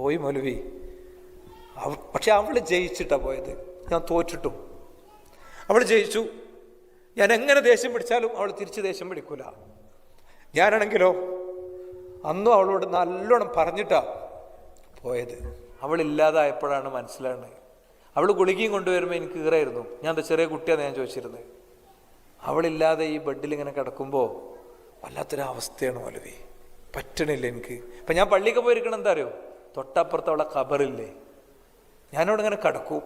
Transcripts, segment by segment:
പോയി മൗലവി. പക്ഷെ അവൾ ജയിച്ചിട്ടാണ് പോയത്, ഞാൻ തോറ്റിട്ടും. അവൾ ജയിച്ചു. ഞാൻ എങ്ങനെ ദേഷ്യം പിടിച്ചാലും അവൾ തിരിച്ച് ദേഷ്യം പിടിക്കൂല. ഞാനാണെങ്കിലോ അന്നും അവളോട് നല്ലോണം പറഞ്ഞിട്ടാ പോയത്. അവളില്ലാതായപ്പോഴാണ് മനസ്സിലാവുന്നത്. അവൾ ഗുളികയും കൊണ്ടുവരുമ്പോൾ എനിക്ക് കീറായിരുന്നു. ഞാൻ എന്താ ചെറിയ കുട്ടിയാണ് ഞാൻ ചോദിച്ചിരുന്നത്. അവളില്ലാതെ ഈ ബെഡിൽ ഇങ്ങനെ കിടക്കുമ്പോൾ വല്ലാത്തൊരവസ്ഥയാണ് മൗലവി, പറ്റണില്ല എനിക്ക്. ഇപ്പം ഞാൻ പള്ളിക്ക് പോയിരിക്കണം, എന്താ അറിയോ, തൊട്ടപ്പുറത്ത് അവളെ ഖബറില്ലേ, ഞാനവിടെ ഇങ്ങനെ കിടക്കും.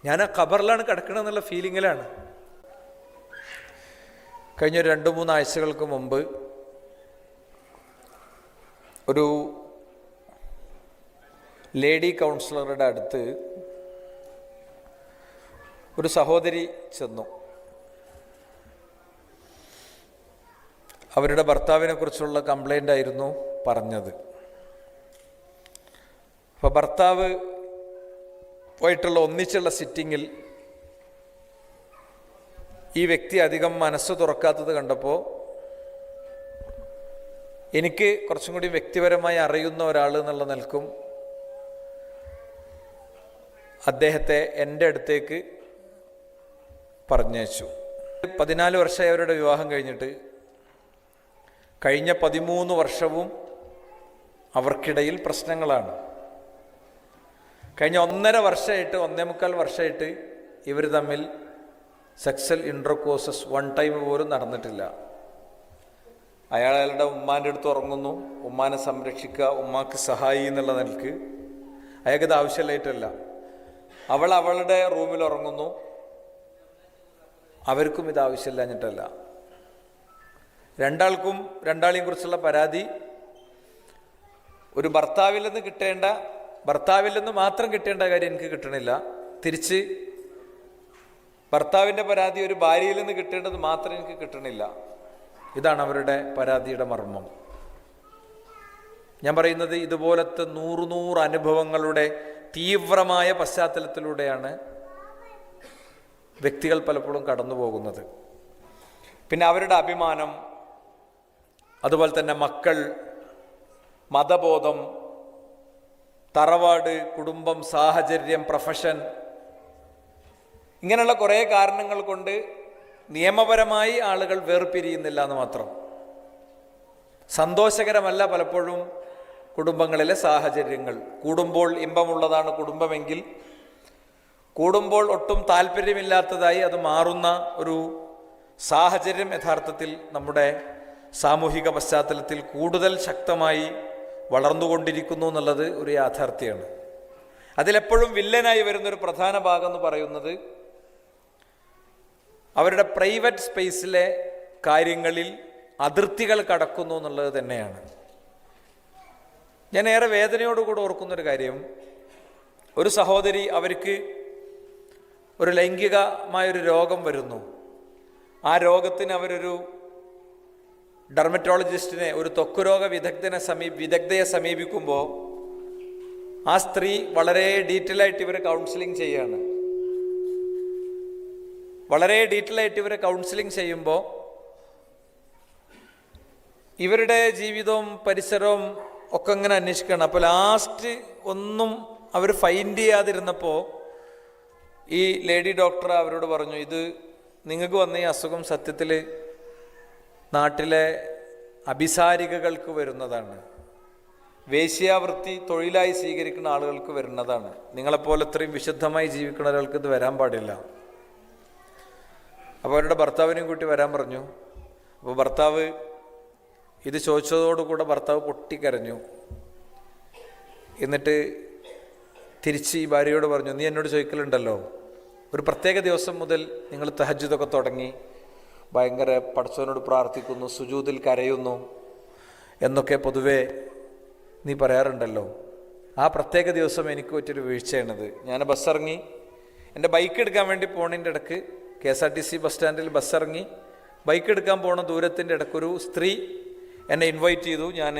ഞാൻ ആ ഖബറിലാണ് കിടക്കണമെന്നുള്ള ഫീലിങ്ങിലാണ്. കഴിഞ്ഞ 2-3 ആഴ്ചകൾക്ക് മുമ്പ് ഒരു ലേഡി കൗൺസിലറുടെ അടുത്ത് ഒരു സഹോദരി ചെന്നു. അവരുടെ ഭർത്താവിനെ കുറിച്ചുള്ള കംപ്ലൈൻ്റ് ആയിരുന്നു പറഞ്ഞത്. അപ്പോൾ ഭർത്താവ് പോയിട്ടുള്ള ഒന്നിച്ചുള്ള സിറ്റിങ്ങിൽ ഈ വ്യക്തി അധികം മനസ്സ് തുറക്കാത്തത് കണ്ടപ്പോൾ എനിക്ക് കുറച്ചും കൂടി വ്യക്തിപരമായി അറിയുന്ന ഒരാൾ എന്നുള്ള നിലക്കും അദ്ദേഹത്തെ എൻ്റെ അടുത്തേക്ക് പറഞ്ഞയച്ചു. 14 വർഷമായി അവരുടെ വിവാഹം കഴിഞ്ഞിട്ട്. കഴിഞ്ഞ 13 വർഷവും അവർക്കിടയിൽ പ്രശ്നങ്ങളാണ്. കഴിഞ്ഞ 1.5 വർഷമായിട്ട് 1.25 വർഷമായിട്ട് ഇവർ തമ്മിൽ സെക്സൽ ഇൻ്റർകോഴ്സസ് 1 ടൈം പോലും നടന്നിട്ടില്ല. അയാളുടെ ഉമ്മാൻ്റെ അടുത്ത് ഉറങ്ങുന്നു, ഉമ്മാനെ സംരക്ഷിക്കുക, ഉമ്മാക്ക് സഹായി എന്നുള്ള നിലക്ക്. അയാൾക്കിത് ആവശ്യമായിട്ടല്ല. അവൾ അവളുടെ റൂമിൽ ഉറങ്ങുന്നു, അവർക്കും ഇത് ആവശ്യമില്ലാഞ്ഞിട്ടല്ല. രണ്ടാളെയും കുറിച്ചുള്ള പരാതി ഒരു ഭർത്താവിൽ നിന്ന് മാത്രം കിട്ടേണ്ട കാര്യം എനിക്ക് കിട്ടണില്ല. തിരിച്ച് ഭർത്താവിൻ്റെ പരാതി ഒരു ഭാര്യയിൽ നിന്ന് കിട്ടേണ്ടത് മാത്രം എനിക്ക് കിട്ടണില്ല. ഇതാണ് അവരുടെ പരാതിയുടെ മർമ്മം. ഞാൻ പറയുന്നത് ഇതുപോലത്തെ 100 അനുഭവങ്ങളുടെ തീവ്രമായ പശ്ചാത്തലത്തിലൂടെയാണ് വ്യക്തികൾ പലപ്പോഴും കടന്നു പോകുന്നത്. പിന്നെ അവരുടെ അഭിമാനം, അതുപോലെ തന്നെ മക്കൾ, മതബോധം, തറവാട്, കുടുംബം, സാഹചര്യം, പ്രൊഫഷൻ, ഇങ്ങനെയുള്ള കുറേ കാരണങ്ങൾ കൊണ്ട് നിയമപരമായി ആളുകൾ വേർപിരിയുന്നില്ല എന്ന് മാത്രം. സന്തോഷകരമല്ല പലപ്പോഴും കുടുംബങ്ങളിലെ സാഹചര്യങ്ങൾ. കൂടുമ്പോൾ ഇമ്പമുള്ളതാണ് കുടുംബമെങ്കിൽ കൂടുമ്പോൾ ഒട്ടും താല്പര്യമില്ലാത്തതായി അത് മാറുന്ന ഒരു സാഹചര്യം യഥാർത്ഥത്തിൽ നമ്മുടെ സാമൂഹിക പശ്ചാത്തലത്തിൽ കൂടുതൽ ശക്തമായി വളർന്നുകൊണ്ടിരിക്കുന്നു എന്നുള്ളത് ഒരു യാഥാർത്ഥ്യമാണ്. അതിലെപ്പോഴും വില്ലനായി വരുന്നൊരു പ്രധാന ഭാഗം എന്ന് പറയുന്നത് അവരുടെ പ്രൈവറ്റ് സ്പേസിലെ കാര്യങ്ങളിൽ അതിർത്തികൾ കടക്കുന്നു എന്നുള്ളത് തന്നെയാണ്. ഞാൻ ഏറെ വേദനയോടുകൂടി ഓർക്കുന്നൊരു കാര്യം, ഒരു സഹോദരി, അവർക്ക് ഒരു ലൈംഗികമായൊരു രോഗം വരുന്നു. ആ രോഗത്തിന് അവരൊരു ഡെർമറ്റോളജിസ്റ്റിനെ, ഒരു ത്വക്കുരോഗ വിദഗ്ധയെ സമീപിക്കുമ്പോൾ ആ സ്ത്രീ വളരെ ഡീറ്റെയിൽ ആയിട്ട് ഇവരെ കൗൺസിലിംഗ് ചെയ്യുകയാണ്. വളരെ ഡീറ്റെയിൽ ആയിട്ട് ഇവരെ കൗൺസിലിംഗ് ചെയ്യുമ്പോൾ ഇവരുടെ ജീവിതവും പരിസരവും ഒക്കെ ഇങ്ങനെ അന്വേഷിക്കണം. അപ്പോൾ ലാസ്റ്റ് ഒന്നും അവർ ഫൈൻഡ് ചെയ്യാതിരുന്നപ്പോൾ ഈ ലേഡി ഡോക്ടർ അവരോട് പറഞ്ഞു, ഇത് നിങ്ങൾക്ക് വന്ന ഈ അസുഖം സത്യത്തിൽ നാട്ടിലെ അഭിസാരികകൾക്ക് വരുന്നതാണ്, വേശ്യാവൃത്തി തൊഴിലായി സ്വീകരിക്കുന്ന ആളുകൾക്ക് വരുന്നതാണ്. നിങ്ങളെപ്പോലെ ഇത്രയും വിശുദ്ധമായി ജീവിക്കുന്ന ഒരാൾക്ക് ഇത് വരാൻ പാടില്ല. അപ്പോൾ അവരുടെ ഭർത്താവിനെയും കൂട്ടി വരാൻ പറഞ്ഞു. അപ്പോൾ ഭർത്താവ് ഇത് ചോദിച്ചതോടുകൂടെ ഭർത്താവ് പൊട്ടിക്കരഞ്ഞു. എന്നിട്ട് തിരിച്ച് ഈ ഭാര്യയോട് പറഞ്ഞു, നീ എന്നോട് ചോദിക്കലുണ്ടല്ലോ, ഒരു പ്രത്യേക ദിവസം മുതൽ നിങ്ങൾ തഹജ്ജുദൊക്കെ തുടങ്ങി ഭയങ്കര പടച്ചവനോട് പ്രാർത്ഥിക്കുന്നു, സുജൂദിൽ കരയുന്നു എന്നൊക്കെ പൊതുവേ നീ പറയാറുണ്ടല്ലോ. ആ പ്രത്യേക ദിവസം എനിക്ക് പറ്റിയൊരു വീഴ്ചയാണിത്. ഞാൻ ബസ്സിറങ്ങി, എൻ്റെ ബൈക്ക് എടുക്കാൻ വേണ്ടി പോണതിൻ്റെ ഇടയ്ക്ക് KSRTC ബസ് സ്റ്റാൻഡിൽ ബസ്സിറങ്ങി ബൈക്ക് എടുക്കാൻ പോണ ദൂരത്തിൻ്റെ ഇടയ്ക്കൊരു സ്ത്രീ എന്നെ ഇൻവൈറ്റ് ചെയ്തു. ഞാൻ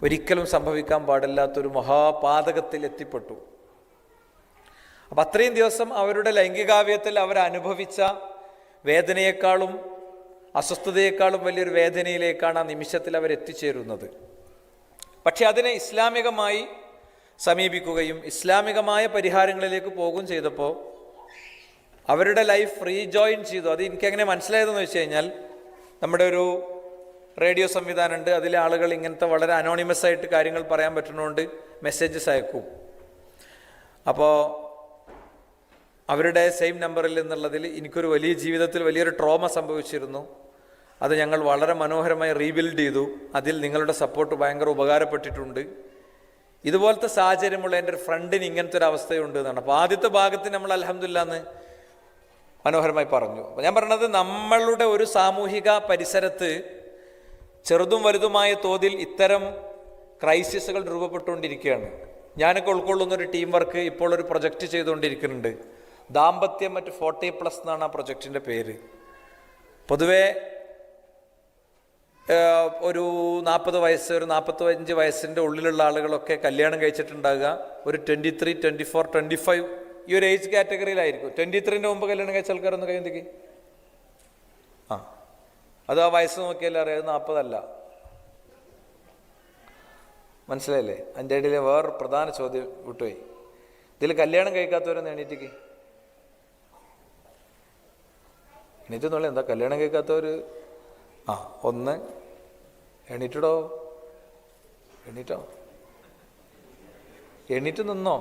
ഒരിക്കലും സംഭവിക്കാൻ പാടില്ലാത്തൊരു മഹാപാതകത്തിൽ എത്തിപ്പെട്ടു. അപ്പം അത്രയും ദിവസം അവരുടെ ലൈംഗികാവയത്തിൽ അവരനുഭവിച്ച വേദനയേക്കാളും അസ്വസ്ഥതയേക്കാളും വലിയൊരു വേദനയിലേക്കാണ് ആ നിമിഷത്തിൽ അവരെത്തിച്ചേരുന്നത്. പക്ഷെ അതിനെ ഇസ്ലാമികമായി സമീപിക്കുകയും ഇസ്ലാമികമായ പരിഹാരങ്ങളിലേക്ക് പോകുകയും ചെയ്തപ്പോൾ അവരുടെ ലൈഫ് റീജോയിൻ ചെയ്തു. അത് എനിക്കെങ്ങനെ മനസ്സിലായതെന്ന് വെച്ച് കഴിഞ്ഞാൽ, നമ്മുടെ ഒരു റേഡിയോ സംവിധാനമുണ്ട്, അതിലെ ആളുകൾ ഇങ്ങനത്തെ വളരെ അനോണിമസ് ആയിട്ട് കാര്യങ്ങൾ പറയാൻ പറ്റുന്നതുകൊണ്ട് മെസ്സേജസ് അയക്കും. അപ്പോൾ അവരുടെ സെയിം നമ്പറിൽ എന്നുള്ളതിൽ എനിക്കൊരു വലിയ ജീവിതത്തിൽ വലിയൊരു ട്രോമ സംഭവിച്ചിരുന്നു. അത് ഞങ്ങൾ വളരെ മനോഹരമായി റീബിൽഡ് ചെയ്തു. അതിൽ നിങ്ങളുടെ സപ്പോർട്ട് ഭയങ്കര ഉപകാരപ്പെട്ടിട്ടുണ്ട്. ഇതുപോലത്തെ സാഹചര്യമുള്ള എൻ്റെ ഒരു ഫ്രണ്ടിന് ഇങ്ങനത്തെ ഒരു അവസ്ഥയുണ്ട് എന്നാണ്. അപ്പോൾ ആദ്യത്തെ ഭാഗത്ത് നമ്മൾ അൽഹംദുലില്ലാ എന്ന് മനോഹരമായി പറഞ്ഞു. അപ്പോൾ ഞാൻ പറഞ്ഞത്, നമ്മളുടെ ഒരു സാമൂഹിക പരിസരത്ത് ചെറുതും വലുതുമായ തോതിൽ ഇത്തരം ക്രൈസിസുകൾ രൂപപ്പെട്ടുകൊണ്ടിരിക്കുകയാണ്. ഞാനൊക്കെ ഉൾക്കൊള്ളുന്നൊരു ടീം വർക്ക് ഇപ്പോൾ ഒരു പ്രൊജക്റ്റ് ചെയ്തുകൊണ്ടിരിക്കുന്നുണ്ട്. ദാമ്പത്യം 40+ എന്നാണ് ആ പ്രൊജക്റ്റിൻ്റെ പേര്. പൊതുവേ ഒരു 40 വയസ്സ്, ഒരു 45 വയസ്സിൻ്റെ ഉള്ളിലുള്ള ആളുകളൊക്കെ കല്യാണം കഴിച്ചിട്ടുണ്ടാകുക ഒരു 23, 24, 25 ഈ ഒരു ഏജ് കാറ്റഗറിയിലായിരിക്കും. 23ൻ്റെ മുമ്പ് കല്യാണം കഴിച്ച ആൾക്കാരൊന്ന് കഴിയുന്നേക്ക് അത് ആ വയസ്സ് നോക്കിയാൽ അറിയാം, 40 അല്ല. മനസ്സിലായില്ലേ? അതിൻ്റെ ഇടയിൽ വേറൊരു പ്രധാന ചോദ്യം വിട്ടുപോയി. ഇതിൽ കല്യാണം കഴിക്കാത്തവരൊന്ന് എണീറ്റേക്ക്. എണീറ്റെന്നുള്ള എന്താ കല്യാണം കഴിക്കാത്തവർ? ഒന്ന് എണീറ്റോ, എണീറ്റോ, എണീറ്റ് നിന്നോ.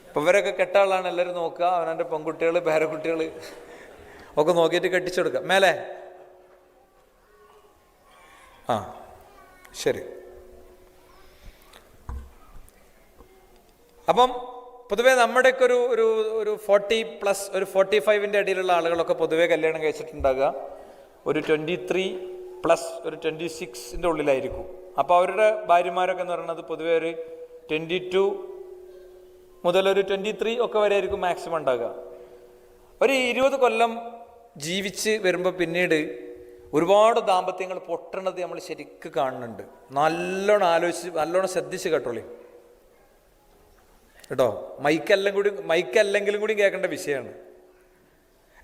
ഇപ്പം ഇവരൊക്കെ കെട്ടാളാണ് എല്ലാവരും നോക്കുക. അവനവൻ്റെ പെൺകുട്ടികൾ, പേരക്കുട്ടികൾ ഒക്കെ നോക്കിയിട്ട് കെട്ടിച്ചെടുക്കുക. മേലെ ശരി. അപ്പം പൊതുവേ നമ്മുടെയൊക്കെ ഒരു 40+, ഒരു 45ൻ്റെ ഇടയിലുള്ള ആളുകളൊക്കെ പൊതുവേ കല്യാണം കഴിച്ചിട്ടുണ്ടാകുക ഒരു 23+, ഒരു 26ൻ്റെ ഉള്ളിലായിരിക്കും. അപ്പോൾ അവരുടെ ഭാര്യമാരൊക്കെ എന്ന് പറയുന്നത് പൊതുവേ ഒരു 22 മുതൽ ഒരു 23 ഒക്കെ വരെ ആയിരിക്കും മാക്സിമം ഉണ്ടാകുക. ഒരു 20 കൊല്ലം ജീവിച്ച് വരുമ്പോൾ പിന്നീട് ഒരുപാട് ദാമ്പത്യങ്ങൾ പൊട്ടണത് നമ്മൾ ശരിക്കും കാണുന്നുണ്ട്. നല്ലോണം ആലോചിച്ച്, നല്ലോണം ശ്രദ്ധിച്ച് കേട്ടോളി കേട്ടോ. മൈക്കല്ലെങ്കിലും കൂടി കേൾക്കേണ്ട വിഷയമാണ്.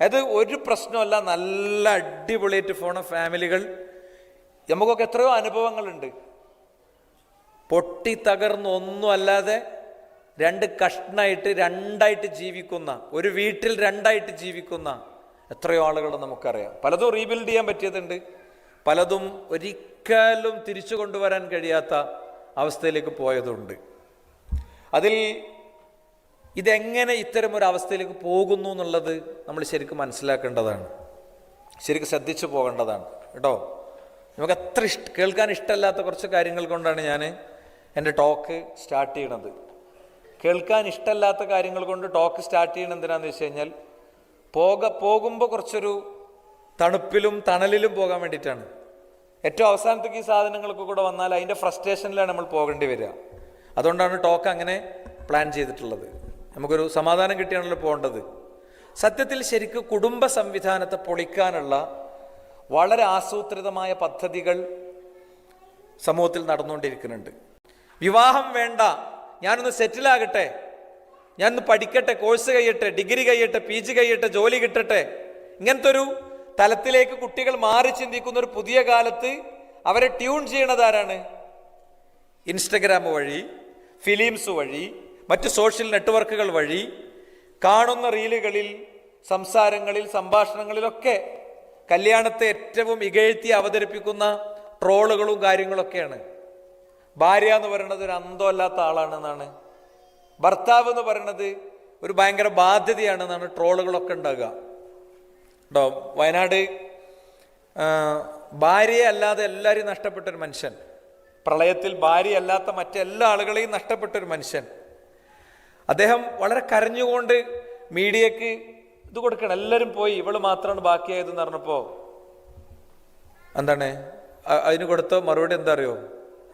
അത് ഒരു പ്രശ്നമല്ല. നല്ല അടിപൊളിയായിട്ട് പോണ ഫാമിലികൾ നമുക്കൊക്കെ എത്രയോ അനുഭവങ്ങളുണ്ട്. പൊട്ടി തകർന്ന് ഒന്നും അല്ലാതെ 2 കഷ്ണമായിട്ട്, 2ആയിട്ട് ജീവിക്കുന്ന, ഒരു വീട്ടിൽ 2ആയിട്ട് ജീവിക്കുന്ന എത്രയോ ആളുകൾ നമുക്കറിയാം. പലതും റീബിൽഡ് ചെയ്യാൻ പറ്റിയതുണ്ട്, പലതും ഒരിക്കലും തിരിച്ചു കൊണ്ടുവരാൻ കഴിയാത്ത അവസ്ഥയിലേക്ക് പോയതുണ്ട്. അതിൽ ഇതെങ്ങനെ ഇത്തരം ഒരു അവസ്ഥയിലേക്ക് പോകുന്നു എന്നുള്ളത് നമ്മൾ ശരിക്കും മനസ്സിലാക്കേണ്ടതാണ്, ശരിക്കും ശ്രദ്ധിച്ചു പോകേണ്ടതാണ് കേട്ടോ. നമുക്ക് അത്ര കേൾക്കാൻ ഇഷ്ടമല്ലാത്ത കുറച്ച് കാര്യങ്ങൾ കൊണ്ടാണ് ഞാൻ എൻ്റെ ടോക്ക് സ്റ്റാർട്ട് ചെയ്യണത്. കേൾക്കാൻ ഇഷ്ടമല്ലാത്ത കാര്യങ്ങൾ കൊണ്ട് ടോക്ക് സ്റ്റാർട്ട് ചെയ്യണം എന്തിനാന്ന് വെച്ച് കഴിഞ്ഞാൽ, പോകുമ്പോൾ കുറച്ചൊരു തണുപ്പിലും തണലിലും പോകാൻ വേണ്ടിയിട്ടാണ്. ഏറ്റവും അവസാനത്തേക്ക് ഈ സാധനങ്ങളൊക്കെ കൂടെ വന്നാൽ അതിൻ്റെ ഫ്രസ്ട്രേഷനിലാണ് നമ്മൾ പോകേണ്ടി വരിക. അതുകൊണ്ടാണ് ടോക്ക് അങ്ങനെ പ്ലാൻ ചെയ്തിട്ടുള്ളത്. നമുക്കൊരു സമാധാനം കിട്ടിയാണല്ലോ പോകേണ്ടത്. സത്യത്തിൽ ശരിക്കും കുടുംബ സംവിധാനത്തെ പൊളിക്കാനുള്ള വളരെ ആസൂത്രിതമായ പദ്ധതികൾ സമൂഹത്തിൽ നടന്നുകൊണ്ടിരിക്കുന്നുണ്ട്. വിവാഹം വേണ്ട, ഞാനൊന്ന് സെറ്റിലാകട്ടെ, ഞാനൊന്ന് പഠിക്കട്ടെ, കോഴ്സ് കഴിയട്ടെ, ഡിഗ്രി കഴിയട്ടെ, PG കഴിയട്ടെ, ജോലി കിട്ടട്ടെ, ഇങ്ങനത്തെ ഒരു തലത്തിലേക്ക് കുട്ടികൾ മാറി ചിന്തിക്കുന്ന ഒരു പുതിയ കാലത്ത് അവരെ ട്യൂൺ ചെയ്യണത് ആരാണ്? ഇൻസ്റ്റഗ്രാം വഴി, ഫിലിംസ് വഴി, മറ്റ് സോഷ്യൽ നെറ്റ്വർക്കുകൾ വഴി, കാണുന്ന റീലുകളിൽ, സംസാരങ്ങളിൽ, സംഭാഷണങ്ങളിലൊക്കെ കല്യാണത്തെ ഏറ്റവും ഇകഴ്ത്തി അവതരിപ്പിക്കുന്ന ട്രോളുകളും കാര്യങ്ങളൊക്കെയാണ്. ഭാര്യ എന്ന് പറയുന്നത് ഒരു അന്തമല്ലാത്ത ആളാണെന്നാണ്, ഭർത്താവ് എന്ന് പറയുന്നത് ഒരു ഭയങ്കര ബാധ്യതയാണെന്നാണ് ട്രോളുകളൊക്കെ ഉണ്ടാകുക കേട്ടോ. വയനാട് ഭാര്യയെ അല്ലാതെ എല്ലാവരെയും നഷ്ടപ്പെട്ടൊരു മനുഷ്യൻ, പ്രളയത്തിൽ ഭാര്യയല്ലാത്ത മറ്റെല്ലാ ആളുകളെയും നഷ്ടപ്പെട്ടൊരു മനുഷ്യൻ. അദ്ദേഹം വളരെ കരഞ്ഞുകൊണ്ട് മീഡിയക്ക് ഇത് കൊടുക്കണം, എല്ലാവരും പോയി, ഇവള് മാത്രമാണ് ബാക്കിയായതെന്ന് പറഞ്ഞപ്പോൾ എന്താണ് അതിന് കൊടുത്ത മറുപടി എന്താ അറിയോ?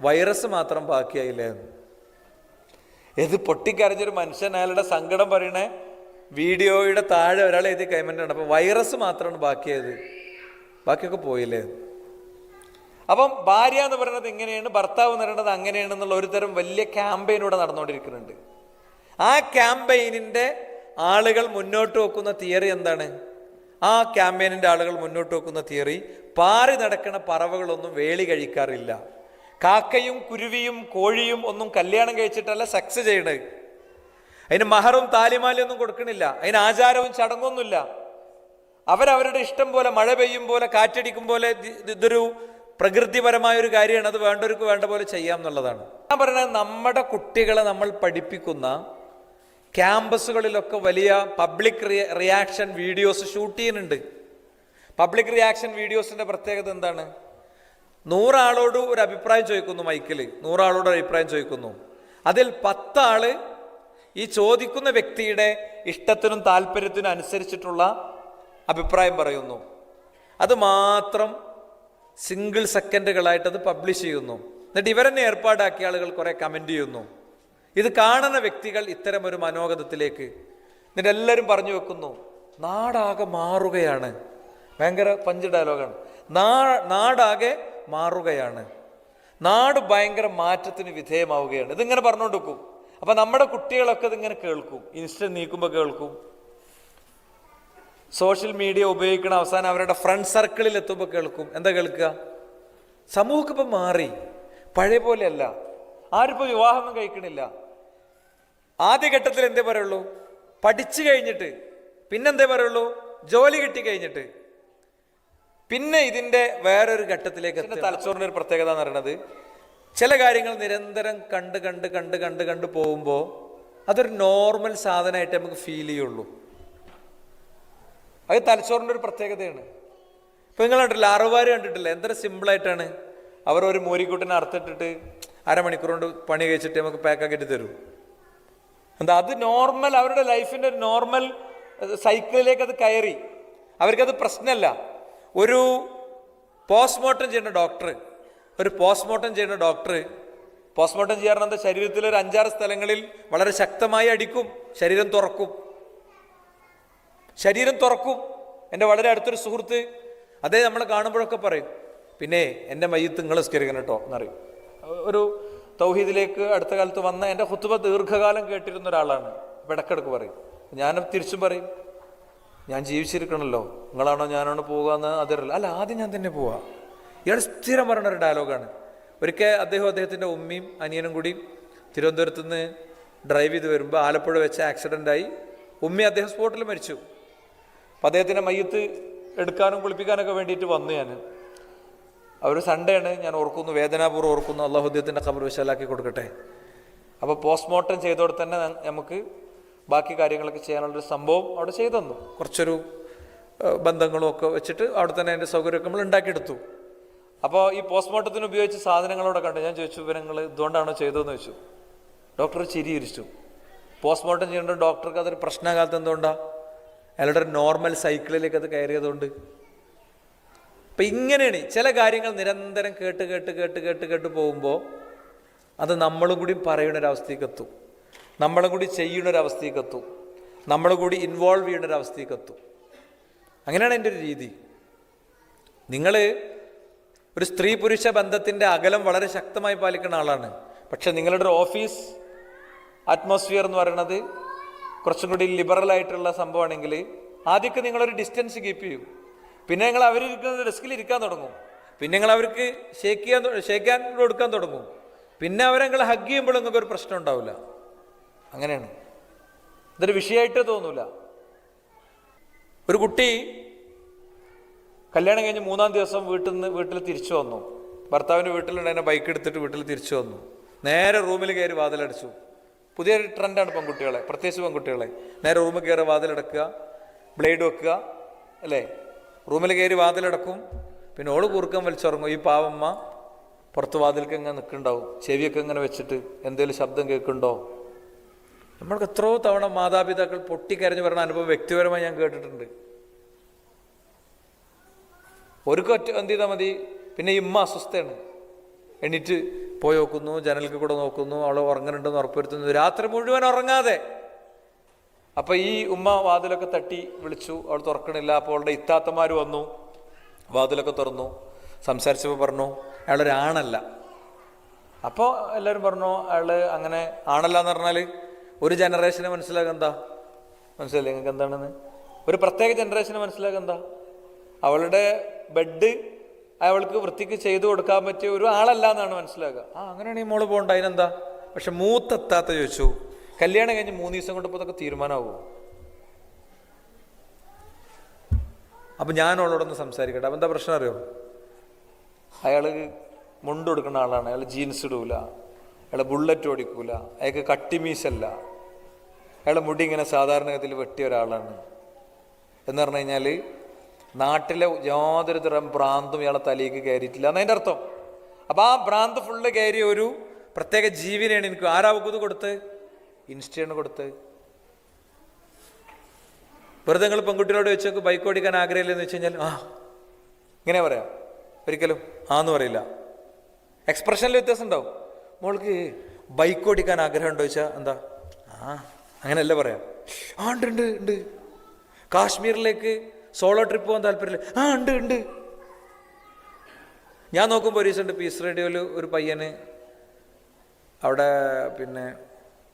വൈറസ് മാത്രം ബാക്കിയായില്ലേ. ഇത് പൊട്ടിക്കരഞ്ഞൊരു മനുഷ്യൻ അയാളുടെ സങ്കടം പറയണേ വീഡിയോയുടെ താഴെ ഒരാൾ എഴുതി കമൻ്റാണ്. അപ്പോൾ വൈറസ് മാത്രമാണ് ബാക്കിയായത്, ബാക്കിയൊക്കെ പോയില്ലേ. അപ്പം ഭാര്യ എന്ന് പറയുന്നത് ഇങ്ങനെയാണ്, ഭർത്താവ് എന്ന് പറയുന്നത് അങ്ങനെയാണെന്നുള്ള ഒരു തരം വലിയ ക്യാമ്പയിൻ ഇവിടെ നടന്നുകൊണ്ടിരിക്കുന്നുണ്ട്. ആ ക്യാമ്പയിനിൻ്റെ ആളുകൾ മുന്നോട്ട് വെക്കുന്ന തിയറി എന്താണ്? ആ ക്യാമ്പയിനിൻ്റെ ആളുകൾ മുന്നോട്ട് വെക്കുന്ന തിയറി, പാറി നടക്കുന്ന പറവകളൊന്നും വേളി കഴിക്കാറില്ല. കാക്കയും കുരുവിയും കോഴിയും ഒന്നും കല്യാണം കഴിച്ചിട്ടല്ല സെക്സ് ചെയ്യണത്. അതിന് മഹറും താലിമാലും ഒന്നും കൊടുക്കണില്ല, അതിന് ആചാരവും ചടങ്ങൊന്നുമില്ല. അവരവരുടെ ഇഷ്ടം പോലെ, മഴ പെയ്യും പോലെ, കാറ്റടിക്കും പോലെ, ഇതൊരു പ്രകൃതിപരമായ ഒരു കാര്യമാണ്. അത് വേണ്ടവർക്ക് വേണ്ട പോലെ ചെയ്യാം എന്നുള്ളതാണ് ഞാൻ പറയുന്നത്. നമ്മുടെ കുട്ടികളെ നമ്മൾ പഠിപ്പിക്കുന്ന ക്യാമ്പസുകളിലൊക്കെ വലിയ പബ്ലിക് റിയാക്ഷൻ വീഡിയോസ് ഷൂട്ട് ചെയ്യുന്നുണ്ട്. പബ്ലിക് റിയാക്ഷൻ വീഡിയോസിന്റെ പ്രത്യേകത എന്താണ്? 100 ആളോട് ഒരു അഭിപ്രായം ചോദിക്കുന്നു, മൈക്കിൽ 100 ആളോട് അഭിപ്രായം ചോദിക്കുന്നു. അതിൽ 10 ആള് ഈ ചോദിക്കുന്ന വ്യക്തിയുടെ ഇഷ്ടത്തിനും താല്പര്യത്തിനും അനുസരിച്ചിട്ടുള്ള അഭിപ്രായം പറയുന്നു. അത് മാത്രം സിംഗിൾ സെക്കൻഡുകളായിട്ട് അത് പബ്ലിഷ് ചെയ്യുന്നു. എന്നിട്ട് ഇവരെന്നെ ഏർപ്പാടാക്കിയ ആളുകൾ കുറെ കമന്റ് ചെയ്യുന്നു. ഇത് കാണുന്ന വ്യക്തികൾ ഇത്തരം ഒരു മനോഗതത്തിലേക്ക്, എന്നിട്ട് എല്ലാവരും പറഞ്ഞു വെക്കുന്നു, നാടാകെ മാറുകയാണ്. ഭയങ്കര പഞ്ച് ഡയലോഗാണ്. നാടാകെ മാറുകയാണ്, നാട് ഭയങ്കര മാറ്റത്തിന് വിധേയമാവുകയാണ്. ഇതിങ്ങനെ പറഞ്ഞുകൊണ്ട് വെക്കും. അപ്പൊ നമ്മുടെ കുട്ടികളൊക്കെ ഇതിങ്ങനെ കേൾക്കും, ഇൻസ്റ്റന്റ് നീക്കുമ്പോൾ കേൾക്കും, സോഷ്യൽ മീഡിയ ഉപയോഗിക്കണ അവസാനം അവരുടെ ഫ്രണ്ട് സർക്കിളിൽ എത്തുമ്പോൾ കേൾക്കും. എന്താ കേൾക്കുക? സമൂഹം ഇപ്പം മാറി, പഴയ പോലെയല്ല. ആരിപ്പോൾ വിവാഹമൊന്നും കഴിക്കണില്ല. ആദ്യഘട്ടത്തിൽ എന്തേ പറയുള്ളൂ? പഠിച്ചു കഴിഞ്ഞിട്ട്. പിന്നെന്തേ പറയുള്ളൂ? ജോലി കിട്ടി കഴിഞ്ഞിട്ട്. പിന്നെ ഇതിന്റെ വേറൊരു ഘട്ടത്തിലേക്ക് തലച്ചോറിന്റെ ഒരു പ്രത്യേകത എന്ന് പറയുന്നത്, ചില കാര്യങ്ങൾ നിരന്തരം കണ്ട് പോകുമ്പോൾ അതൊരു നോർമൽ സാധനമായിട്ട് നമുക്ക് ഫീൽ ചെയ്യുള്ളൂ. അത് തലച്ചോറിന്റെ ഒരു പ്രത്യേകതയാണ്. ഇപ്പൊ നിങ്ങൾ കണ്ടിട്ടില്ല, അറുവാര് കണ്ടിട്ടില്ല? എന്തൊരു സിമ്പിളായിട്ടാണ് അവർ ഒരു മോരിക്കൂട്ടിനെ അറുത്തിട്ടിട്ട് അരമണിക്കൂർ കൊണ്ട് പണി കഴിച്ചിട്ട് നമുക്ക് പാക്കാക്കിയിട്ട് തരും. എന്താ? അത് നോർമൽ, അവരുടെ ലൈഫിന്റെ ഒരു നോർമൽ സൈക്കിളിലേക്ക് അത് കയറി. അവർക്കത് പ്രശ്നമല്ല. ഒരു പോസ്റ്റ്മോർട്ടം ചെയ്യുന്ന ഡോക്ടർ പോസ്റ്റ്മോർട്ടം ചെയ്യാറുണ്ട്. ശരീരത്തിൽ ഒരു 5-6 സ്ഥലങ്ങളിൽ വളരെ ശക്തമായി അടിക്കും, ശരീരം തുറക്കും. എൻ്റെ വളരെ അടുത്തൊരു സുഹൃത്ത് അതേ നമ്മൾ കാണുമ്പോഴൊക്കെ പറയും, പിന്നെ എൻ്റെ മയ്യത്ത് നിങ്ങൾ നിസ്കരിക്കണം കേട്ടോ എന്നറിയും. ഒരു തൗഹീദിലേക്ക് അടുത്ത കാലത്ത് വന്ന, എൻ്റെ ഖുത്ബ ദീർഘകാലം കേട്ടിരുന്ന ഒരാളാണ്. അപ്പം ഇടക്കിടക്ക് പറയും, ഞാൻ തിരിച്ചും പറയും, ഞാൻ ജീവിച്ചിരിക്കണമല്ലോ, നിങ്ങളാണോ ഞാനാണോ പോകുക എന്ന് അതറിയില്ല. അല്ല, ആദ്യം ഞാൻ തന്നെ പോവാ. ഇയാൾ സ്ഥിരം പറയുന്ന ഒരു ഡയലോഗാണ്. ഒരിക്കൽ അദ്ദേഹത്തിൻ്റെ ഉമ്മയും അനിയനും കൂടി തിരുവനന്തപുരത്ത് നിന്ന് ഡ്രൈവ് ചെയ്ത് വരുമ്പോൾ ആലപ്പുഴ വെച്ച് ആക്സിഡൻ്റായി. അദ്ദേഹം സ്പോട്ടിൽ മരിച്ചു. അപ്പം അദ്ദേഹത്തിൻ്റെ മയ്യത്ത് എടുക്കാനും കുളിപ്പിക്കാനൊക്കെ വേണ്ടിയിട്ട് വന്നു ഞാൻ. അവർ സൺഡേ ആണ്, ഞാൻ ഓർക്കുന്നു, വേദനാപൂർവ്വം ഓർക്കുന്നു. അള്ളാഹു അദ്ദേഹത്തിൻ്റെ ഖബർ വിശാലാക്കി കൊടുക്കട്ടെ. അപ്പോൾ പോസ്റ്റ്മോർട്ടം ചെയ്തോടെ തന്നെ നമുക്ക് ബാക്കി കാര്യങ്ങളൊക്കെ ചെയ്യാനുള്ളൊരു സംഭവം അവിടെ ചെയ്തു തന്നു. കുറച്ചൊരു ബന്ധങ്ങളും ഒക്കെ വെച്ചിട്ട് അവിടെ തന്നെ അതിൻ്റെ സൗകര്യമൊക്കെ നമ്മൾ ഉണ്ടാക്കിയെടുത്തു. അപ്പോൾ ഈ പോസ്റ്റ്മോർട്ടത്തിന് ഉപയോഗിച്ച സാധനങ്ങളോടെ കണ്ട് ഞാൻ ചോദിച്ചു, ഇവരങ്ങൾ ഇതുകൊണ്ടാണോ ചെയ്തതെന്ന് ചോദിച്ചു. ഡോക്ടർ ചിരിയിരിച്ചു. പോസ്റ്റ്മോർട്ടം ചെയ്യേണ്ട ഡോക്ടർക്ക് അതൊരു പ്രശ്നകാലത്ത് എന്തുകൊണ്ടാണ്? അയാളുടെ ഒരു നോർമൽ സൈക്കിളിലേക്ക് അത് കയറിയതുകൊണ്ട്. അപ്പം ഇങ്ങനെയാണ് ചില കാര്യങ്ങൾ നിരന്തരം കേട്ട് പോകുമ്പോൾ അത് നമ്മളും കൂടി പറയുന്നൊരവസ്ഥയ്ക്ക് എത്തും, നമ്മളും കൂടി ചെയ്യുന്നൊരവസ്ഥയ്ക്ക് എത്തും, നമ്മളും കൂടി ഇൻവോൾവ് ചെയ്യുന്നൊരവസ്ഥയ്ക്ക് എത്തും. അങ്ങനെയാണ് എൻ്റെ ഒരു രീതി. നിങ്ങൾ ഒരു സ്ത്രീ പുരുഷ ബന്ധത്തിൻ്റെ അകലം വളരെ ശക്തമായി പാലിക്കുന്ന ആളാണ്. പക്ഷെ നിങ്ങളുടെ ഒരു ഓഫീസ് അറ്റ്മോസ്ഫിയർ എന്ന് പറയുന്നത് കുറച്ചും കൂടി ലിബറൽ ആയിട്ടുള്ള സംഭവമാണെങ്കിൽ ആദ്യമൊക്കെ നിങ്ങളൊരു ഡിസ്റ്റൻസ് കീപ്പ് ചെയ്യും. പിന്നെ നിങ്ങൾ അവരിരിക്കുന്ന ഡെസ്കിൽ ഇരിക്കാൻ തുടങ്ങും. പിന്നെ നിങ്ങൾ അവർക്ക് ഷേക്കാൻ കൊടുക്കാൻ തുടങ്ങും. പിന്നെ അവരെ ഹഗ് ചെയ്യുമ്പോൾ നിങ്ങൾക്ക് ഒരു പ്രശ്നം ഉണ്ടാവില്ല. അങ്ങനെയാണ്. ഇതൊരു വിഷയമായിട്ടേ തോന്നൂല. ഒരു കുട്ടി കല്യാണം കഴിഞ്ഞ് 3-ാം ദിവസം വീട്ടിൽ തിരിച്ചു വന്നു. ഭർത്താവിൻ്റെ വീട്ടിലുണ്ടായിരുന്ന ബൈക്ക് എടുത്തിട്ട് വീട്ടിൽ തിരിച്ചു വന്നു. നേരെ റൂമിൽ കയറി വാതിലടച്ചു. പുതിയൊരു ട്രെൻഡാണ് പെൺകുട്ടികളെ, പ്രത്യേകിച്ച് പെൺകുട്ടികളെ. നേരെ റൂമിൽ കയറി വാതിലടക്കുക, ബ്ലേഡ് വെക്കുക, അല്ലേ? റൂമിൽ കയറി വാതിലടക്കും. പിന്നെ ഓള് കൂർക്കം വലിച്ചുറങ്ങും. ഈ പാവമ്മ പുറത്ത് വാതിൽക്ക് ഇങ്ങനെ നിൽക്കുന്നുണ്ടാവും, ചെവിയൊക്കെ ഇങ്ങനെ വെച്ചിട്ട് എന്തെങ്കിലും ശബ്ദം കേൾക്കുന്നുണ്ടോ. നമ്മൾക്ക് എത്രയോ തവണ മാതാപിതാക്കൾ പൊട്ടിക്കരഞ്ഞു പറയുന്ന അനുഭവം വ്യക്തിപരമായി ഞാൻ കേട്ടിട്ടുണ്ട്. ഒരു കൊറ്റ എന്ത് ചെയ്താൽ മതി, പിന്നെ ഇമ്മ അസ്വസ്ഥയാണ്, എണീറ്റ് പോയി നോക്കുന്നു, ജനലിൽ കൂടെ നോക്കുന്നു, അവൾ ഉറങ്ങുന്നുണ്ടെന്ന് ഉറപ്പുവരുത്തുന്നു, രാത്രി മുഴുവൻ ഉറങ്ങാതെ. അപ്പൊ ഈ ഉമ്മ വാതിലൊക്കെ തട്ടി വിളിച്ചു, അവൾ തുറക്കണില്ല. അപ്പോൾ അവളുടെ ഇത്താത്തമാർ വന്നു, വാതിലൊക്കെ തുറന്നു, സംസാരിച്ചപ്പോൾ പറഞ്ഞു അയാളൊരാണല്ല. അപ്പോൾ എല്ലാവരും പറഞ്ഞു അയാൾ അങ്ങനെ ആണല്ല എന്ന് പറഞ്ഞാൽ ഒരു ജനറേഷനെ മനസ്സിലാക്കുക എന്താ, മനസ്സിലായില്ലേ നിങ്ങൾക്ക് എന്താണെന്ന്? ഒരു പ്രത്യേക ജനറേഷനെ മനസ്സിലാക്കുക എന്താ? അവളുടെ ബെഡ് അവൾക്ക് വൃത്തിക്ക് ചെയ്തു കൊടുക്കാൻ പറ്റിയ ഒരു ആളല്ല എന്നാണ് മനസ്സിലാക്കുക. അങ്ങനെയാണെങ്കിൽ മോള് പോകണ്ട, അതിനെന്താ. പക്ഷെ മൂത്തെത്താത്ത ചോദിച്ചു, കല്യാണം കഴിഞ്ഞ് 3 ദിവസം കൊണ്ട് ഇപ്പോൾ അതൊക്കെ തീരുമാനമാവുമോ? അപ്പം ഞാൻ അവളോടൊന്ന് സംസാരിക്കട്ടെ. അപ്പം എന്താ പ്രശ്നം അറിയോ? അയാൾ മുണ്ട് കൊടുക്കുന്ന ആളാണ്, അയാൾ ജീൻസ് ഇടൂല, അയാൾ ബുള്ളറ്റ് ഓടിക്കൂല, അയാൾക്ക് കട്ടിമീശല്ല, അയാളെ മുടി ഇങ്ങനെ സാധാരണഗതിയിൽ വെട്ടിയ ഒരാളാണ് എന്ന് പറഞ്ഞു കഴിഞ്ഞാൽ നാട്ടിലെ യാതൊരു തരം ഭ്രാന്തും ഇയാളെ തലയ്ക്ക് കയറിയിട്ടില്ല എന്നതിൻ്റെ അർത്ഥം. അപ്പം ആ ഭ്രാന്ത് ഫുള്ള് കയറിയ ഒരു പ്രത്യേക ജീവിനെയാണ് എനിക്ക് ആരാവത് കൊടുത്ത്, ഇൻസ്റ്റയാണ് കൊടുത്ത്. വെറുതെ നിങ്ങൾ പെൺകുട്ടികളോട് വെച്ചൊക്കെ ബൈക്ക് ഓടിക്കാൻ ആഗ്രഹമില്ലെന്ന് വെച്ച് കഴിഞ്ഞാൽ ഇങ്ങനെ പറയാം, ഒരിക്കലും എന്ന് പറയില്ല. എക്സ്പ്രഷനിൽ വ്യത്യാസം ഉണ്ടാവും. മോൾക്ക് ബൈക്ക് ഓടിക്കാൻ ആഗ്രഹം ഉണ്ടോ ചോദിച്ചാൽ എന്താ അങ്ങനെയല്ല പറയാം. ഉണ്ട് ഉണ്ട് ഉണ്ട്. കാശ്മീരിലേക്ക് സോളോ ട്രിപ്പ് പോകാൻ താല്പര്യമില്ല? ഉണ്ട് ഉണ്ട്. ഞാൻ നോക്കുമ്പോൾ ഒരു ദിവസം പീസ് റേഡിയോയിൽ ഒരു പയ്യന് അവിടെ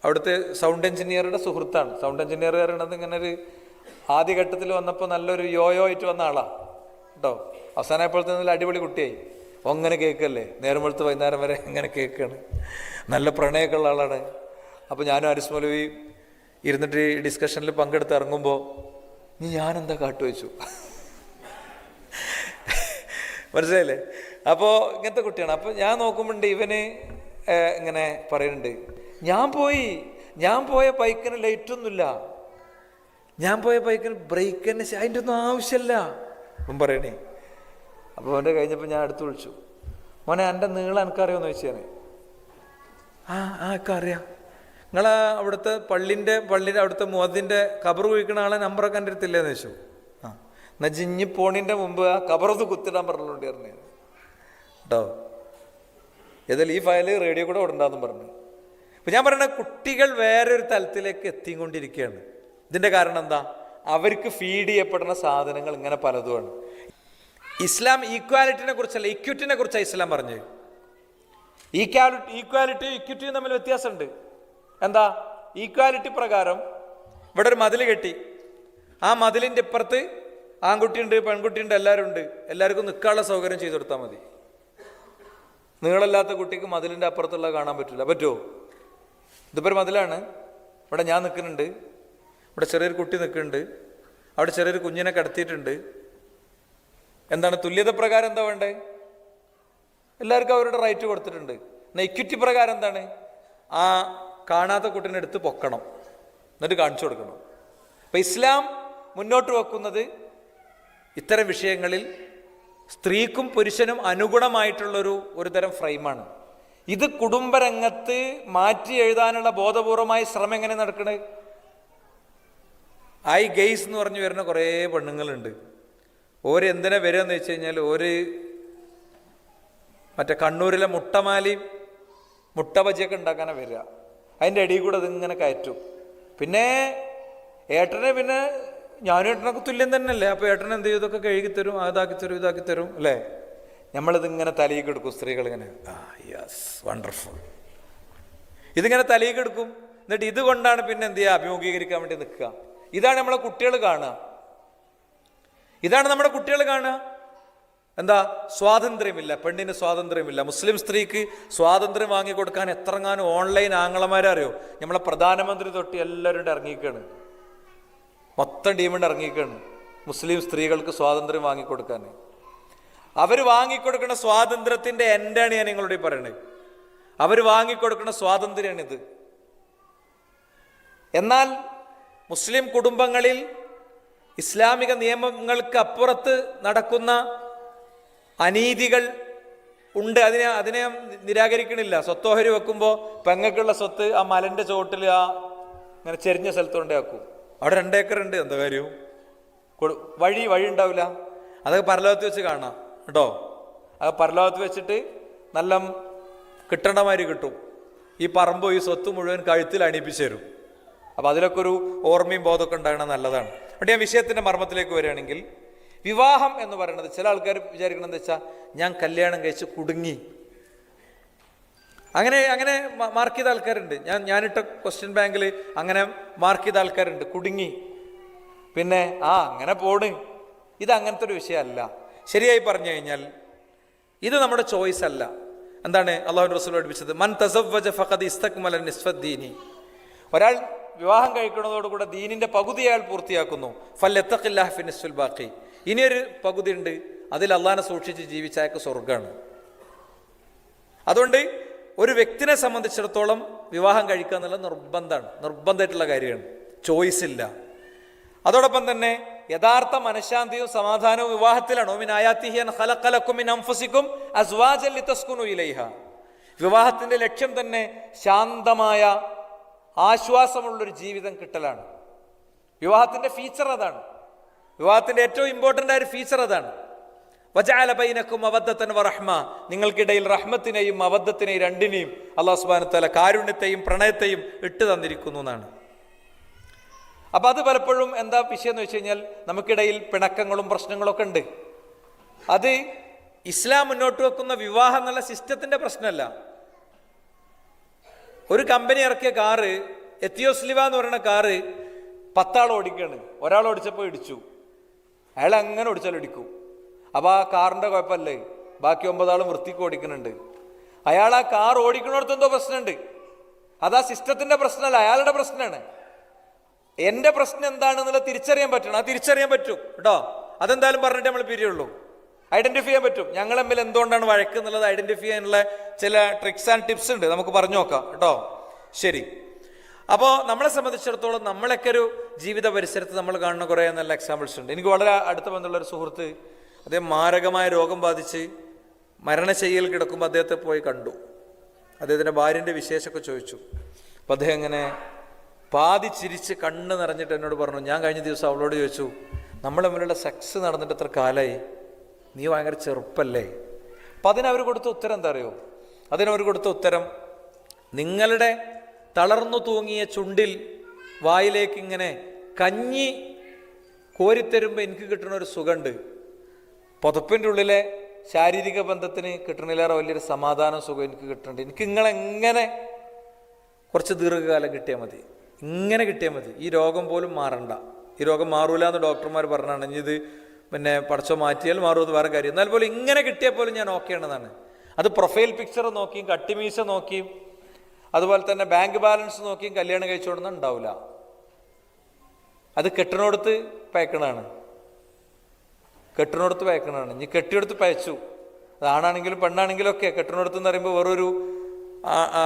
അവിടുത്തെ സൗണ്ട് എഞ്ചിനീയറുടെ സുഹൃത്താണ്. സൗണ്ട് എഞ്ചിനീയർ പറയണത് ഇങ്ങനെ ഒരു ആദ്യഘട്ടത്തിൽ വന്നപ്പോൾ നല്ലൊരു യോയോ ആയിട്ട് വന്ന ആളാണ് കേട്ടോ. അവസാനമായപ്പോഴത്തെ നല്ല അടിപൊളി കുട്ടിയായി. അങ്ങനെ കേൾക്കല്ലേ, നേരം വെളുത്ത് വൈകുന്നേരം വരെ ഇങ്ങനെ കേൾക്കുകയാണ്. നല്ല പ്രണയമൊക്കെ ഉള്ള ആളാണ്. അപ്പോൾ ഞാനും ആരിസ് മൗലവി ഇരുന്നിട്ട് ഈ ഡിസ്കഷനിൽ പങ്കെടുത്ത് ഇറങ്ങുമ്പോൾ ഞാനെന്താ കാട്ടു വെച്ചു, മനസ്സിലായില്ലേ? അപ്പോൾ ഇങ്ങനത്തെ കുട്ടിയാണ്. അപ്പോൾ ഞാൻ നോക്കുമ്പോണ്ട് ഇവന് ഇങ്ങനെ പറയുന്നുണ്ട്, ഞാൻ പോയ ബൈക്കിന് ലൈറ്റൊന്നുമില്ല, ഞാൻ പോയ ബൈക്കിന് ബ്രേക്കിന് അതിൻ്റെ ഒന്നും ആവശ്യമില്ല അവൻ പറയണേ. അപ്പോൾ അവൻ്റെ കഴിഞ്ഞപ്പോൾ ഞാൻ അടുത്ത് വിളിച്ചു, മോനെ എൻ്റെ നീളം എനിക്കറിയാമെന്ന് ചോദിച്ചാൽ ഒക്കെ അറിയാം. നിങ്ങളെ അവിടുത്തെ പള്ളിൻ്റെ അവിടുത്തെ മുഅദ്ദിൻ്റെ ഖബർ കുഴിക്കണ ആളെ നമ്പറൊക്കെ എൻ്റെ അടുത്തില്ലേന്ന് ചോദിച്ചു. എന്നാൽ ജിഞ്ഞി പോണിൻ്റെ മുമ്പ് ആ ഖബറൊന്ന് കുത്തിടാൻ പറഞ്ഞുകൊണ്ട് പറഞ്ഞു കേട്ടോ. ഏതായാലും ഈ ഫയല് റേഡിയോ കൂടെ ഓടണ്ടെന്നും പറഞ്ഞു. ഇപ്പം ഞാൻ പറയണ കുട്ടികൾ വേറൊരു തലത്തിലേക്ക് എത്തിക്കൊണ്ടിരിക്കുകയാണ്. ഇതിൻ്റെ കാരണം എന്താ? അവർക്ക് ഫീഡ് ചെയ്യപ്പെടുന്ന സാധനങ്ങൾ ഇങ്ങനെ പലതുമാണ്. ഇസ്ലാം ഈക്വാലിറ്റിനെ കുറിച്ചല്ല, ഇക്വിറ്റിനെ കുറിച്ചാണ് ഇസ്ലാം പറഞ്ഞത്. ഈക്വാലിറ്റിയും ഇക്വിറ്റിയും തമ്മിൽ വ്യത്യാസമുണ്ട്. എന്താ? ഈക്വാലിറ്റി പ്രകാരം ഇവിടെ ഒരു മതിൽ കെട്ടി, ആ മതിലിൻ്റെ ഇപ്പുറത്ത് ആൺകുട്ടിയുണ്ട് പെൺകുട്ടിയുണ്ട് എല്ലാവരും ഉണ്ട്, എല്ലാവർക്കും നിൽക്കാനുള്ള സൗകര്യം ചെയ്തു കൊടുത്താൽ മതി. നീളമില്ലാത്ത കുട്ടിക്ക് മതിലിൻ്റെ അപ്പുറത്തുള്ള കാണാൻ പറ്റില്ല. പറ്റുമോ? ഇതിപ്പോൾ ഒരു മതിലാണ്, ഇവിടെ ഞാൻ നിൽക്കുന്നുണ്ട്, ഇവിടെ ചെറിയൊരു കുട്ടി നിൽക്കുന്നുണ്ട്, അവിടെ ചെറിയൊരു കുഞ്ഞിനെ കിടത്തിയിട്ടുണ്ട്. എന്താണ് തുല്യത പ്രകാരം എന്താ വേണ്ടേ? എല്ലാവർക്കും അവരുടെ റൈറ്റ് കൊടുത്തിട്ടുണ്ട്. എന്നാൽ ഇക്വിറ്റി പ്രകാരം എന്താണ്? ആ കാണാത്ത കുട്ടീനെ എടുത്ത് പൊക്കണം, എന്നിട്ട് കാണിച്ചു കൊടുക്കണം. അപ്പം ഇസ്ലാം മുന്നോട്ട് വെക്കുന്നത് ഇത്തരം വിഷയങ്ങളിൽ സ്ത്രീക്കും പുരുഷനും അനുഗുണമായിട്ടുള്ളൊരു ഒരു തരം ഫ്രെയിമാണ്. ഇത് കുടുംബരംഗത്ത് മാറ്റി എഴുതാനുള്ള ബോധപൂർവമായ ശ്രമം എങ്ങനെ നടക്കണേ? ഗെയ്സ് എന്ന് പറഞ്ഞു വരുന്ന കുറേ പെണ്ണുങ്ങളുണ്ട്. ഓര് എന്തിനാ വരിക എന്ന് വെച്ച് കഴിഞ്ഞാൽ മറ്റേ കണ്ണൂരിലെ മുട്ടമാലിയും മുട്ട ബജിയൊക്കെ ഉണ്ടാക്കാനാണ് വരിക. അതിൻ്റെ ഇടയിൽ കൂടെ അതിങ്ങനെ കയറ്റും. പിന്നെ ഞാനും ഏട്ടനൊക്കെ തുല്യം തന്നെയല്ലേ. അപ്പോൾ ഏട്ടൻ എന്ത് ചെയ്യും? ഇതൊക്കെ കഴുകിത്തരും, ഇതാക്കി തരും അല്ലേ. നമ്മളിതിങ്ങനെ തലയിൽ എടുക്കും, സ്ത്രീകളിങ്ങനെ യെസ് വണ്ടർഫുൾ ഇതിങ്ങനെ തലയിൽ എടുക്കും. എന്നിട്ട് ഇതുകൊണ്ടാണ് പിന്നെ എന്ത് ചെയ്യുക? അഭിമുഖീകരിക്കാൻ വേണ്ടി നിൽക്കുക. ഇതാണ് നമ്മളെ കുട്ടികൾ കാണുക. നമ്മുടെ കുട്ടികൾ കാണുക. എന്താ? സ്വാതന്ത്ര്യമില്ല, പെണ്ണിന് സ്വാതന്ത്ര്യമില്ല. മുസ്ലിം സ്ത്രീക്ക് സ്വാതന്ത്ര്യം വാങ്ങിക്കൊടുക്കാൻ എത്രങ്ങാനും ഓൺലൈൻ ആങ്ങളമാരെ അറിയോ? നമ്മളെ പ്രധാനമന്ത്രി തൊട്ട് എല്ലാവരും ഇറങ്ങിക്കാണ്, മൊത്തം ടീമിൻ്റെ ഇറങ്ങിക്കാണ് മുസ്ലിം സ്ത്രീകൾക്ക് സ്വാതന്ത്ര്യം വാങ്ങിക്കൊടുക്കാൻ. അവർ വാങ്ങിക്കൊടുക്കുന്ന സ്വാതന്ത്ര്യത്തിൻ്റെ എൻഡാണ് ഞാൻ നിങ്ങളോട് പറയണത്. അവർ വാങ്ങിക്കൊടുക്കുന്ന സ്വാതന്ത്ര്യമാണിത്. എന്നാൽ മുസ്ലിം കുടുംബങ്ങളിൽ ഇസ്ലാമിക നിയമങ്ങൾക്ക് അപ്പുറത്ത് നടക്കുന്ന അനീതികൾ ഉണ്ട്. അതിനെ നിരാകരിക്കണില്ല. സ്വത്തോഹരി വെക്കുമ്പോൾ പെങ്ങൾക്കുള്ള സ്വത്ത് ആ മലൻ്റെ ചുവട്ടിൽ ഇങ്ങനെ ചെരിഞ്ഞ സ്ഥലത്തുകൊണ്ടേ വെക്കും. അവിടെ 2 ഏക്കർ ഉണ്ട്, എന്താ കാര്യവും? വഴി ഉണ്ടാവില്ല. അതൊക്കെ പരലോകത്ത് വെച്ച് കാണാം കേട്ടോ. അത് പരലോകത്ത് വെച്ചിട്ട് നല്ല കിട്ടേണ്ടമാതിരി കിട്ടും. ഈ പറമ്പോ ഈ സ്വത്ത് മുഴുവൻ കഴുത്തിൽ അണിയിപ്പിച്ചു തരും. അപ്പം അതിലൊക്കെ ഒരു ഓർമ്മയും ബോധമൊക്കെ ഉണ്ടാകണം, നല്ലതാണ്. അതുകൊണ്ട് ഞാൻ വിഷയത്തിൻ്റെ മർമ്മത്തിലേക്ക് വരികയാണെങ്കിൽ, വിവാഹം എന്ന് പറയുന്നത് ചില ആൾക്കാർ വിചാരിക്കണമെന്ന് വെച്ചാൽ ഞാൻ കല്യാണം കഴിച്ച് കുടുങ്ങി, അങ്ങനെ മാർക്ക് ചെയ്ത ആൾക്കാരുണ്ട്. ഞാനിട്ട ക്വസ്റ്റ്യൻ ബാങ്കിൽ അങ്ങനെ മാർക്ക് ചെയ്ത ആൾക്കാരുണ്ട്. കുടുങ്ങി, പിന്നെ അങ്ങനെ പോണ്. ഇത് അങ്ങനത്തെ ഒരു വിഷയമല്ല. ശരിയായി പറഞ്ഞു കഴിഞ്ഞാൽ ഇത് നമ്മുടെ ചോയ്സ് അല്ല. എന്താണ് അല്ലാഹുവിന്റെ റസൂൽ പഠിപ്പിച്ചത്? മൻ തസവ്വജ ഫഖദ് ഇസ്തക്മല നിസ്ഫദ്ദീനി. ഒരാൾ വിവാഹം കഴിക്കുന്നതോടുകൂടെ ദീനിന്റെ പകുതി അയാൾ പൂർത്തിയാക്കുന്നു. ഫല്യത്തഖില്ലാഹ ഫി നിസ്ഫിൽ ബാഖി. ഇനിയൊരു പകുതി ഉണ്ട്, അതിൽ അള്ളാഹിനെ സൂക്ഷിച്ച് ജീവിച്ച അയാൾക്ക് സ്വർഗ്ഗമാണ്. അതുകൊണ്ട് ഒരു വ്യക്തിനെ സംബന്ധിച്ചിടത്തോളം വിവാഹം കഴിക്കുക എന്നുള്ളത് നിർബന്ധമായിട്ടുള്ള കാര്യമാണ്, ചോയ്സ് ഇല്ല. അതോടൊപ്പം തന്നെ യഥാർത്ഥ മനഃശാന്തിയും സമാധാനവും വിവാഹത്തിലാണ്. മിൻ ആയാതിഹി അൻ ഖലഖ ലക്കും മിൻ അൻഫുസികും അസ്വാജൻ ലിതസ്കുനു ഇലൈഹ. വിവാഹത്തിന്റെ ലക്ഷ്യം തന്നെ ശാന്തമായ ആശ്വാസമുള്ളൊരു ജീവിതം കിട്ടലാണ്. വിവാഹത്തിന്റെ ഫീച്ചർ അതാണ്. വിവാഹത്തിന്റെ ഏറ്റവും ഇമ്പോർട്ടൻ്റ് ആയ ഒരു ഫീച്ചർ അതാണ്. വജഅല ബൈനക്കും മവദ്ദതൻ വറഹ്മ. നിങ്ങൾക്കിടയിൽ റഹ്മത്തിനെയും മവദ്ദത്തിനെയും രണ്ടിനെയും അല്ലാഹു സുബ്ഹാനഹു വ തആല കാരുണ്യത്തെയും പ്രണയത്തെയും ഇട്ട് തന്നിരിക്കുന്നു എന്നാണ്. അപ്പൊ അത് പലപ്പോഴും എന്താ വിഷയം എന്ന് വെച്ച് കഴിഞ്ഞാൽ നമുക്കിടയിൽ പിണക്കങ്ങളും പ്രശ്നങ്ങളൊക്കെ ഉണ്ട്. അത് ഇസ്ലാം മുന്നോട്ട് വെക്കുന്ന വിവാഹം എന്നുള്ള സിസ്റ്റത്തിന്റെ പ്രശ്നമല്ല. ഒരു കമ്പനി ഇറക്കിയ കാറ്, എത്തിയോസ്ലിവ എന്ന് പറയുന്ന കാറ് 10 ആൾ ഓടിക്കാണ്. ഒരാൾ ഓടിച്ചപ്പോൾ ഇടിച്ചു, അയാൾ അങ്ങനെ ഓടിച്ചാൽ ഇടിക്കും. അപ്പൊ ആ കാറിന്റെ കുഴപ്പമല്ലേ, ബാക്കി 9 ആളും വൃത്തിക്ക് ഓടിക്കുന്നുണ്ട്. അയാൾ ആ കാർ ഓടിക്കുന്നിടത്ത് എന്തോ പ്രശ്നമുണ്ട്. അതാ സിസ്റ്റത്തിന്റെ പ്രശ്നമല്ല, അയാളുടെ പ്രശ്നമാണ്. എന്റെ പ്രശ്നം എന്താണെന്നുള്ളത് തിരിച്ചറിയാൻ പറ്റണം. അത് തിരിച്ചറിയാൻ പറ്റും കേട്ടോ. അതെന്തായാലും പറഞ്ഞിട്ട് നമ്മൾ പിരിയുള്ളൂ. ഐഡന്റിഫൈ ചെയ്യാൻ പറ്റും. ഞങ്ങൾ തമ്മിൽ എന്തുകൊണ്ടാണ് വഴക്ക് എന്നുള്ളത് ഐഡന്റിഫൈ ചെയ്യാനുള്ള ചില ട്രിക്സ് ആൻഡ് ടിപ്സ് ഉണ്ട്, നമുക്ക് പറഞ്ഞു നോക്കാം കേട്ടോ. ശരി. അപ്പോൾ നമ്മളെ സംബന്ധിച്ചിടത്തോളം നമ്മളൊക്കെ ഒരു ജീവിത പരിസരത്ത് നമ്മൾ കാണുന്ന കുറേ നല്ല എക്സാമ്പിൾസ് ഉണ്ട്. എനിക്ക് വളരെ അടുത്ത ബന്ധമുള്ളൊരു സുഹൃത്ത്, അദ്ദേഹം മാരകമായ രോഗം ബാധിച്ച് മരണശയ്യയിൽ കിടക്കുമ്പോൾ അദ്ദേഹത്തെ പോയി കണ്ടു. അദ്ദേഹത്തിൻ്റെ ഭാര്യൻ്റെ വിശേഷമൊക്കെ ചോദിച്ചു. അപ്പം അദ്ദേഹം ഇങ്ങനെ പാതി ചിരിച്ച് കണ്ണ് നിറഞ്ഞിട്ട് എന്നോട് പറഞ്ഞു, ഞാൻ കഴിഞ്ഞ ദിവസം അവളോട് ചോദിച്ചു, നമ്മൾ തമ്മിലുള്ള സെക്സ് നടന്നിട്ട് എത്ര കാലമായി, നീ ഭയങ്കര ചെറുപ്പല്ലേ. അപ്പം അതിനവർ കൊടുത്ത ഉത്തരം എന്താ അറിയോ? അതിനവർ കൊടുത്ത ഉത്തരം, നിങ്ങളുടെ തളർന്നു തൂങ്ങിയ ചുണ്ടിൽ വായിലേക്ക് ഇങ്ങനെ കഞ്ഞി കോരിത്തരുമ്പോൾ എനിക്ക് കിട്ടുന്ന ഒരു സുഖമുണ്ട്, പുതപ്പിൻ്റെ ഉള്ളിലെ ശാരീരിക ബന്ധത്തിന് കിട്ടണില്ലേറെ വലിയൊരു സമാധാനം സുഖം എനിക്ക് കിട്ടുന്നുണ്ട്. എനിക്ക് നിങ്ങളെങ്ങനെ കുറച്ച് ദീർഘകാലം കിട്ടിയാൽ മതി, ഇങ്ങനെ കിട്ടിയാൽ മതി, ഈ രോഗം പോലും മാറണ്ട. ഈ രോഗം മാറൂല എന്ന് ഡോക്ടർമാർ പറഞ്ഞാണ്. ഇനി ഇത് പിന്നെ പടച്ചോ മാറ്റിയാൽ മാറുമെന്ന് വേറെ കാര്യം. എന്നാൽ പോലും ഇങ്ങനെ കിട്ടിയാൽ പോലും ഞാൻ ഓക്കെ ആണെന്നാണ്. അത് പ്രൊഫൈൽ പിക്ചർ നോക്കിയും കട്ടിമീശ നോക്കിയും അതുപോലെ തന്നെ ബാങ്ക് ബാലൻസ് നോക്കിയും കല്യാണം കഴിച്ചുകൊണ്ടൊന്നും ഉണ്ടാവില്ല. അത് കെട്ടിനോടത്ത് പയക്കണാണ്, കെട്ടിനോടത്ത് പയക്കണാണ്. ഇനി കെട്ടിയെടുത്ത് പയച്ചു, അതാണാണെങ്കിലും പെണ്ണാണെങ്കിലും ഒക്കെ. കെട്ടിനോടത്ത് എന്ന് പറയുമ്പോൾ വേറൊരു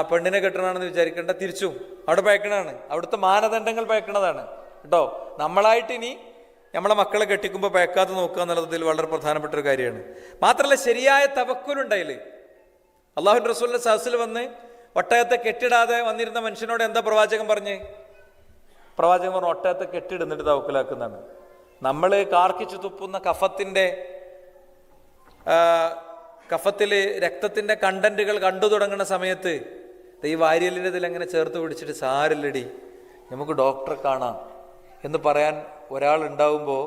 പെണ്ണിനെ കെട്ടണമെന്ന് വിചാരിക്കേണ്ട, തിരിച്ചും അവിടെ പയക്കണാണ്. അവിടുത്തെ മാനദണ്ഡങ്ങൾ പയക്കണതാണ് കേട്ടോ. നമ്മളായിട്ട് ഇനി നമ്മളെ മക്കളെ കെട്ടിക്കുമ്പോൾ പയക്കാതെ നോക്കുക എന്നുള്ളതിൽ വളരെ പ്രധാനപ്പെട്ട ഒരു കാര്യമാണ്. മാത്രമല്ല ശരിയായ തവക്കുലുണ്ടായില്ലേ. അള്ളാഹുവിൻ്റെ റസൂലിന്റെ സദസ്സിൽ വന്ന് ഒട്ടകത്തെ കെട്ടിടാതെ വന്നിരുന്ന മനുഷ്യനോട് എന്താ പ്രവാചകൻ പറഞ്ഞ്? പ്രവാചകൻ പറഞ്ഞു, ഒട്ടകത്തെ കെട്ടിടുന്നിട്ട് തവക്കുലാക്കുന്നതാണ്. നമ്മൾ കാർക്കിച്ചു തുപ്പുന്ന കഫത്തില് രക്തത്തിന്റെ കണ്ടന്റുകൾ കണ്ടു തുടങ്ങുന്ന സമയത്ത് ഈ വാരിയലിൻ്റെ ഇതിൽ അങ്ങനെ ചേർത്ത് പിടിച്ചിട്ട് സാരില്ലടി നമുക്ക് ഡോക്ടറെ കാണാം എന്ന് പറയാൻ ഒരാളുണ്ടാവുമ്പോൾ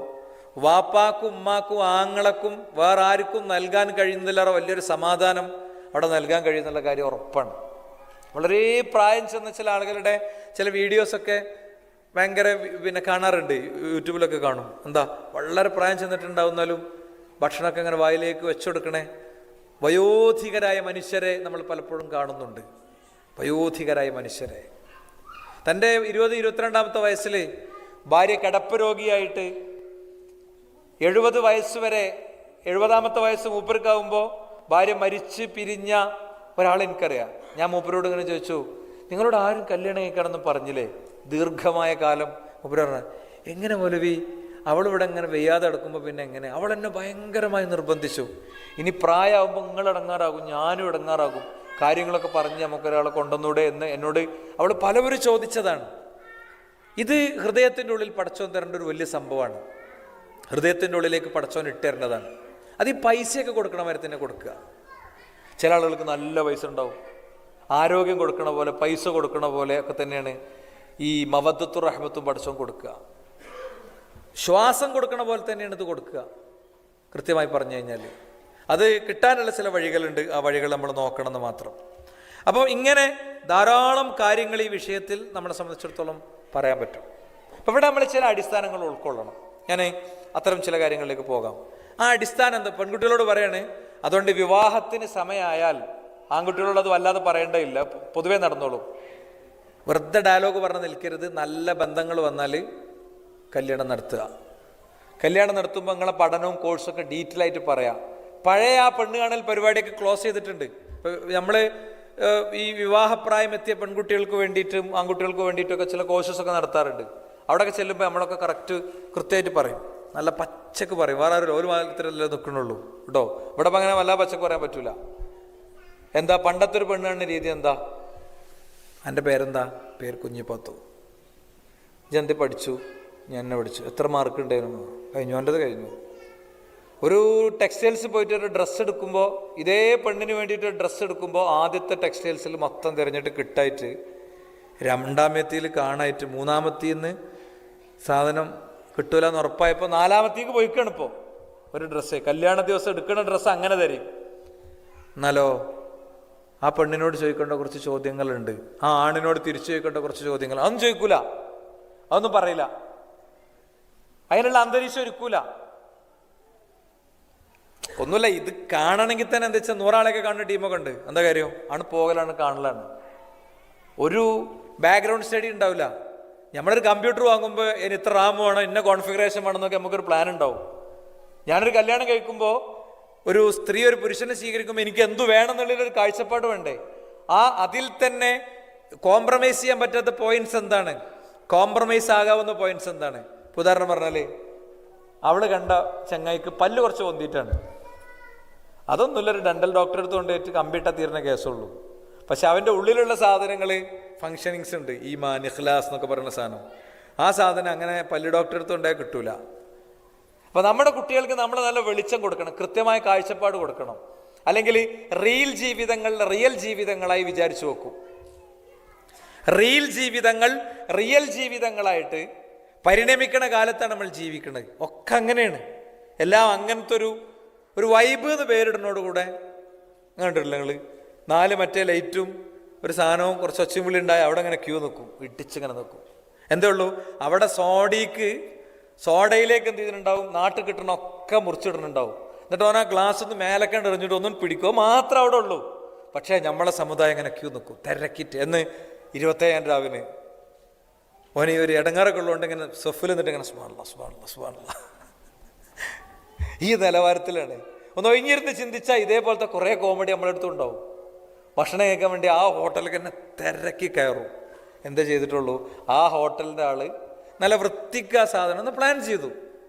വാപ്പാക്കും ഉമ്മാക്കും ആങ്ങളക്കും വേറെ ആർക്കും നൽകാൻ കഴിയുന്നതിലേറെ വലിയൊരു സമാധാനം അവിടെ നൽകാൻ കഴിയുന്നുള്ള കാര്യം ഉറപ്പാണ്. വളരെ പ്രായം ചെന്ന ചില ആളുകളുടെ ചില വീഡിയോസൊക്കെ ഭയങ്കര കാണാറുണ്ട്, യൂട്യൂബിലൊക്കെ കാണും. എന്താ വളരെ പ്രായം ചെന്നിട്ടുണ്ടാവുന്നാലും ഭക്ഷണമൊക്കെ അങ്ങനെ വായിലേക്ക് വെച്ചുകൊടുക്കണേ വയോധികരായ മനുഷ്യരെ നമ്മൾ പലപ്പോഴും കാണുന്നുണ്ട്. വയോധികരായ മനുഷ്യരെ തൻ്റെ 20-22 വയസ്സിൽ ഭാര്യ കിടപ്പ് രോഗിയായിട്ട് 70 വയസ്സ് വരെ 70ാമത്തെ വയസ്സ് മൂപ്പർക്കാവുമ്പോൾ ഭാര്യ മരിച്ച് പിരിഞ്ഞ ഒരാൾ എനിക്കറിയാം. ഞാൻ മൂപ്പരോട് ഇങ്ങനെ ചോദിച്ചു, നിങ്ങളോട് ആരും കല്യാണം കഴിക്കണമെന്ന് പറഞ്ഞില്ലേ ദീർഘമായ കാലം? മൂപ്പര് പറഞ്ഞു, എങ്ങനെ മൗലവി, അവളിവിടെ ഇങ്ങനെ വെയ്യാതെ കിടക്കുമ്പോൾ പിന്നെ എങ്ങനെ? അവൾ എന്നെ ഭയങ്കരമായി നിർബന്ധിച്ചു. ഇനി പ്രായമാകുമ്പോൾ നിങ്ങൾ ഇടങ്ങാറാകും, ഞാനും ഇടങ്ങാറാകും, കാര്യങ്ങളൊക്കെ പറഞ്ഞ് നമുക്കൊരാളെ കൊണ്ടുവന്നൂടെ എന്ന് എന്നോട് അവൾ പലവരും ചോദിച്ചതാണ്. ഇത് ഹൃദയത്തിൻ്റെ ഉള്ളിൽ പടച്ചോൻ തരേണ്ട ഒരു വലിയ സംഭവമാണ്. ഹൃദയത്തിൻ്റെ ഉള്ളിലേക്ക് പടച്ചോൻ ഇട്ടേരേണ്ടതാണ്. അത് ഈ പൈസയൊക്കെ കൊടുക്കണമാതിരി തന്നെ കൊടുക്കുക. ചില ആളുകൾക്ക് നല്ല പൈസ ഉണ്ടാവും, ആരോഗ്യം കൊടുക്കണ പോലെ പൈസ കൊടുക്കണ പോലെ ഒക്കെ തന്നെയാണ് ഈ മവദ്ദത്തും റഹ്മത്തും പടച്ചോൻ കൊടുക്കുക. ശ്വാസം കൊടുക്കണ പോലെ തന്നെയാണ് ഇത് കൊടുക്കുക. കൃത്യമായി പറഞ്ഞു കഴിഞ്ഞാൽ അത് കിട്ടാനുള്ള ചില വഴികളുണ്ട്, ആ വഴികൾ നമ്മൾ നോക്കണമെന്ന് മാത്രം. അപ്പോൾ ഇങ്ങനെ ധാരാളം കാര്യങ്ങൾ ഈ വിഷയത്തിൽ നമ്മളെ സംബന്ധിച്ചിടത്തോളം പറയാൻ പറ്റും. അപ്പോൾ ഇവിടെ നമ്മൾ ചില അടിസ്ഥാനങ്ങൾ ഉൾക്കൊള്ളണം. ഞാൻ അത്തരം ചില കാര്യങ്ങളിലേക്ക് പോകാം. ആ അടിസ്ഥാനം എന്താ? പെൺകുട്ടികളോട് പറയാണ്, അതുകൊണ്ട് വിവാഹത്തിന് സമയമായാൽ ആൺകുട്ടികളോടത് വല്ലാതെ പറയേണ്ടതില്ല, പൊതുവേ നടന്നോളൂ. വെറുതെ ഡയലോഗ് പറഞ്ഞ് നിൽക്കരുത്. നല്ല ബന്ധങ്ങൾ വന്നാൽ കല്യാണം നടത്തുക. കല്യാണം നടത്തുമ്പോൾ നിങ്ങളെ പഠനവും കോഴ്സൊക്കെ ഡീറ്റെയിൽ ആയിട്ട് പറയാം. പഴയ ആ പെണ്ണ് കാണൽ പരിപാടിയൊക്കെ ക്ലോസ് ചെയ്തിട്ടുണ്ട്. ഇപ്പം നമ്മൾ ഈ വിവാഹപ്രായം എത്തിയ പെൺകുട്ടികൾക്ക് വേണ്ടിയിട്ടും ആൺകുട്ടികൾക്ക് വേണ്ടിയിട്ടൊക്കെ ചില കോഴ്സസൊക്കെ നടത്താറുണ്ട്. അവിടെയൊക്കെ ചെല്ലുമ്പോൾ നമ്മളൊക്കെ കൃത്യമായിട്ട് പറയും, നല്ല പച്ചക്ക് പറയും. വേറെ ആരും ഒരു മാലത്തിലല്ലേ നിൽക്കണുള്ളൂ കേട്ടോ. ഇവിടെ അങ്ങനെ വല്ല പച്ചക്ക് പറയാൻ പറ്റൂല. എന്താ പണ്ടത്തെ ഒരു പെണ്ണ് കാണുന്ന രീതി എന്താ? എൻ്റെ പേരെന്താ? പേര് കുഞ്ഞിപ്പത്തു. ഇജെന്ത് പഠിച്ചു? ഞാൻ എന്നെ പഠിച്ചു. എത്ര മാർക്ക് ഉണ്ടായിരുന്നു? കഴിഞ്ഞു. എൻ്റെത് കഴിഞ്ഞു. ഒരു ടെക്സ്റ്റൈൽസ് പോയിട്ട് ഒരു ഡ്രസ്സ് എടുക്കുമ്പോൾ, ഇതേ പെണ്ണിന് വേണ്ടിയിട്ട് ഡ്രസ്സ് എടുക്കുമ്പോൾ ആദ്യത്തെ ടെക്സ്റ്റൈൽസിൽ മൊത്തം തിരഞ്ഞിട്ട് കിട്ടായിട്ട്, രണ്ടാമത്തേൽ കാണായിട്ട്, മൂന്നാമത്തേന്ന് സാധനം കിട്ടൂല എന്ന് ഉറപ്പായപ്പോൾ നാലാമത്തേക്ക് പോയിക്കാണ്. ഇപ്പോൾ ഒരു ഡ്രസ്സ് കല്യാണ ദിവസം എടുക്കുന്ന ഡ്രസ്സ് അങ്ങനെ തരും. എന്നാലോ ആ പെണ്ണിനോട് ചോദിക്കേണ്ട കുറച്ച് ചോദ്യങ്ങളുണ്ട്, ആ ആണിനോട് തിരിച്ചു ചോദിക്കേണ്ട കുറച്ച് ചോദ്യങ്ങൾ. അതൊന്നും ചോദിക്കൂല, അതൊന്നും പറയില്ല, അതിനുള്ള അന്തരീക്ഷം ഒരുക്കൂല. ഒന്നുമില്ല, ഇത് കാണണമെങ്കിൽ തന്നെ എന്താ വെച്ചാൽ 100 ആളെയൊക്കെ കാണുന്ന ടീമൊക്കെ ഉണ്ട്. എന്താ കാര്യം? ആണ് പോകലാണ്, കാണലാണ്. ഒരു ബാക്ക്ഗ്രൗണ്ട് സ്റ്റഡി ഉണ്ടാവില്ല. നമ്മളൊരു കമ്പ്യൂട്ടർ വാങ്ങുമ്പോൾ ഇനി ഇത്ര റാം വേണം, ഇന്ന കോൺഫിഗറേഷൻ വേണമെന്നൊക്കെ നമുക്കൊരു പ്ലാൻ ഉണ്ടാവും. ഞാനൊരു കല്യാണം കഴിക്കുമ്പോൾ ഒരു സ്ത്രീ ഒരു പുരുഷനെ സ്വീകരിക്കുമ്പോൾ എനിക്ക് എന്തു വേണമെന്നുള്ളൊരു കാഴ്ചപ്പാട് വേണ്ടേ? അതിൽ തന്നെ കോംപ്രമൈസ് ചെയ്യാൻ പറ്റാത്ത പോയിന്റ്സ് എന്താണ്, കോംപ്രമൈസ് ആകാവുന്ന പോയിന്റ്സ് എന്താണ്? ഉദാഹരണം പറഞ്ഞാൽ, അവള് കണ്ട ചങ്ങായിക്ക് പല്ല് കുറച്ച് പൊന്തിയിട്ടാണ്. അതൊന്നുമില്ല, ഒരു ഡെന്റൽ ഡോക്ടറെ അടുത്ത് കൊണ്ടുപോയിട്ട് കമ്പിട്ടാൽ തീരുന്ന കേസുള്ളൂ. പക്ഷെ അവൻ്റെ ഉള്ളിലുള്ള സാധനങ്ങൾ ഫങ്ഷനിങ്സ് ഉണ്ട്, ഈമാൻ, ഇഖ്ലാസ് എന്നൊക്കെ പറയുന്ന സാധനം. ആ സാധനം അങ്ങനെ പല്ല് ഡോക്ടറെ അടുത്ത് കൊണ്ടുപോയാൽ കിട്ടൂല. അപ്പൊ നമ്മുടെ കുട്ടികൾക്ക് നമ്മൾ നല്ല വെളിച്ചം കൊടുക്കണം, കൃത്യമായ കാഴ്ചപ്പാട് കൊടുക്കണം. അല്ലെങ്കിൽ റിയൽ ജീവിതങ്ങളായി വിചാരിച്ചു നോക്കൂ. റിയൽ ജീവിതങ്ങളായിട്ട് പരിണമിക്കണ കാലത്താണ് നമ്മൾ ജീവിക്കുന്നത്. ഒക്കെ അങ്ങനെയാണ്. എല്ലാം അങ്ങനത്തെ ഒരു വൈബ് എന്ന് പേരിടുന്നതോടുകൂടെ കണ്ടിട്ടില്ല നിങ്ങൾ? 4 മറ്റേ ലൈറ്റും ഒരു സാധനവും കുറച്ച് ഒച്ചയും വിളി ഉണ്ടായി അവിടെ അങ്ങനെ ക്യൂ നിൽക്കും, ഇടിച്ചിങ്ങനെ നിൽക്കും. എന്തേ ഉള്ളൂ? അവിടെ സോഡയിലേക്ക് എന്ത് ചെയ്തിട്ടുണ്ടാവും? നാട്ടിൽ കിട്ടണ ഒക്കെ മുറിച്ചിടുന്നുണ്ടാവും. എന്നിട്ട് ഓൻ ആ ഗ്ലാസ് ഒന്ന് മേലക്കണ്ട് എറിഞ്ഞിട്ട് ഒന്നും പിടിക്കുക മാത്രമേ അവിടെ ഉള്ളൂ. പക്ഷേ നമ്മളെ സമുദായം ഇങ്ങനെ ക്യൂ നിൽക്കും തിരക്കിട്ട്. എന്ന് 27 രാവിലെ ഓന് ഈ ഒരു ഇടങ്ങാറൊക്കെ ഉള്ളതുകൊണ്ട് ഇങ്ങനെ സൊഫിൽ നിന്നിട്ട് ഇങ്ങനെ സുബ്ഹാനല്ലാഹ് ഈ നിലവാരത്തിലാണ്. ഒന്ന് ഒഴിഞ്ഞിരുന്ന് ചിന്തിച്ചാൽ ഇതേപോലത്തെ കുറേ കോമഡി നമ്മളെടുത്തുണ്ടാവും. ഭക്ഷണം കഴിക്കാൻ വേണ്ടി ആ ഹോട്ടലിലേക്ക് തന്നെ തിരക്കി കയറും. എന്താ ചെയ്തിട്ടുള്ളൂ? ആ ഹോട്ടലിൻ്റെ ആള് നല്ല വൃത്തിക്ക് ആ സാധനം ഒന്ന് പ്ലാൻ ചെയ്തു,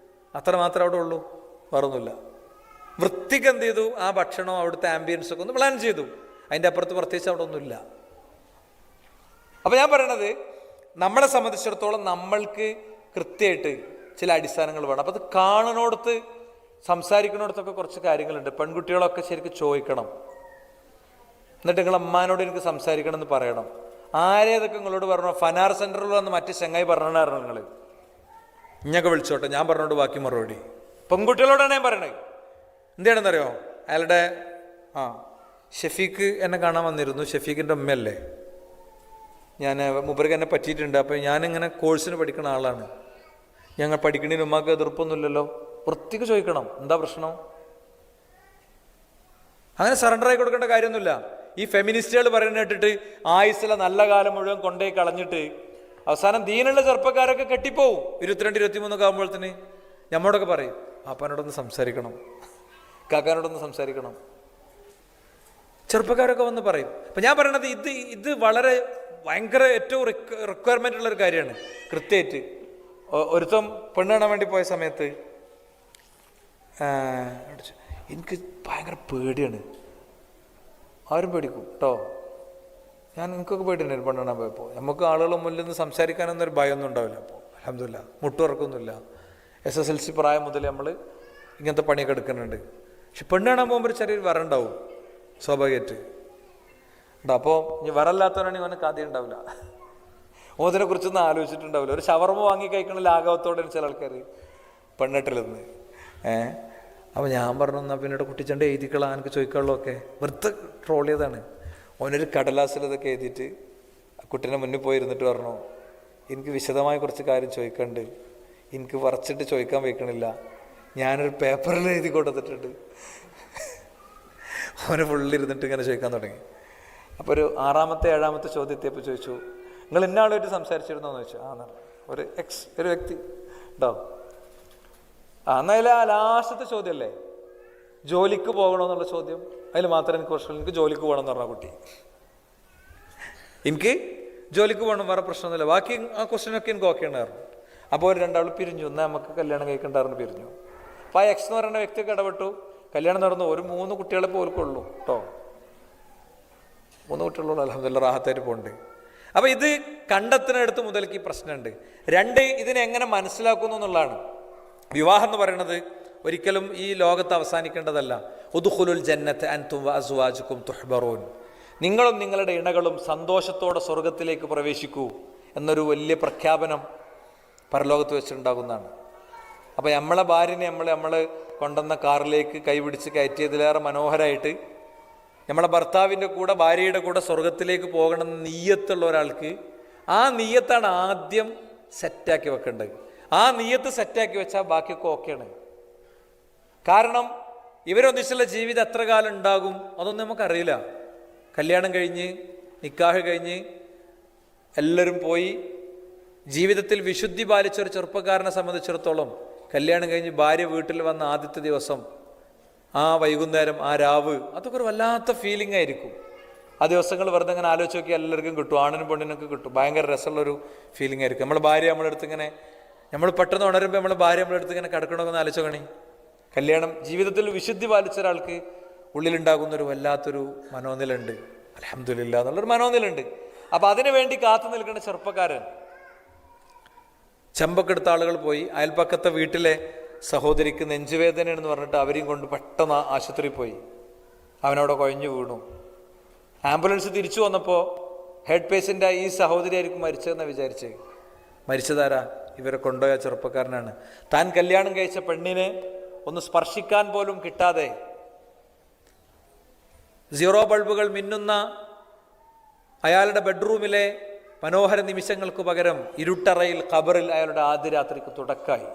അത്ര മാത്രമേ അവിടെ ഉള്ളൂ, വേറൊന്നുമില്ല. വൃത്തിക്ക് എന്ത് ചെയ്തു? ആ ഭക്ഷണം അവിടുത്തെ ആംബിയൻസൊക്കെ ഒന്ന് പ്ലാൻ ചെയ്തു. അതിൻ്റെ അപ്പുറത്ത് പ്രത്യേകിച്ച് അവിടെ ഒന്നുമില്ല. അപ്പം ഞാൻ പറയണത്, നമ്മളെ സംബന്ധിച്ചിടത്തോളം നമ്മൾക്ക് കൃത്യമായിട്ട് ചില അടിസ്ഥാനങ്ങൾ വേണം. അപ്പം അത് കാണുന്നിടത്ത് സംസാരിക്കുന്നിടത്തൊക്കെ കുറച്ച് കാര്യങ്ങളുണ്ട്. പെൺകുട്ടികളൊക്കെ ശരിക്കും ചോദിക്കണം. എന്നിട്ട് നിങ്ങൾ അമ്മാനോട് എനിക്ക് സംസാരിക്കണം എന്ന് പറയണം. ആരേതൊക്കെ നിങ്ങളോട് പറഞ്ഞു? ഫനാർ സെൻറ്ററിൽ വന്ന് മറ്റ് ചങ്ങായി പറഞ്ഞായിരുന്നു നിങ്ങൾ ഇങ്ങൊക്കെ വിളിച്ചോട്ടെ, ഞാൻ പറഞ്ഞോണ്ട് ബാക്കി മറുപടി. പെൺകുട്ടികളോടാണ് ഞാൻ പറയണത്. എന്താണെന്നറിയോ? അയാളുടെ ഷെഫീഖ് എന്നെ കാണാൻ വന്നിരുന്നു. ഷെഫീഖിൻ്റെ ഉമ്മയല്ലേ, ഞാൻ മൂപ്പർക്ക് എന്നെ പറ്റിയിട്ടുണ്ട്. അപ്പോൾ ഞാനിങ്ങനെ കോഴ്സിന് പഠിക്കുന്ന ആളാണ്. ഞങ്ങൾ പഠിക്കണതിന് ഉമ്മാക്ക് എതിർപ്പൊന്നുമില്ലല്ലോ. വൃത്തിക്ക് ചോദിക്കണം, എന്താ പ്രശ്നം? അങ്ങനെ സറണ്ടർ ആയി കൊടുക്കേണ്ട കാര്യമൊന്നുമില്ല. ഈ ഫെമിനിസ്റ്റുകൾ പറയുന്ന കേട്ടിട്ട് ആയുസ്സിലെ നല്ല കാലം മുഴുവൻ കൊണ്ടുപോയി കളഞ്ഞിട്ട് അവസാനം ദീനുള്ള ചെറുപ്പക്കാരൊക്കെ കെട്ടിപ്പോവും. 22, 23 ആകുമ്പോഴത്തേന് നമ്മളോടൊക്കെ പറയും, പാപ്പാനോടൊന്ന് സംസാരിക്കണം, കാക്കാനോടൊന്ന് സംസാരിക്കണം. ചെറുപ്പക്കാരൊക്കെ വന്ന് പറയും. അപ്പം ഞാൻ പറയണത് ഇത് വളരെ ഭയങ്കര ഏറ്റവും റിക്വയർമെൻ്റ് ഉള്ളൊരു കാര്യമാണ്. കൃത്യമായിട്ട് ഒരുത്തം പെണ്ണ് കാണാൻ വേണ്ടി പോയ സമയത്ത് എനിക്ക് ഭയങ്കര പേടിയാണ്. ആരും പേടിക്കും കേട്ടോ. എനിക്കൊക്കെ പേടിയുണ്ടായിരുന്നു പെണ്ണ് കാണാൻ പോയപ്പോൾ. നമുക്ക് ആളുകൾ മുന്നിൽ നിന്ന് സംസാരിക്കാനൊന്നും ഭയമൊന്നും ഉണ്ടാവില്ല. അപ്പോൾ അൽഹംദുലില്ലാ മുട്ടുറക്കൊന്നുമില്ല. SSLC പ്രായം മുതൽ നമ്മൾ ഇങ്ങനത്തെ പണിയൊക്കെ എടുക്കുന്നുണ്ട്. പക്ഷെ പെണ്ണ് കാണാൻ പോകുമ്പോൾ ചെറിയൊരു വരണ്ടാവും സ്വാഭാവികമായിട്ട്. അപ്പോൾ ഇനി വരല്ലാത്തവനാണെങ്കിൽ അവനക്ക് ആദ്യം ഉണ്ടാവില്ല, ഓതിനെ കുറിച്ചൊന്നും ആലോചിച്ചിട്ടുണ്ടാവില്ല. ഒരു ഷവർമ വാങ്ങി കഴിക്കണ ലാഘവത്തോടെ ചില ആൾക്കാർ പെണ്ണിട്ടിൽ നിന്ന്. അപ്പോൾ ഞാൻ പറഞ്ഞു, എന്നാൽ പിന്നീട് കുട്ടിച്ചണ്ട് എഴുതിക്കളാ, എനിക്ക് ചോദിക്കാനുള്ളതൊക്കെ വെറുതെ ട്രോൾ ചെയ്താണ്. ഓനൊരു കടലാസിൽ ഇതൊക്കെ എഴുതിയിട്ട് കുട്ടീനെ മുന്നിൽ പോയിരുന്നിട്ട് പറഞ്ഞു, എനിക്ക് വിശദമായ കുറച്ച് കാര്യം ചോദിക്കാനുണ്ട്, എനിക്ക് വരച്ചിട്ട് ചോദിക്കാൻ വയ്ക്കണില്ല, ഞാനൊരു പേപ്പറിൽ എഴുതി കൊടുത്തിട്ടുണ്ട്. അവന് ഫുള്ളിരുന്നിട്ട് ഇങ്ങനെ ചോദിക്കാൻ തുടങ്ങി. അപ്പോൾ ഒരു 6ാമത്തെ 7ാമത്തെ ചോദ്യത്തെപ്പോൾ ചോദിച്ചു, നിങ്ങൾ ഇന്നാളായിട്ട് സംസാരിച്ചിരുന്നോ എന്ന് ചോദിച്ചു. ഒരു വ്യക്തി ഉണ്ടാവും. എന്നാലും ആ ലാസ്റ്റത്തെ ചോദ്യമല്ലേ, ജോലിക്ക് പോകണമെന്നുള്ള ചോദ്യം, അതിൽ മാത്രമേ എനിക്ക് പ്രശ്നമില്ല. എനിക്ക് ജോലിക്ക് പോകണം എന്ന് പറഞ്ഞ കുട്ടി, എനിക്ക് ജോലിക്ക് പോകണം, വേറെ പ്രശ്നമൊന്നുമില്ല, ബാക്കി ആ ക്വസ്റ്റ്യനൊക്കെ എനിക്ക് ഓക്കെ ഉണ്ടായിരുന്നു. അപ്പോൾ ഒരു രണ്ടാൾ പിരിഞ്ഞു, എന്നാൽ നമുക്ക് കല്യാണം കഴിക്കണ്ടായിരുന്നു, പിരിഞ്ഞു. അപ്പോൾ ആ എക്സ് എന്ന് പറയുന്ന വ്യക്തിയൊക്കെ ഇടപെട്ടു, കല്യാണം നടന്നു. ഒരു 3 കുട്ടികളെ പോൽക്കുള്ളൂ കേട്ടോ, 3 കുട്ടികളുള്ളൂ. അൽഹംദുലില്ലാഹ് റാഹത്തായിട്ട് പോകുന്നുണ്ട്. അപ്പോൾ ഇത് കണ്ടെത്തുന്നിടത്ത് മുതൽക്ക് ഈ പ്രശ്നമുണ്ട്. 2, ഇതിനെ എങ്ങനെ മനസ്സിലാക്കുന്നു എന്നുള്ളതാണ്. വിവാഹം എന്ന് പറയുന്നത് ഒരിക്കലും ഈ ലോകത്ത് അവസാനിക്കേണ്ടതല്ല. ഉദ്ഖുലുൽ ജന്നത അൻതും വഅസ്വാജുകും തുഹ്ബറൂൻ, നിങ്ങളും നിങ്ങളുടെ ഇണകളും സന്തോഷത്തോടെ സ്വർഗത്തിലേക്ക് പ്രവേശിക്കൂ എന്നൊരു വലിയ പ്രഖ്യാപനം പരലോകത്ത് വെച്ചിട്ടുണ്ടാകുന്നതാണ്. അപ്പോൾ നമ്മളെ ഭാര്യനെ നമ്മൾ കൊണ്ടുവന്ന കാറിലേക്ക് കൈപിടിച്ച് കയറ്റിയതിലേറെ മനോഹരമായിട്ട് നമ്മളെ ഭർത്താവിൻ്റെ കൂടെ ഭാര്യയുടെ കൂടെ സ്വർഗത്തിലേക്ക് പോകണം നീയത്തുള്ള ഒരാൾക്ക് ആ നീയത്താണ് ആദ്യം സെറ്റാക്കി വെക്കേണ്ടത്. ആ നീയത്ത് സെറ്റാക്കി വെച്ചാൽ ബാക്കിയൊക്കെ ഓക്കെയാണ്. കാരണം ഇവരൊന്നിച്ചുള്ള ജീവിതം എത്ര കാലം ഉണ്ടാകും അതൊന്നും നമുക്കറിയില്ല. കല്യാണം കഴിഞ്ഞ് നിക്കാഹ് കഴിഞ്ഞ് എല്ലാവരും പോയി ജീവിതത്തിൽ വിശുദ്ധി പാലിച്ചൊരു ചെറുപ്പക്കാരനെ സംബന്ധിച്ചിടത്തോളം കല്യാണം കഴിഞ്ഞ് ഭാര്യ വീട്ടിൽ വന്ന ആദ്യത്തെ ദിവസം, ആ വൈകുന്നേരം, ആ രാവ്, അതൊക്കെ ഒരു വല്ലാത്ത ഫീലിംഗ് ആയിരിക്കും. ആ ദിവസങ്ങൾ വെറുതെ ഇങ്ങനെ ആലോചിച്ച് നോക്കിയാൽ എല്ലാവർക്കും കിട്ടും, ആണിനും പെണ്ണിനൊക്കെ കിട്ടും. ഭയങ്കര രസമുള്ളൊരു ഫീലിംഗ് ആയിരിക്കും. നമ്മളെ ഭാര്യ നമ്മളെടുത്ത് ഇങ്ങനെ, നമ്മൾ പെട്ടെന്ന് ഉണരുമ്പോൾ നമ്മളെ ഭാര്യ നമ്മളെടുത്ത് ഇങ്ങനെ കിടക്കണമെന്ന് ആലോചിച്ച് നോക്കണേ. കല്യാണം ജീവിതത്തിൽ വിശുദ്ധി പാലിച്ച ഒരാൾക്ക് ഉള്ളിലുണ്ടാകുന്നൊരു വല്ലാത്തൊരു മനോനിലുണ്ട്, അൽഹംദുലില്ലാഹ് എന്നുള്ളൊരു മനോനിലുണ്ട്. അപ്പം അതിനു വേണ്ടി കാത്തു നിൽക്കുന്ന ചെറുപ്പക്കാരൻ, ചെമ്പൊക്കെടുത്ത ആളുകൾ പോയി അയൽപ്പക്കത്തെ വീട്ടിലെ സഹോദരിക്ക് നെഞ്ചുവേദനയെന്ന് പറഞ്ഞിട്ട് അവരെയും കൊണ്ട് പെട്ടെന്ന് ആശുപത്രിയിൽ പോയി. അവനവിടെ കുഴഞ്ഞു വീണു. ആംബുലൻസ് തിരിച്ചു വന്നപ്പോൾ ഹെഡ് പേഷ്യൻ്റായി ഈ സഹോദരി ആയിരിക്കും മരിച്ചതെന്ന് വിചാരിച്ച്. മരിച്ചതാരാ? ഇവരെ കൊണ്ടുപോയ ചെറുപ്പക്കാരനാണ്. താൻ കല്യാണം കഴിച്ച പെണ്ണിനെ ഒന്ന് സ്പർശിക്കാൻ പോലും കിട്ടാതെ 0 ബൾബുകൾ മിന്നുന്ന അയാളുടെ ബെഡ്റൂമിലെ മനോഹര നിമിഷങ്ങൾക്ക് പകരം ഇരുട്ടറയിൽ ഖബറിൽ അയാളുടെ ആദ്യ രാത്രിക്ക് തുടക്കമായി.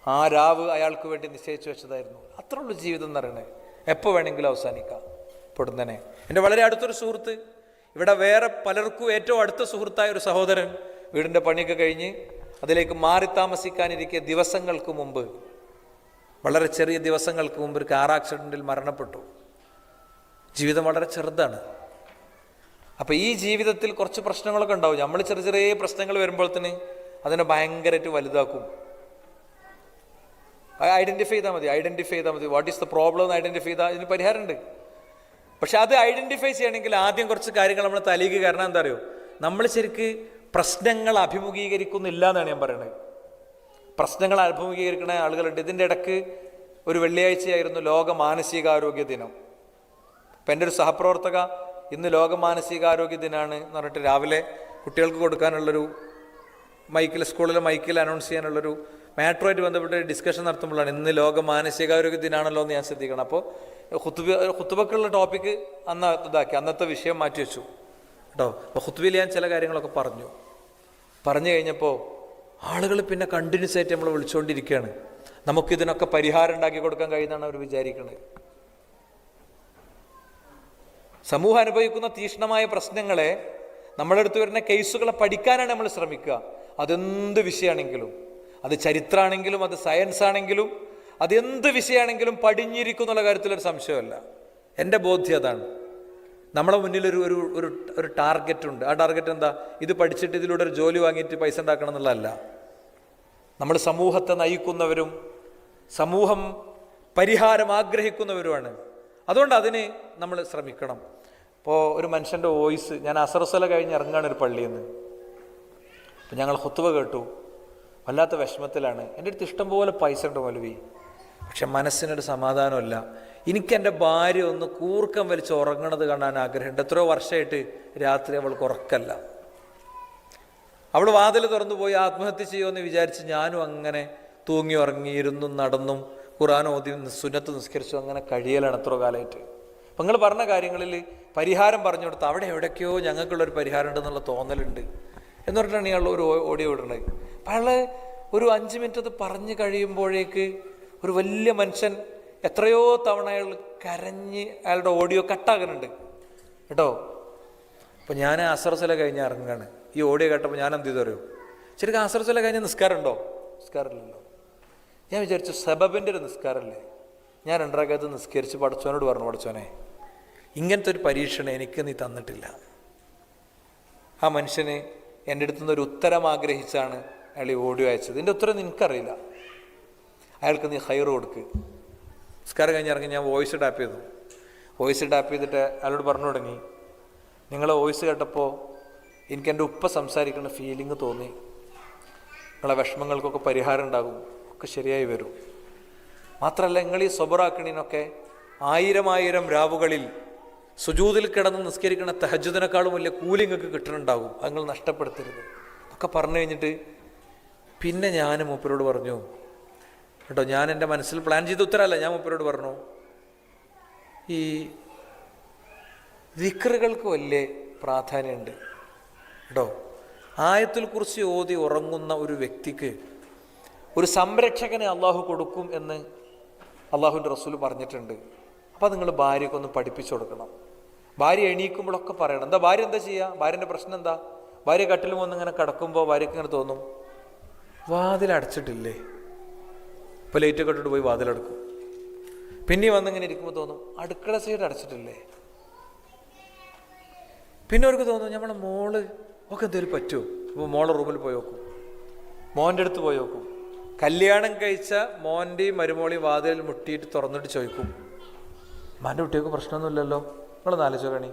ആ രാവ് അയാൾക്ക് വേണ്ടി നിശ്ചയിച്ചു വെച്ചതായിരുന്നു. അത്രയുള്ള ജീവിതം എന്ന് പറയണേ എപ്പോൾ വേണമെങ്കിലും അവസാനിക്കാം. പൊടുന്നനെ എൻ്റെ വളരെ അടുത്തൊരു സുഹൃത്ത്, ഇവിടെ വേറെ പലർക്കും ഏറ്റവും അടുത്ത സുഹൃത്തായ ഒരു സഹോദരൻ വീടിൻ്റെ പണിയൊക്കെ കഴിഞ്ഞ് അതിലേക്ക് മാറി താമസിക്കാനിരിക്കെ ദിവസങ്ങൾക്ക് മുമ്പ്, വളരെ ചെറിയ ദിവസങ്ങൾക്ക് മുമ്പ് ഒരു കാർ ആക്സിഡൻറ്റിൽ മരണപ്പെട്ടു. ജീവിതം വളരെ ചെറുതാണ്. അപ്പോൾ ഈ ജീവിതത്തിൽ കുറച്ച് പ്രശ്നങ്ങളൊക്കെ ഉണ്ടാവും. നമ്മൾ ചെറിയ ചെറിയ പ്രശ്നങ്ങൾ വരുമ്പോഴത്തേന് അതിനെ ഭയങ്കരമായിട്ട് വലുതാക്കും. ഐഡൻറ്റിഫൈ ചെയ്താൽ മതി. വാട്ട് ഈസ് ദ പ്രോബ്ലം എന്ന് ഐഡൻറ്റിഫൈ ചെയ്താൽ ഇതിന് പരിഹാരമുണ്ട്. പക്ഷെ അത് ഐഡൻറ്റിഫൈ ചെയ്യണമെങ്കിൽ ആദ്യം കുറച്ച് കാര്യങ്ങൾ നമ്മൾ തലയിലേക്ക് കാരണം എന്താ അറിയോ, നമ്മൾ ശരിക്ക് പ്രശ്നങ്ങൾ അഭിമുഖീകരിക്കുന്നില്ല എന്നാണ് ഞാൻ പറയുന്നത്. പ്രശ്നങ്ങൾ അഭിമുഖീകരിക്കുന്ന ആളുകളുണ്ട്. ഇതിൻ്റെ ഇടയ്ക്ക് ഒരു വെള്ളിയാഴ്ചയായിരുന്നു ലോക മാനസികാരോഗ്യ ദിനം. അപ്പം എൻ്റെ ഒരു സഹപ്രവർത്തക ഇന്ന് ലോക മാനസികാരോഗ്യ ദിനമാണ് എന്ന് പറഞ്ഞിട്ട് രാവിലെ കുട്ടികൾക്ക് കൊടുക്കാനുള്ളൊരു സ്കൂളിലെ മൈക്കിൽ അനൗൺസ് ചെയ്യാനുള്ളൊരു മാറ്ററുമായിട്ട് ബന്ധപ്പെട്ട് ഡിസ്കഷൻ നടത്തുമ്പോഴാണ് ഇന്ന് ലോക മാനസികാരോഗ്യ ദിനമാണല്ലോ എന്ന് ഞാൻ ശ്രദ്ധിക്കണം. അപ്പോൾ ഖുത്തുബക്കുള്ള ടോപ്പിക്ക് അന്നത്തെ വിഷയം മാറ്റി വെച്ചു കേട്ടോ. അപ്പോൾ ഖുത്തുബയിൽ ഞാൻ ചില കാര്യങ്ങളൊക്കെ പറഞ്ഞു കഴിഞ്ഞപ്പോൾ ആളുകൾ പിന്നെ കണ്ടിന്യൂസ് ആയിട്ട് നമ്മൾ വിളിച്ചുകൊണ്ടിരിക്കുകയാണ്. നമുക്കിതിനൊക്കെ പരിഹാരം ഉണ്ടാക്കി കൊടുക്കാൻ കഴിയുന്നതാണ് അവർ വിചാരിക്കുന്നത്. സമൂഹം അനുഭവിക്കുന്ന തീക്ഷ്ണമായ പ്രശ്നങ്ങളെ, നമ്മളെടുത്ത് വരുന്ന കേസുകളെ പഠിക്കാനാണ് നമ്മൾ ശ്രമിക്കുക. അതെന്ത് വിഷയമാണെങ്കിലും, അത് ചരിത്രമാണെങ്കിലും, അത് സയൻസ് ആണെങ്കിലും, അതെന്ത് വിഷയമാണെങ്കിലും പടിഞ്ഞിരിക്കുന്നുള്ള കാര്യത്തിലൊരു സംശയമല്ല. എൻ്റെ ബോധ്യം അതാണ്. നമ്മളെ മുന്നിൽ ഒരു ടാർഗറ്റ് ഉണ്ട്. ആ ടാർഗറ്റ് എന്താ? ഇത് പഠിച്ചിട്ട് ഇതിലൂടെ ഒരു ജോലി വാങ്ങിയിട്ട് പൈസ ഉണ്ടാക്കണം എന്നുള്ളതല്ല. നമ്മൾ സമൂഹത്തെ നയിക്കുന്നവരും സമൂഹം പരിഹാരം ആഗ്രഹിക്കുന്നവരുമാണ്. അതുകൊണ്ട് അതിന് നമ്മൾ ശ്രമിക്കണം. ഇപ്പോൾ ഒരു മനുഷ്യൻ്റെ വോയിസ്, ഞാൻ അസറസല കഴിഞ്ഞ് ഇറങ്ങാണ് ഒരു പള്ളിയിൽ നിന്ന്. അപ്പം ഞങ്ങൾ ഖുത്ബ കേട്ടു, വല്ലാത്ത വിഷമത്തിലാണ്. എൻ്റെ അടുത്ത് ഇഷ്ടം പോലെ പൈസ ഉണ്ട് മൗലവി, പക്ഷെ മനസ്സിനൊരു സമാധാനമല്ല. എനിക്കെൻ്റെ ഭാര്യ ഒന്ന് കൂർക്കം വലിച്ച് ഉറങ്ങണത് കാണാൻ ആഗ്രഹമുണ്ട്. എത്രയോ വർഷമായിട്ട് രാത്രി അവൾക്ക് ഉറക്കല്ല. അവൾ വാതിൽ തുറന്നു പോയി ആത്മഹത്യ ചെയ്യുമെന്ന് വിചാരിച്ച് ഞാനും അങ്ങനെ തൂങ്ങി ഉറങ്ങിയിരുന്നും നടന്നും ഖുർആൻ ഓതി സുന്നത്ത് നിസ്കരിച്ചു അങ്ങനെ കഴിയലാണ് എത്ര കാലമായിട്ട്. അപ്പം നിങ്ങൾ പറഞ്ഞ കാര്യങ്ങളിൽ പരിഹാരം പറഞ്ഞു കൊടുത്ത് അവിടെ എവിടേക്കോ ഞങ്ങൾക്കുള്ളൊരു പരിഹാരം ഉണ്ടെന്നുള്ള തോന്നലുണ്ട് എന്ന് പറഞ്ഞിട്ടാണ് ഇയാൾ ഒരു ഓഡിയോ ഇടുന്നത്. അപ്പം അയാൾ ഒരു 5 മിനിറ്റ് അത് പറഞ്ഞു കഴിയുമ്പോഴേക്ക് ഒരു വലിയ മനുഷ്യൻ എത്രയോ തവണ അയാൾ കരഞ്ഞ് അയാളുടെ ഓഡിയോ കട്ടാകുന്നുണ്ട് കേട്ടോ. അപ്പോൾ ഞാൻ അസർസല കഴിഞ്ഞ് ഇറങ്ങുകയാണ്. ഈ ഓഡിയോ കേട്ടപ്പോൾ ഞാൻ എന്ത് ചെയ്തു അറിയോ? ശരിക്കും അസർസല കഴിഞ്ഞ് നിസ്കാരം ഉണ്ടോ? നിസ്കാരമില്ലല്ലോ. ഞാൻ വിചാരിച്ചു സബബിൻ്റെ ഒരു നിസ്കാരമല്ലേ. ഞാൻ 2 റകഅത്ത് നിസ്കരിച്ച് പടച്ചോനോട് പറഞ്ഞു, പടച്ചോനെ ഇങ്ങനത്തെ ഒരു പരീക്ഷണം എനിക്ക് നീ തന്നിട്ടില്ല. ആ മനുഷ്യന് എൻ്റെ അടുത്തുനിന്ന് ഒരു ഉത്തരം ആഗ്രഹിച്ചാണ് അയാൾ ഈ ഓഡിയോ അയച്ചത്. ഇതിൻ്റെ ഉത്തരം നിനക്കറിയില്ല. അയാൾക്ക് നീ ഹൈറ് കൊടുക്ക്. നിസ്കാരം കഴിഞ്ഞ് ഇറങ്ങി ഞാൻ വോയിസ് ടാപ്പ് ചെയ്തു. വോയിസ് ടാപ്പ് ചെയ്തിട്ട് അയാളോട് പറഞ്ഞു തുടങ്ങി, നിങ്ങളെ വോയിസ് കേട്ടപ്പോൾ എനിക്ക് എൻ്റെ ഉപ്പ സംസാരിക്കുന്ന ഫീലിംഗ് തോന്നി. നിങ്ങളെ വിഷമങ്ങൾക്കൊക്കെ പരിഹാരം ഉണ്ടാകും, ഒക്കെ ശരിയായി വരും. മാത്രമല്ല നിങ്ങൾ ഈ സബറാക്കണീനൊക്കെ 1000 രാവുകളിൽ സുജൂദിൽ കിടന്ന് നിസ്കരിക്കുന്ന തഹജ്ജുദിനേക്കാളും വലിയ കൂലി നിങ്ങൾക്ക് കിട്ടുന്നുണ്ടാകും. അത് നിങ്ങൾ നഷ്ടപ്പെടുത്തരുത് ഒക്കെ പറഞ്ഞു കഴിഞ്ഞിട്ട് പിന്നെ ഞാൻ മൂപ്പരോട് പറഞ്ഞു കേട്ടോ, ഞാൻ എൻ്റെ മനസ്സിൽ പ്ലാൻ ചെയ്ത ഉത്തരമല്ല. ഞാൻ മൂപ്പരോട് പറഞ്ഞു, ഈ ദിക്റുകൾക്ക് വലിയ പ്രാധാന്യമുണ്ട് കേട്ടോ. ആയത്തുൽ കുർസി ഓതി ഉറങ്ങുന്ന ഒരു വ്യക്തിക്ക് ഒരു സംരക്ഷകനെ അള്ളാഹു കൊടുക്കും എന്ന് അള്ളാഹുവിൻ്റെ റസൂൽ പറഞ്ഞിട്ടുണ്ട്. അപ്പോൾ നിങ്ങൾ ഭാര്യക്കൊന്ന് പഠിപ്പിച്ചു കൊടുക്കണം. ഭാര്യ എണീക്കുമ്പോഴൊക്കെ പറയണം. എന്താ ഭാര്യ എന്താ ചെയ്യുക? ഭാര്യൻ്റെ പ്രശ്നം എന്താ? ഭാര്യ കട്ടിലും വന്നിങ്ങനെ കിടക്കുമ്പോൾ ഭാര്യയ്ക്ക് ഇങ്ങനെ തോന്നും, വാതിലടച്ചിട്ടില്ലേ? ഇപ്പോൾ ലൈറ്റൊക്കെ ഇട്ടിട്ട് പോയി വാതിലടക്കും. പിന്നെ വന്നിങ്ങനെ ഇരിക്കുമ്പോൾ തോന്നും, അടുക്കള സൈഡ് അടച്ചിട്ടില്ലേ? പിന്നെ അവർക്ക് തോന്നും, നമ്മളെ മോള് ഒക്കെ എന്തെങ്കിലും പറ്റുമോ? അപ്പോൾ മോളെ റൂമിൽ പോയി നോക്കും, മോൻ്റെ അടുത്ത് പോയി നോക്കും. കല്യാണം കഴിച്ച മോൻ്റെയും മരുമോളെയും വാതിലിൽ മുട്ടിയിട്ട് തുറന്നിട്ട് ചോദിക്കും, മാൻ്റെ കുട്ടികൾക്ക് പ്രശ്നമൊന്നുമില്ലല്ലോ? നിങ്ങളൊന്ന് ആലോചിക്കണി.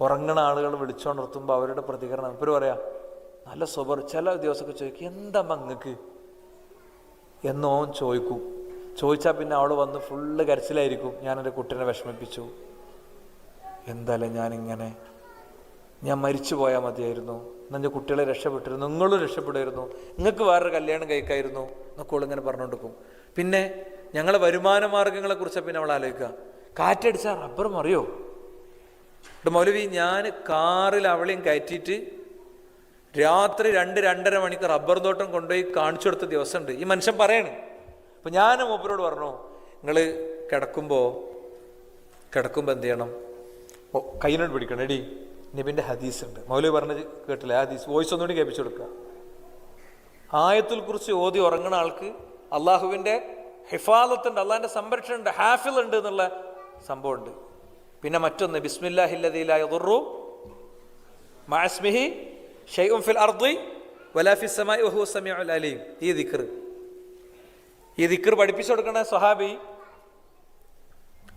ഉറങ്ങണ ആളുകൾ വിളിച്ചോണ്ടിർത്തുമ്പോൾ അവരുടെ പ്രതികരണം ഇപ്പോൾ പറയാം, നല്ല സ്വഭാവം. ചില ദിവസമൊക്കെ ചോദിക്കും, എന്താ മങ്ങക്ക് എന്നോ ചോദിക്കും. ചോദിച്ചാൽ പിന്നെ അവൾ വന്ന് ഫുള്ള് കരച്ചിലായിരിക്കും, ഞാനെൻ്റെ കുട്ടീനെ വിഷമിപ്പിച്ചു, എന്തായാലും ഞാൻ മരിച്ചു പോയാൽ മതിയായിരുന്നു, എന്നെ കുട്ടികളെ രക്ഷപ്പെട്ടിരുന്നു, നിങ്ങളും രക്ഷപ്പെടുമായിരുന്നു, നിങ്ങൾക്ക് വേറൊരു കല്യാണം കഴിക്കായിരുന്നു എന്നൊക്കെ ഇങ്ങനെ പറഞ്ഞുകൊണ്ടിരിക്കും. പിന്നെ ഞങ്ങളെ വരുമാന മാർഗങ്ങളെക്കുറിച്ച് പിന്നെ അവൾ ആലോചിക്കുക, കാറ്റടിച്ചാൽ റബ്ബർ മറിയോ? മൗലവി ഞാൻ കാറിൽ അവളെയും കയറ്റിയിട്ട് രാത്രി 2-2:30 മണിക്ക് റബ്ബർ തോട്ടം കൊണ്ടുപോയി കാണിച്ചു കൊടുത്ത ദിവസമുണ്ട്. ഈ മനുഷ്യൻ പറയണ്. അപ്പം ഞാൻ മൂപ്പരോട് പറഞ്ഞു, നിങ്ങൾ കിടക്കുമ്പോൾ എന്ത് ചെയ്യണം? കൈനോട് പിടിക്കണം. എടി നബിൻ്റെ ഹദീസ് ഉണ്ട്, മൗലവി പറഞ്ഞത് കേട്ടില്ല, ഹദീസ് വോയിസ് ഒന്നുകൂടി കേൾപ്പിച്ചു കൊടുക്കുക. ആയത്തുൽ കുർസി ഓതി ഉറങ്ങുന്ന ആൾക്ക് അള്ളാഹുവിൻ്റെ ഹിഫാദത്തുണ്ട്, അള്ളാഹിൻ്റെ സംരക്ഷണം ഉണ്ട്, ഹാഫിൽ ഉണ്ട് എന്നുള്ള സംഭവമുണ്ട്. പിന്നെ മറ്റൊന്ന്, ബിസ്മില്ലാഹില്ലദീ ലാ യദുറു മഅ ഇസ്മിഹി ഷൈഉൻ ഫിൽ അർദി വലാ ഫിസ് സമാഇ വഹുവ സമീഉൽ അലീം. ഈ ദിക്ർ പഠിപ്പിച്ചു കൊടുക്കുന്ന സ്വഹാബി,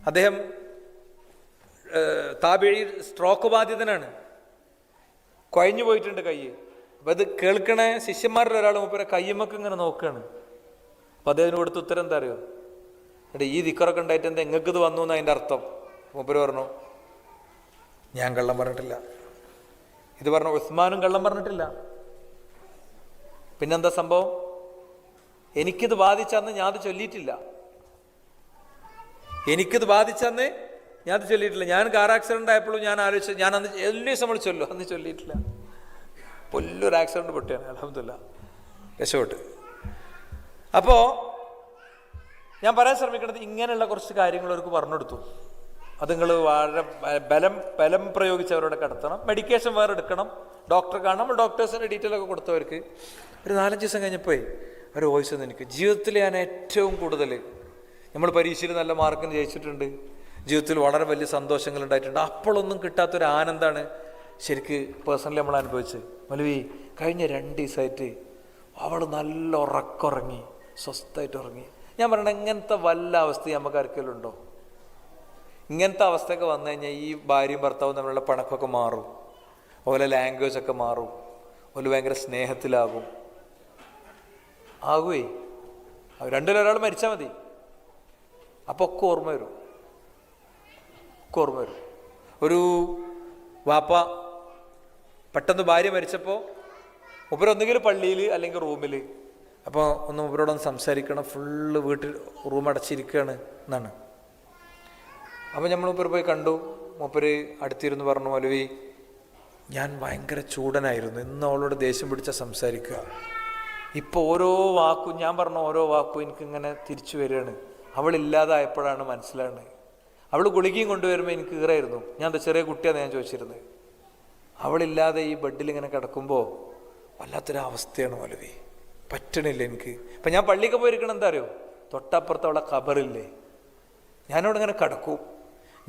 അദ്ദേഹം താബിഈ സ്ട്രോക്ക് ബാധിതനാണ്, കുഴഞ്ഞു പോയിട്ടുണ്ട് കൈ. അപ്പം അത് കേൾക്കണ ശിഷ്യന്മാരുടെ ഒരാൾ മൂപ്പരെ കയ്യുമ്മക്ക് ഇങ്ങനെ നോക്കുകയാണ്. അപ്പം അദ്ദേഹത്തിന് കൊടുത്ത ഉത്തരം എന്താ അറിയോ? എടാ ഈ ദിക്റൊക്കെ ഉണ്ടായിട്ട് എന്താ നിങ്ങൾക്ക് ഇത് വന്നു എന്ന് അതിൻ്റെ അർത്ഥം. മൂപ്പര് പറഞ്ഞു, ഞാൻ കള്ളം പറഞ്ഞിട്ടില്ല. ഇത് പറഞ്ഞു ഉസ്മാനും കള്ളം പറഞ്ഞിട്ടില്ല. പിന്നെന്താ സംഭവം? എനിക്കിത് ബാധിച്ചന്ന് ഞാൻ അത് ചൊല്ലിയിട്ടില്ല. ഞാൻ കാർ ആക്സിഡൻ്റ് ആയപ്പോഴും ഞാൻ ആലോചിച്ചു, ഞാൻ അന്ന് എല്ലാ ദിവസം നമ്മൾ ചൊല്ലും, അന്ന് ചൊല്ലിയിട്ടില്ല. പുല്ലൊരു ആക്സിഡൻറ്റ് പൊട്ടിയാണ്, അൽഹംദുലില്ലാ രക്ഷപ്പെട്ട്. അപ്പോൾ ഞാൻ പറയാൻ ശ്രമിക്കുന്നത്, ഇങ്ങനെയുള്ള കുറച്ച് കാര്യങ്ങൾ അവർക്ക് പറഞ്ഞു കൊടുത്തു. അത് നിങ്ങൾ വളരെ ബലം പ്രയോഗിച്ച് അവരോട് കിടത്തണം. മെഡിക്കേഷൻ വേറെ എടുക്കണം, ഡോക്ടറെ കാണണം. നമ്മൾ ഡോക്ടേഴ്സിൻ്റെ ഡീറ്റെയിൽ ഒക്കെ കൊടുത്തവർക്ക് ഒരു 4-5 ദിവസം കഴിഞ്ഞപ്പോൾ ഒരു വോയിസ് തന്നു എനിക്ക്. ജീവിതത്തിൽ ഞാൻ ഏറ്റവും കൂടുതൽ, നമ്മൾ പരീക്ഷയിൽ നല്ല മാർക്കിന് ജയിച്ചിട്ടുണ്ട്, ജീവിതത്തിൽ വളരെ വലിയ സന്തോഷങ്ങൾ ഉണ്ടായിട്ടുണ്ട്, അപ്പോഴൊന്നും കിട്ടാത്തൊരു ആനന്ദമാണ് ശരിക്ക് പേഴ്സണലി നമ്മൾ അനുഭവിച്ചത്. മൗലവി കഴിഞ്ഞ 2 ദിവസമായിട്ട് അവൾ നല്ല ഉറക്കമുറങ്ങി, സ്വസ്ഥമായിട്ട് ഉറങ്ങി. ഞാൻ പറയണത്, ഇങ്ങനത്തെ വല്ല അവസ്ഥ നമുക്ക് ആർക്കെങ്കിലും ഉണ്ടോ? ഇങ്ങനത്തെ അവസ്ഥയൊക്കെ വന്നു കഴിഞ്ഞാൽ ഈ ഭാര്യയും ഭർത്താവും തമ്മിലുള്ള പണക്കൊക്കെ മാറും, അതുപോലെ ലാംഗ്വേജ് ഒക്കെ മാറും, അതുപോലെ ഭയങ്കര സ്നേഹത്തിലാകും. ആകുവേ രണ്ടിലൊരാൾ മരിച്ചാൽ മതി, അപ്പോൾ ഒക്കെ ഓർമ്മ വരും. ഒരു വാപ്പ പെട്ടെന്ന് ഭാര്യ മരിച്ചപ്പോൾ മൂപ്പരൊന്നുകിൽ പള്ളിയിൽ അല്ലെങ്കിൽ റൂമിൽ, അപ്പോൾ മൂപ്പരോടൊന്ന് സംസാരിക്കണം, ഫുള്ള് വീട്ടിൽ റൂം അടച്ചിരിക്കുകയാണ് എന്നാണ്. അപ്പോൾ നമ്മൾ മൂപ്പര് പോയി കണ്ടു. മൂപ്പര് അടുത്തിരുന്ന് പറഞ്ഞു, മൗലവി ഞാൻ ഭയങ്കര ചൂടനായിരുന്നു, ഇന്ന് അവളോട് ദേഷ്യം പിടിച്ച സംസാരിക്കുക. ഇപ്പോൾ ഓരോ വാക്കും, ഞാൻ പറഞ്ഞ ഓരോ വാക്കും എനിക്കിങ്ങനെ തിരിച്ചു വരികയാണ്. അവളില്ലാതായപ്പോഴാണ് മനസ്സിലാണ് അവൾ ഗുളികയും കൊണ്ടുവരുമ്പോൾ എനിക്ക് കീറായിരുന്നു. ഞാൻ എന്താ ചെറിയ കുട്ടിയാണ് ഞാൻ ചോദിച്ചിരുന്നത്. അവളില്ലാതെ ഈ ബെഡിൽ ഇങ്ങനെ കിടക്കുമ്പോൾ വല്ലാത്തൊരവസ്ഥയാണ് മൗലവി, പറ്റണില്ല എനിക്ക്. ഇപ്പം ഞാൻ പള്ളിക്ക് പോയിരിക്കണം, എന്താ അറിയോ, തൊട്ടപ്പുറത്ത് അവളെ ഖബറില്ലേ, ഞാനവിടെ ഇങ്ങനെ കിടക്കും.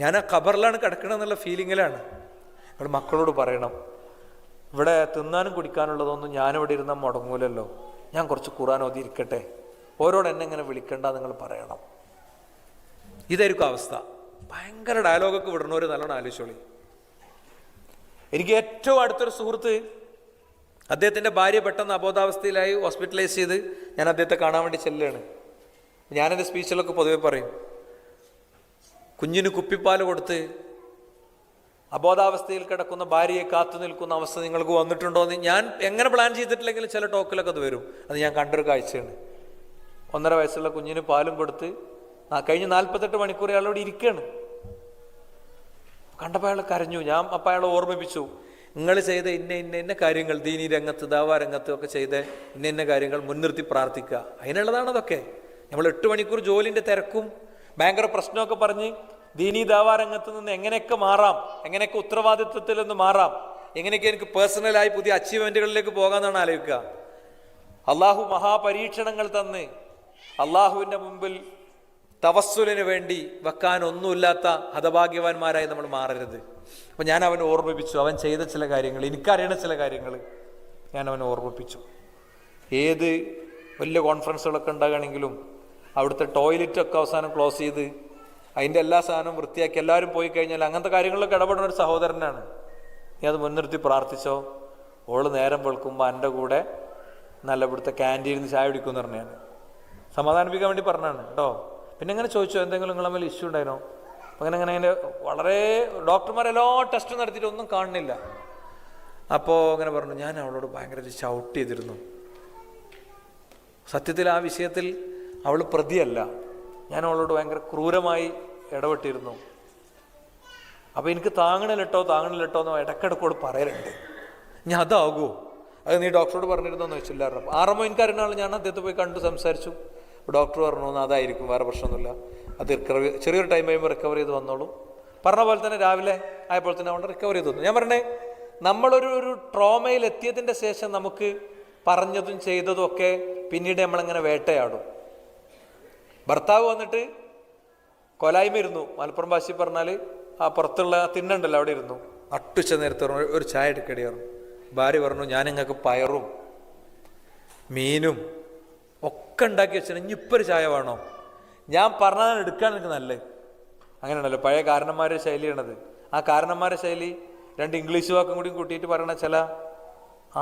ഞാൻ ആ ഖബറിലാണ് കിടക്കണമെന്നുള്ള ഫീലിങ്ങിലാണ്. നിങ്ങൾ മക്കളോട് പറയണം, ഇവിടെ തിന്നാനും കുടിക്കാനുള്ളതൊന്നും ഞാനിവിടെ ഇരുന്നാൽ മുടങ്ങൂലല്ലോ, ഞാൻ കുറച്ച് ഖുർആൻ ഓതി ഇരിക്കട്ടെ, ഓരോട് എന്നെ ഇങ്ങനെ വിളിക്കണ്ട നിങ്ങൾ പറയണം. ഇതായിരിക്കും അവസ്ഥ. ഭയങ്കര ഡയലോഗൊക്കെ വിടണവർ നല്ലോണം ആലോചിച്ചോളി. എനിക്ക് ഏറ്റവും അടുത്തൊരു സുഹൃത്ത്, അദ്ദേഹത്തിൻ്റെ ഭാര്യ പെട്ടെന്ന് അബോധാവസ്ഥയിലായി ഹോസ്പിറ്റലൈസ് ചെയ്ത് ഞാൻ അദ്ദേഹത്തെ കാണാൻ വേണ്ടി ചെല്ലുകയാണ്. ഞാനെൻ്റെ സ്പീച്ചിലൊക്കെ പൊതുവെ പറയും, കുഞ്ഞിന് കുപ്പിപ്പാൽ കൊടുത്ത് അബോധാവസ്ഥയിൽ കിടക്കുന്ന ഭാര്യയെ കാത്തു നിൽക്കുന്ന അവസ്ഥ നിങ്ങൾക്ക് വന്നിട്ടുണ്ടോ എന്ന് ഞാൻ എങ്ങനെ പ്ലാൻ ചെയ്തിട്ടില്ലെങ്കിലും ചില ടോക്കിലൊക്കെ അത് വരും. അത് ഞാൻ കണ്ടൊരു കാഴ്ചയാണ്. 1.5 വയസ്സുള്ള കുഞ്ഞിന് പാലും കൊടുത്ത് കഴിഞ്ഞ 48 മണിക്കൂർ അയാളോട് ഇരിക്കുകയാണ്. കണ്ടപ്പോൾ അയാൾ കരഞ്ഞു. ഞാൻ അപ്പം അയാളെ ഓർമ്മിപ്പിച്ചു, നിങ്ങൾ ചെയ്ത ഇന്ന കാര്യങ്ങൾ, ദീനി രംഗത്ത് ദാവാ രംഗത്ത് ഒക്കെ ചെയ്ത ഇന്ന കാര്യങ്ങൾ മുൻനിർത്തി പ്രാർത്ഥിക്കുക, അതിനുള്ളതാണ് അതൊക്കെ. നമ്മൾ 8 മണിക്കൂർ ജോലിൻ്റെ തിരക്കും ഭയങ്കര പ്രശ്നമൊക്കെ പറഞ്ഞ് ദീനി ദാവാ രംഗത്ത് നിന്ന് എങ്ങനെയൊക്കെ മാറാം, എങ്ങനെയൊക്കെ ഉത്തരവാദിത്വത്തിൽ നിന്ന് മാറാം, എങ്ങനെയൊക്കെ എനിക്ക് പേഴ്സണലായി പുതിയ അച്ചീവ്മെൻറ്റുകളിലേക്ക് പോകാമെന്നാണ് ആലോചിക്കുക. അള്ളാഹു മഹാപരീക്ഷണങ്ങൾ തന്ന് അള്ളാഹുവിൻ്റെ മുമ്പിൽ തവസ്സുലിന് വേണ്ടി വെക്കാൻ ഒന്നുമില്ലാത്ത ഹതഭാഗ്യവാന്മാരായി നമ്മൾ മാറരുത്. അപ്പം ഞാൻ അവനെ ഓർമ്മിപ്പിച്ചു. അവൻ ചെയ്ത ചില കാര്യങ്ങൾ, എനിക്കറിയണ ചില കാര്യങ്ങൾ ഞാൻ അവനെ ഓർമ്മിപ്പിച്ചു. ഏത് വലിയ കോൺഫറൻസുകളൊക്കെ ഉണ്ടാകുകയാണെങ്കിലും അവിടുത്തെ ടോയ്ലറ്റൊക്കെ അവസാനം ക്ലോസ് ചെയ്ത് അതിൻ്റെ എല്ലാ സാധനവും വൃത്തിയാക്കി എല്ലാവരും പോയി കഴിഞ്ഞാൽ അങ്ങനത്തെ കാര്യങ്ങളിലൊക്കെ ഇടപെടുന്ന ഒരു സഹോദരനാണ്. നീ അത് മുൻനിർത്തി പ്രാർത്ഥിച്ചോ, ഓള് നേരം വെളുക്കുമ്പോൾ എൻ്റെ കൂടെ നല്ല ഇവിടുത്തെ ക്യാൻറ്റീനിൽ നിന്ന് ചായ കുടിക്കുമെന്ന് പറഞ്ഞാണ്. സമാധാനിപ്പിക്കാൻ വേണ്ടി പറഞ്ഞാണ് കേട്ടോ. പിന്നെ ഇങ്ങനെ ചോദിച്ചോ, എന്തെങ്കിലും നിങ്ങളെ മേലെ ഇഷ്യൂ ഉണ്ടായിരുന്നോ? അങ്ങനെ വളരെ ഡോക്ടർമാരെല്ലാ ടെസ്റ്റും നടത്തിയിട്ട് ഒന്നും കാണുന്നില്ല. അപ്പോൾ അങ്ങനെ പറഞ്ഞു, ഞാൻ അവളോട് ഭയങ്കര ഷൗട്ട് ചെയ്തിരുന്നു. സത്യത്തിൽ ആ വിഷയത്തിൽ അവൾ പ്രതിയല്ല, ഞാൻ അവളോട് ഭയങ്കര ക്രൂരമായി ഇടപെട്ടിരുന്നു. അപ്പോൾ എനിക്ക് താങ്ങണിലിട്ടോ എന്ന് ഇടയ്ക്കിടക്കോട് പറയലുണ്ട്. ഞാൻ അതാകുമോ, അത് നീ ഡോക്ടറോട് പറഞ്ഞിരുന്നോന്ന് ചോദിച്ചില്ല. ആറമ്മ എനിക്കറിയുന്ന ആൾ, ഞാൻ അദ്ദേഹത്തെ പോയി കണ്ടു സംസാരിച്ചു. ഡോക്ടർ പറഞ്ഞു അതായിരിക്കും, വേറെ പ്രശ്നമൊന്നുമില്ല, അത് റിക്കവറി ചെറിയൊരു ടൈം കഴിയുമ്പോൾ റിക്കവർ ചെയ്ത് വന്നോളൂ. പറഞ്ഞ പോലെ തന്നെ രാവിലെ ആയപ്പോൾ തന്നെ അവളുടെ റിക്കവർ ചെയ്ത് വന്നു. ഞാൻ പറഞ്ഞേ, നമ്മളൊരു ട്രോമയിൽ എത്തിയതിൻ്റെ ശേഷം നമുക്ക് പറഞ്ഞതും ചെയ്തതും ഒക്കെ പിന്നീട് നമ്മളങ്ങനെ വേട്ടയാടും. ഭർത്താവ് വന്നിട്ട് കൊലായ്മ ഇരുന്നു, മലപ്പുറം ഭാഷയിൽ പറഞ്ഞാൽ ആ പുറത്തുള്ള തിണ്ണുണ്ടല്ലോ അവിടെ ഇരുന്നു. നട്ടുച്ച നേരത്തെ ഒരു ചായ എടുക്കടി പറഞ്ഞു. ഭാര്യ പറഞ്ഞു, ഞാൻ നിങ്ങൾക്ക് പയറും മീനും ഒക്കെ ഉണ്ടാക്കി വെച്ചാൽ ഇനിയിപ്പോൾ ഒരു ചായ വേണോ? ഞാൻ പറഞ്ഞാൽ എടുക്കാൻ എനിക്ക് നല്ലത്. അങ്ങനെയാണല്ലോ പഴയ കാരണന്മാരുടെ ശൈലിയാണത്. ആ കാരണന്മാരുടെ ശൈലി 2 ഇംഗ്ലീഷ് വാക്കും കൂടി കൂട്ടിയിട്ട് പറയണ ചില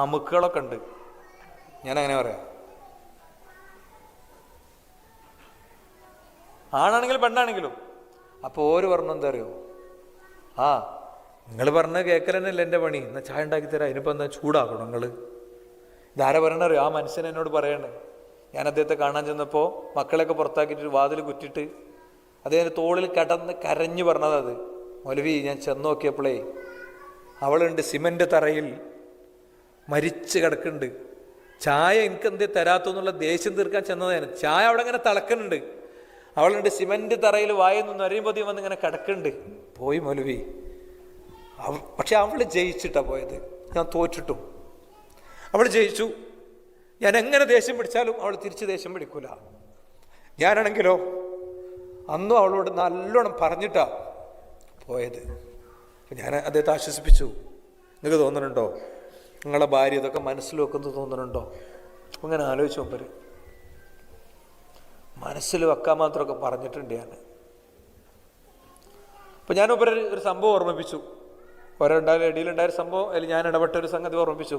അമുക്കുകളൊക്കെ ഉണ്ട്. ഞാനങ്ങനെ പറയാം. ആണാണെങ്കിലും പെണ്ണാണെങ്കിലും. അപ്പോൾ ഓര് പറഞ്ഞു എന്താ അറിയോ, നിങ്ങൾ പറഞ്ഞ കേൾക്കൽ തന്നെയല്ലേ എൻ്റെ പണി, എന്നാൽ ചായ ഉണ്ടാക്കി തരാം, അതിനിപ്പോൾ എന്താ ചൂടാക്കണം നിങ്ങൾ? ഇതാരെ പറയണറിയോ? ആ മനുഷ്യൻ എന്നോട് പറയണേ. ഞാൻ അദ്ദേഹത്തെ കാണാൻ ചെന്നപ്പോൾ മക്കളെയൊക്കെ പുറത്താക്കിയിട്ട് വാതിൽ കുറ്റിട്ട് അദ്ദേഹത്തിൻ്റെ തോളിൽ കിടന്ന് കരഞ്ഞു പറഞ്ഞത്. അത് മൗലവി, ഞാൻ ചെന്ന് നോക്കിയപ്പോഴേ അവളുണ്ട് സിമൻ്റ് തറയിൽ മരിച്ച് കിടക്കുന്നുണ്ട്. ചായ എനിക്കെന്തേ തരാത്തെന്നുള്ള ദേഷ്യം തീർക്കാൻ ചെന്നതാണ്. ചായ അവിടെ ഇങ്ങനെ തിളക്കുന്നുണ്ട്. അവളുണ്ട് സിമൻ്റ് തറയിൽ വായെന്നൊന്നും അറിയുമ്പോൾ വന്ന് ഇങ്ങനെ കിടക്കുന്നുണ്ട്. പോയി മൗലവി. പക്ഷെ അവൾ ജയിച്ചിട്ടാണ് പോയത്, ഞാൻ തോറ്റിട്ടും. അവൾ ജയിച്ചു. ഞാൻ എങ്ങനെ ദേഷ്യം പിടിച്ചാലും അവൾ തിരിച്ച് ദേഷ്യം പിടിക്കൂല. ഞാനാണെങ്കിലോ അന്നും അവളോട് നല്ലോണം പറഞ്ഞിട്ടാ പോയത്. ഞാൻ അദ്ദേഹത്തെ ആശ്വസിപ്പിച്ചു. നിങ്ങൾക്ക് തോന്നുന്നുണ്ടോ നിങ്ങളെ ഭാര്യ ഇതൊക്കെ മനസ്സിൽ വെക്കുന്നത് തോന്നുന്നുണ്ടോ? അങ്ങനെ ആലോചിച്ചു. മുമ്പര് മനസ്സിൽ വെക്കാൻ മാത്രമൊക്കെ പറഞ്ഞിട്ടുണ്ട് ഞാൻ. അപ്പം ഞാൻ ഒരു സംഭവം ഓർമ്മിപ്പിച്ചു. ഇടയിലുണ്ടായൊരു സംഭവം, അതിൽ ഞാൻ ഇടപെട്ട ഒരു സംഗതി ഓർമ്മിപ്പിച്ചു.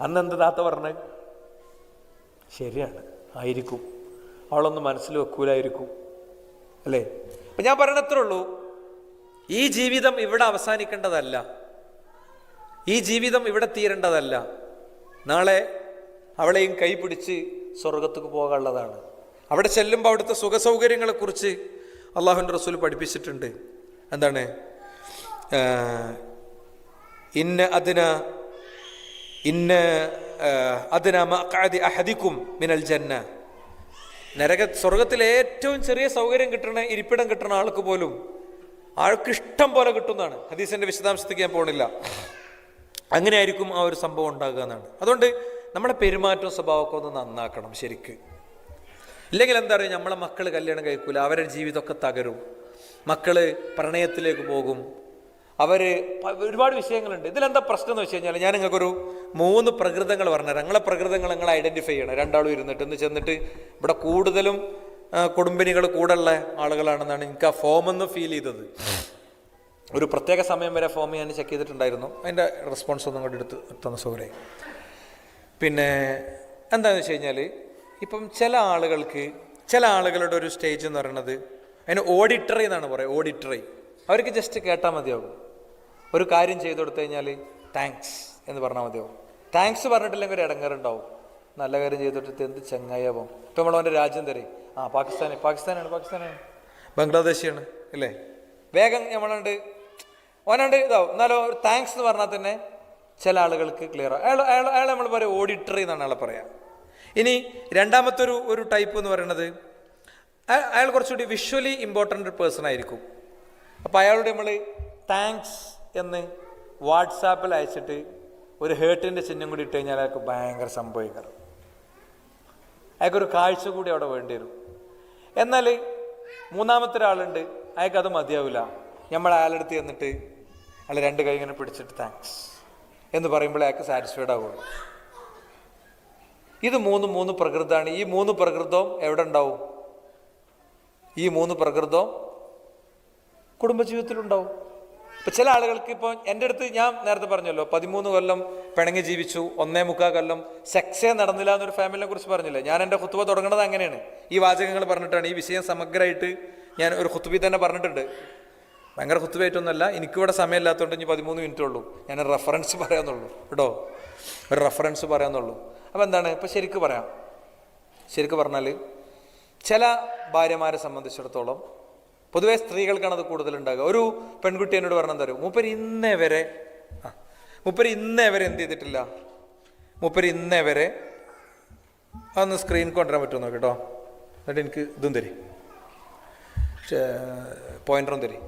അന്ന് എന്ത് താത്ത പറഞ്ഞത് ശരിയാണ്, ആയിരിക്കും, അവളൊന്നും മനസ്സിൽ വെക്കൂലായിരിക്കും, അല്ലേ? അപ്പം ഞാൻ പറയണത്രേ ഉള്ളൂ, ഈ ജീവിതം ഇവിടെ അവസാനിക്കേണ്ടതല്ല, ഈ ജീവിതം ഇവിടെ തീരേണ്ടതല്ല. നാളെ അവളെയും കൈ പിടിച്ച് സ്വർഗത്തേക്ക് പോകാനുള്ളതാണ്. അവിടെ ചെല്ലുമ്പോൾ അവിടുത്തെ സുഖസൗകര്യങ്ങളെക്കുറിച്ച് അള്ളാഹുവിൻ്റെ റസൂൽ പഠിപ്പിച്ചിട്ടുണ്ട്. എന്താണ്? ഇന്ന അദ്ന മഖഅദി അഹദികും മിനൽ ജന്ന. സ്വർഗത്തിലെ ഏറ്റവും ചെറിയ സൗകര്യം കിട്ടണ ഇരിപ്പിടം കിട്ടുന്ന ആൾക്ക് പോലും ആൾക്ക് ഇഷ്ടം പോലെ കിട്ടുന്നതാണ്. ഹദീസിൻ്റെ വിശദാംശത്തേക്ക് ഞാൻ പോകണില്ല. അങ്ങനെയായിരിക്കും ആ ഒരു സംഭവം ഉണ്ടാകുക എന്നാണ്. അതുകൊണ്ട് നമ്മുടെ പെരുമാറ്റവും സ്വഭാവമൊക്കെ ഒന്ന് നന്നാക്കണം ശരിക്ക്. ഇല്ലെങ്കിൽ എന്താ പറയുക, നമ്മളെ മക്കൾ കല്യാണം കഴിക്കൂല, അവരുടെ ജീവിതമൊക്കെ തകരും, മക്കൾ പ്രണയത്തിലേക്ക് പോകും, ഒരുപാട് വിഷയങ്ങളുണ്ട്. ഇതിലെന്താ പ്രശ്നം എന്ന് വെച്ച് കഴിഞ്ഞാൽ, ഞാൻ നിങ്ങൾക്കൊരു 3 പ്രകൃതങ്ങൾ പറഞ്ഞുതരാം. നിങ്ങളെ പ്രകൃതങ്ങൾ നിങ്ങൾ ഐഡൻറ്റിഫൈ ചെയ്യണം. രണ്ടാളും ഇരുന്നിട്ട് ചെന്നിട്ട് ഇവിടെ കൂടുതലും കുടുംബിനികൾ കൂടുള്ള ആളുകളാണെന്നാണ് എനിക്ക് ആ ഫോമെന്ന് ഫീൽ ചെയ്തത്. ഒരു പ്രത്യേക സമയം വരെ ഫോം ഞാൻ ചെക്ക് ചെയ്തിട്ടുണ്ടായിരുന്നു. അതിൻ്റെ റെസ്പോൺസ് ഒന്നും കൂടി എടുത്ത് സോറി. പിന്നെ എന്താണെന്ന് വെച്ച് കഴിഞ്ഞാൽ, ഇപ്പം ചില ആളുകളുടെ ഒരു സ്റ്റേജ് എന്ന് പറയുന്നത് അതിന് ഓഡിറ്ററി എന്നാണ് പറയുക. ഓഡിറ്ററി അവർക്ക് ജസ്റ്റ് കേട്ടാൽ മതിയാവും. ഒരു കാര്യം ചെയ്തു കൊടുത്തു കഴിഞ്ഞാൽ താങ്ക്സ് എന്ന് പറഞ്ഞാൽ മതിയാവും. താങ്ക്സ് പറഞ്ഞിട്ടില്ലെങ്കിൽ ഒരു ഇടങ്ങേറുണ്ടാവും. നല്ല കാര്യം ചെയ്തിട്ട് എന്ത് ചങ്ങായാവും. ഇപ്പം നമ്മളവൻ്റെ രാജ്യം തരേ, പാകിസ്ഥാനാണ്, ബംഗ്ലാദേശിയാണ് അല്ലേ, വേഗം നമ്മളണ്ട് ഇതാവും. എന്നാലും ഒരു താങ്ക്സ് എന്ന് പറഞ്ഞാൽ തന്നെ ചില ആളുകൾക്ക് ക്ലിയർ ആവും. അയാൾ നമ്മൾ പറയും ഓഡിറ്ററി എന്നാണ് അയാളെ പറയാം. ഇനി രണ്ടാമത്തെ ഒരു ടൈപ്പ് എന്ന് പറയുന്നത്, അയാൾ കുറച്ചുകൂടി വിഷ്വലി ഇമ്പോർട്ടൻ്റ് ഒരു പേഴ്സൺ ആയിരിക്കും. അപ്പോൾ അയാളോട് നമ്മൾ താങ്ക്സ് എന്ന് വാട്സാപ്പിൽ അയച്ചിട്ട് ഒരു ഹേർട്ടിൻ്റെ ചിഹ്നം കൂടി ഇട്ട് കഴിഞ്ഞാൽ അയാൾക്ക് ഭയങ്കര സംഭവിക്കാറ്. അയാൾക്കൊരു കാഴ്ച കൂടി അവിടെ വേണ്ടി വരും. എന്നാൽ മൂന്നാമത്തെ ഒരാളുണ്ട്, അയാൾക്കത് മതിയാവില്ല. നമ്മൾ അയാളെടുത്ത് ചെന്നിട്ട് അയാൾ 2 കൈ ഇങ്ങനെ പിടിച്ചിട്ട് താങ്ക്സ് എന്ന് പറയുമ്പോൾ അയാൾക്ക് സാറ്റിസ്ഫൈഡ് ആവുള്ളൂ. ഇത് 3 പ്രകൃതമാണ്. ഈ 3 പ്രകൃതവും എവിടെ ഉണ്ടാവും? ഈ 3 പ്രകൃതവും കുടുംബജീവിതത്തിലുണ്ടാവും. ഇപ്പം ചില ആളുകൾക്ക്, ഇപ്പോൾ എൻ്റെ അടുത്ത് ഞാൻ നേരത്തെ പറഞ്ഞല്ലോ 13 കൊല്ലം പിണങ്ങി ജീവിച്ചു, 1.25 കൊല്ലം സെക്സേ നടന്നില്ല എന്നൊരു ഫാമിലിനെ കുറിച്ച് പറഞ്ഞില്ലേ. ഞാൻ എൻ്റെ ഖുത്ബ തുടങ്ങുന്നത് അങ്ങനെയാണ്. ഈ വാചകങ്ങൾ പറഞ്ഞിട്ടാണ്. ഈ വിഷയം സമഗ്രമായിട്ട് ഞാൻ ഒരു ഖുത്ബയിൽ തന്നെ പറഞ്ഞിട്ടുണ്ട്. ഭയങ്കര ഖുത്ബയായിട്ടൊന്നുമല്ല, എനിക്കിവിടെ സമയമില്ലാത്തതുകൊണ്ട് ഇനി 13 മിനിറ്റേ ഉള്ളൂ. ഞാൻ റെഫറൻസ് പറയാമെന്നുള്ളൂ കേട്ടോ, ഒരു റെഫറൻസ് പറയാമെന്നുള്ളൂ. അപ്പോൾ എന്താണ് ഇപ്പം ശരിക്കും പറഞ്ഞാൽ, ചില ഭാര്യമാരെ സംബന്ധിച്ചിടത്തോളം, പൊതുവേ സ്ത്രീകൾക്കാണ് അത് കൂടുതലുണ്ടാകുക. ഒരു പെൺകുട്ടി എന്നോട് പറഞ്ഞാൽ എന്താ പറയുക, മൂപ്പര് ഇന്നേ വരെ എന്ത് ചെയ്തിട്ടില്ല, മൂപ്പര് ഇന്നേ വരെ അതൊന്ന് സ്ക്രീൻ കൊണ്ടുവരാൻ പറ്റുമോ കേട്ടോ, എന്നിട്ട് എനിക്ക് ഇതും തരും, പോയിന്ററും തരും.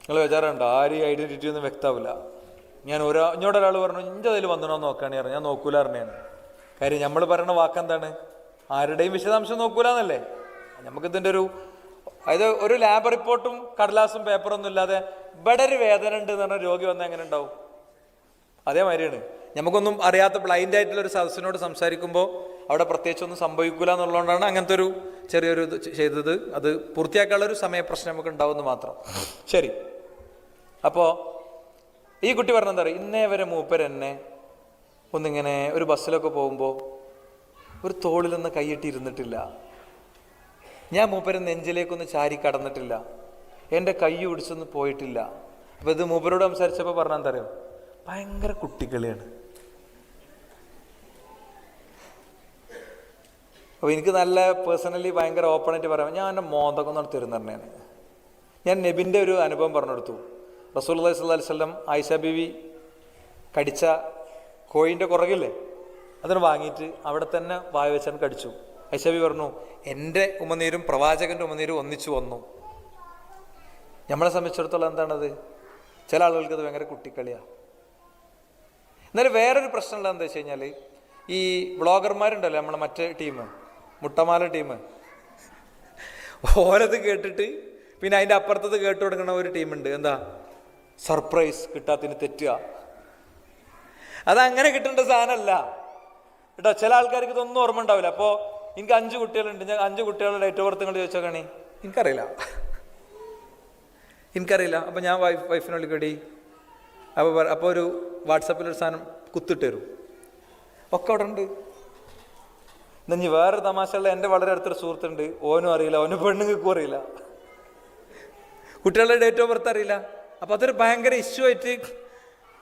നിങ്ങൾ വിചാരമുണ്ടോ ആരും ഐഡൻറ്റിറ്റി ഒന്നും വ്യക്തമാവില്ല. ഇങ്ങോട്ടൊരാൾ പറഞ്ഞു ഇൻ്റെ അതിൽ വന്നണോ നോക്കുകയാണെങ്കിൽ പറഞ്ഞു, ഞാൻ നോക്കൂല പറഞ്ഞാണ്. കാര്യം നമ്മൾ പറയുന്ന വാക്കെന്താണ്, ആരുടെയും വിശദാംശം നോക്കൂല എന്നല്ലേ. നമുക്കിതിൻ്റെ അതായത് ഒരു ലാബ് റിപ്പോർട്ടും കടലാസും പേപ്പറൊന്നും ഇല്ലാതെ ഇവിടെ ഒരു വേദന ഉണ്ട് എന്ന് പറഞ്ഞാൽ രോഗി വന്നാൽ എങ്ങനെ ഉണ്ടാവും? അതേമാതിരിയാണ്. നമുക്കൊന്നും അറിയാത്ത ബ്ലൈൻഡ് ആയിട്ടുള്ളൊരു സദസ്സിനോട് സംസാരിക്കുമ്പോൾ അവിടെ പ്രത്യേകിച്ചൊന്നും സംഭവിക്കില്ല എന്നുള്ളതുകൊണ്ടാണ് അങ്ങനത്തെ ഒരു ചെറിയൊരു ഇത് ചെയ്തത്. അത് പൂർത്തിയാക്കാനുള്ളൊരു സമയപ്രശ്നം നമുക്ക് ഉണ്ടാവുമെന്ന് മാത്രം. ശരി, അപ്പോൾ ഈ കുട്ടി പറഞ്ഞ എന്താ പറയുക, ഇന്നേ വരെ മൂപ്പരെന്നെ ഒന്നിങ്ങനെ ഒരു ബസ്സിലൊക്കെ പോകുമ്പോൾ ഒരു തോളിലൊന്ന് കൈയിട്ടിരുന്നിട്ടില്ല, ഞാൻ മൂപ്പരെ നെഞ്ചിലേക്കൊന്ന് ചാരി കടന്നിട്ടില്ല, എൻ്റെ കൈ പിടിച്ചൊന്നും പോയിട്ടില്ല. അപ്പോൾ ഇത് മൂപ്പരോട് സംസാരിച്ചപ്പോൾ പറഞ്ഞാൽ എന്താ പറയുക, ഭയങ്കര കുട്ടിക്കളിയാണ്. അപ്പോൾ എനിക്ക് നല്ല പേഴ്സണലി ഭയങ്കര ഓപ്പണായിട്ട് പറയാം, ഞാൻ എൻ്റെ മോന്തൊക്കെ ഒന്ന് തരുന്നറിഞ്ഞാണ്. ഞാൻ നബിൻ്റെ ഒരു അനുഭവം പറഞ്ഞെടുത്തു. റസൂലുള്ളാഹി സ്വല്ലല്ലാഹി അലൈഹി വസല്ലം ആയിഷ ബീവി കടിച്ച കോഴിൻ്റെ കുറകില്ലേ, അതിന് വാങ്ങിയിട്ട് അവിടെ തന്നെ വായ വെച്ചാൽ കടിച്ചു. ആയിഷ ബീവി പറഞ്ഞു, എൻ്റെ ഉമനീരും പ്രവാചകൻ്റെ ഉമനീരും ഒന്നിച്ചു വന്നു. നമ്മളെ സംബന്ധിച്ചിടത്തോളം എന്താണത്, ചില ആളുകൾക്ക് അത് ഭയങ്കര കുട്ടിക്കളിയാണ്. എന്നാലും വേറൊരു പ്രശ്നമുള്ള എന്താ വെച്ച് കഴിഞ്ഞാൽ, ഈ വ്ളോഗർമാരുണ്ടല്ലോ, നമ്മളെ മറ്റേ ടീം, മുട്ടമാല ടീം, ഓരത് കേട്ടിട്ട് പിന്നെ അതിൻ്റെ അപ്പുറത്തത് കേട്ടു കൊടുക്കണ ഒരു ടീമുണ്ട്. എന്താ, സർപ്രൈസ് കിട്ടാത്തതിന് തെറ്റുക. അതങ്ങനെ കിട്ടേണ്ട സാധനമല്ല കേട്ടോ. ചില ആൾക്കാർക്ക് ഇതൊന്നും ഓർമ്മ ഉണ്ടാവില്ല. അപ്പോൾ എനിക്ക് 5 കുട്ടികളുണ്ട്, ഞാൻ 5 കുട്ടികളുടെ ഡേറ്റ് ഓഫ് ബർത്ത് നിങ്ങൾ ചോദിച്ചോക്കണേ, എനിക്കറിയില്ല. അപ്പോൾ ഞാൻ വൈഫിനെ വിളിക്കടി, അപ്പോൾ ഒരു വാട്സാപ്പിലൊരു സാധനം കുത്തിട്ട് തരും, ഒക്കെ അവിടെ ഉണ്ട്. ഇനി വേറൊരു തമാശയുള്ള എൻ്റെ വളരെ അടുത്തൊരു സുഹൃത്തുണ്ട്, ഓനും അറിയില്ല, ഓനും പെണ്ണുങ്ങൾക്കും അറിയില്ല, കുട്ടികളുടെ ഡേറ്റ് ഓഫ് ബർത്ത് അറിയില്ല. അപ്പോൾ അതൊരു ഭയങ്കര ഇഷ്യൂ ആയിട്ട്,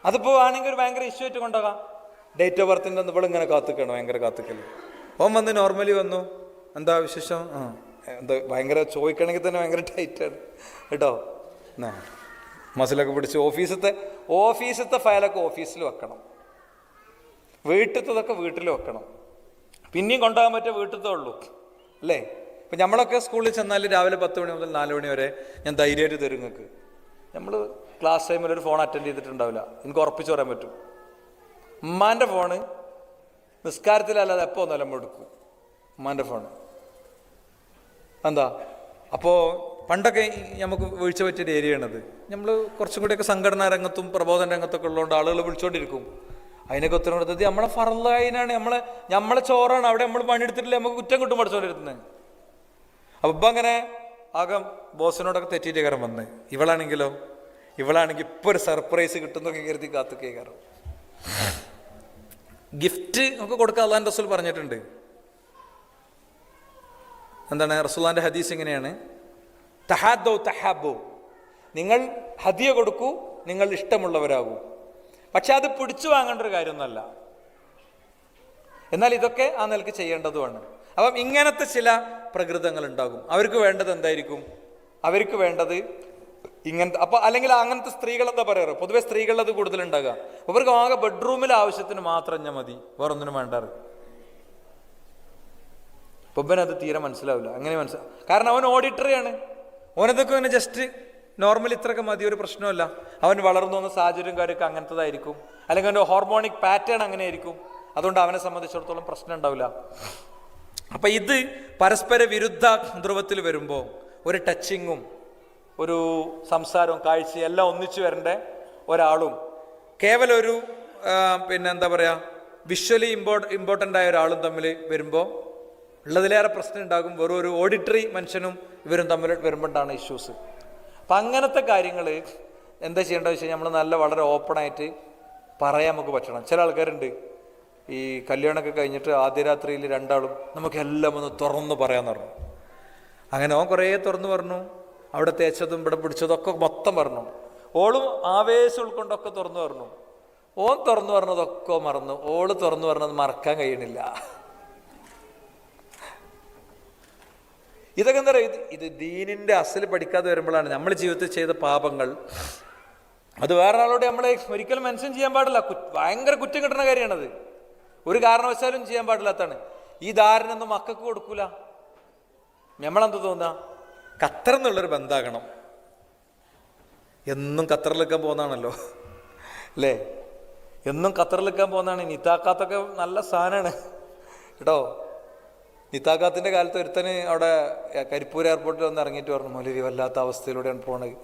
അതിപ്പോൾ ആണെങ്കിൽ ഒരു ഭയങ്കര ഇഷ്യൂ ആയിട്ട് കൊണ്ടുപോകാം. ഡേറ്റ് ഓഫ് ബർത്തിൻ്റെ ഒന്നും ഇവിടെ ഇങ്ങനെ കാത്തിക്കണം, ഭയങ്കര കാത്തിക്കല്. ഓൻ വന്ന് നോർമലി വന്നു, എന്താ വിശേഷം, എന്താ ഭയങ്കര ചോദിക്കണമെങ്കിൽ തന്നെ ഭയങ്കര ടൈറ്റാണ് കേട്ടോ. മസിലൊക്കെ പിടിച്ച് ഓഫീസത്തെ ഫയലൊക്കെ ഓഫീസിൽ വെക്കണം, വീട്ടിലത്തതൊക്കെ വീട്ടിൽ വെക്കണം. പിന്നെയും കൊണ്ടുപോകാൻ പറ്റിയ വീട്ടിലത്തേ ഉള്ളൂ അല്ലേ. ഇപ്പം നമ്മളൊക്കെ സ്കൂളിൽ ചെന്നാൽ രാവിലെ 10 മണി മുതൽ 4 മണി വരെ ഞാൻ ധൈര്യമായിട്ട് തരും നിങ്ങൾക്ക്. നമ്മൾ ക്ലാസ് ടൈമിൽ ഒരു ഫോൺ അറ്റൻഡ് ചെയ്തിട്ടുണ്ടാവില്ല, എനിക്ക് ഉറപ്പിച്ച് പറയാൻ പറ്റും. ഉമ്മാൻ്റെ ഫോണ് നിസ്കാരത്തിലല്ലാതെ എപ്പോൾ ഒന്നല്ല നമ്മൾ എടുക്കും ഉമ്മാൻ്റെ ഫോണ്. എന്താ അപ്പോൾ പണ്ടൊക്കെ നമുക്ക് വീഴ്ച പറ്റിയൊരു ഏരിയയാണത്. നമ്മൾ കുറച്ചും കൂടിയൊക്കെ സംഘടനാ രംഗത്തും പ്രബോധന രംഗത്തൊക്കെ ഉള്ളതുകൊണ്ട് ആളുകൾ വിളിച്ചുകൊണ്ടിരിക്കും. അതിനൊക്കെ ഉത്തരം കൊടുത്തത് നമ്മളെ ഫർളായിനാണ്, നമ്മളെ ചോറാണ്, അവിടെ നമ്മൾ പണിയെടുത്തിട്ടില്ല, നമുക്ക് കുറ്റം കിട്ടും പഠിച്ചുകൊണ്ടിരുന്നത്. അപ്പം അങ്ങനെ ആകെ ബോസിനോടൊക്കെ തെറ്റിയിട്ട് കയറാൻ വന്ന്. ഇവളാണെങ്കിൽ ഇപ്പോൾ ഒരു സർപ്രൈസ് കിട്ടുന്നൊക്കെ കരുതി കാത്തു കയറാം. ഗിഫ്റ്റ് ഒക്കെ കൊടുക്കാൻ അള്ളാഹുവിൻ്റെ റസൂൽ പറഞ്ഞിട്ടുണ്ട്. എന്താണ് റസൂലുള്ളാഹിന്റെ ഹദീസ് ഇങ്ങനെയാണ്, തഹാദൗ തഹാബു, നിങ്ങൾ ഹദിയ കൊടുക്കൂ, നിങ്ങൾ ഇഷ്ടമുള്ളവരാകൂ. പക്ഷെ അത് പിടിച്ചു വാങ്ങേണ്ട ഒരു കാര്യമൊന്നുമല്ല. എന്നാൽ ഇതൊക്കെ ആ നിലക്ക് ചെയ്യേണ്ടതുമാണ്. അപ്പം ഇങ്ങനത്തെ ചില പ്രകൃതങ്ങൾ ഉണ്ടാകും. അവർക്ക് വേണ്ടത് എന്തായിരിക്കും? അവർക്ക് വേണ്ടത് ഇങ്ങനത്തെ, അപ്പോൾ അല്ലെങ്കിൽ അങ്ങനത്തെ സ്ത്രീകൾ എന്താ പറയാറ്, പൊതുവെ സ്ത്രീകളത് കൂടുതലുണ്ടാകുക. അവർക്ക് ആകെ ബെഡ്റൂമിൽ ആവശ്യത്തിന് മാത്രം ഞാൻ മതി, വേറൊന്നിനും വേണ്ടാറ്. പൊബനത് തീരെ മനസ്സിലാവില്ല. അങ്ങനെ കാരണം അവൻ ഓഡിറ്ററിയാണ്. ഓനതൊക്കെ അവന് ജസ്റ്റ് നോർമലി ഇത്രയൊക്കെ മതി, ഒരു പ്രശ്നമല്ല. അവൻ വളർന്നു വന്ന സാഹചര്യം കാര്യമൊക്കെ അങ്ങനത്തതായിരിക്കും, അല്ലെങ്കിൽ അവൻ്റെ ഹോർമോണിക് പാറ്റേൺ അങ്ങനെ ആയിരിക്കും. അതുകൊണ്ട് അവനെ സംബന്ധിച്ചിടത്തോളം പ്രശ്നം ഉണ്ടാവില്ല. അപ്പം ഇത് പരസ്പര വിരുദ്ധ ധ്രുവത്തിൽ വരുമ്പോൾ ഒരു ടച്ചിങ്ങും ഒരു സംസാരവും കാഴ്ചയും എല്ലാം ഒന്നിച്ചു വരേണ്ട ഒരാളും കേവലം ഒരു എന്താ പറയുക വിഷ്വലി ഇമ്പോർട്ടൻ്റ് ആയ ഒരാളും തമ്മിൽ വരുമ്പോൾ ഉള്ളതിലേറെ പ്രശ്നം ഉണ്ടാകും. വെറും ഒരു ഓഡിറ്ററി മനുഷ്യനും ഇവരും തമ്മിൽ വരുമ്പോഴാണ് ഇഷ്യൂസ്. അപ്പം അങ്ങനത്തെ കാര്യങ്ങൾ എന്താ ചെയ്യേണ്ടത് വെച്ച് കഴിഞ്ഞാൽ നമ്മൾ വളരെ ഓപ്പണായിട്ട് പറയാൻ നമുക്ക് പറ്റണം. ചില ആൾക്കാരുണ്ട് ഈ കല്യാണമൊക്കെ കഴിഞ്ഞിട്ട് ആദ്യ രാത്രിയിൽ രണ്ടാളും നമുക്ക് എല്ലാം ഒന്ന് തുറന്ന് പറയാമെന്ന് പറഞ്ഞു. അങ്ങനെ ഓൻ കുറേ തുറന്നു പറഞ്ഞു, അവിടെ തേച്ചതും ഇവിടെ പിടിച്ചതും ഒക്കെ മൊത്തം പറഞ്ഞു. ഓളും ആവേശം ഉൾക്കൊണ്ടൊക്കെ തുറന്നു പറഞ്ഞു. ഓൻ തുറന്നു പറഞ്ഞതൊക്കെ മറന്നു, ഓള് തുറന്നു പറഞ്ഞത് മറക്കാൻ കഴിയണില്ല. ഇതൊക്കെ എന്താ പറയുക, ഇത് ദീനിൻ്റെ അസൽ പഠിക്കാതെ വരുമ്പോഴാണ് നമ്മൾ ജീവിതത്തിൽ ചെയ്ത പാപങ്ങൾ അത് വേറെ ആളോട് നമ്മളെ ഒരിക്കലും മെൻഷൻ ചെയ്യാൻ പാടില്ല. ഭയങ്കര കുറ്റം കിട്ടുന്ന കാര്യമാണത്. ഒരു കാരണവശാലും ചെയ്യാൻ പാടില്ലാത്തതാണ്. ഈ ധാരണയൊന്നും മക്കൾക്ക് കൊടുക്കൂല. നമ്മളെന്ത് തോന്നുക, ഖത്തർ എന്നുള്ളൊരു ബന്ധാകണം. എന്നും ഖത്തറിലെക്കാൻ പോകുന്നതാണല്ലോ അല്ലേ, എന്നും ഖത്തറിലെക്കാൻ പോകുന്നതാണ്. നിത്താക്കാത്തൊക്കെ നല്ല സാധനമാണ് കേട്ടോ. നിത്താക്കാത്തിൻ്റെ കാലത്ത് ഒരുത്തന് അവിടെ കരിപ്പൂർ എയർപോർട്ടിൽ വന്ന് ഇറങ്ങിയിട്ട് പറഞ്ഞു, മൗലവി വല്ലാത്ത അവസ്ഥയിലൂടെയാണ് പോണത്,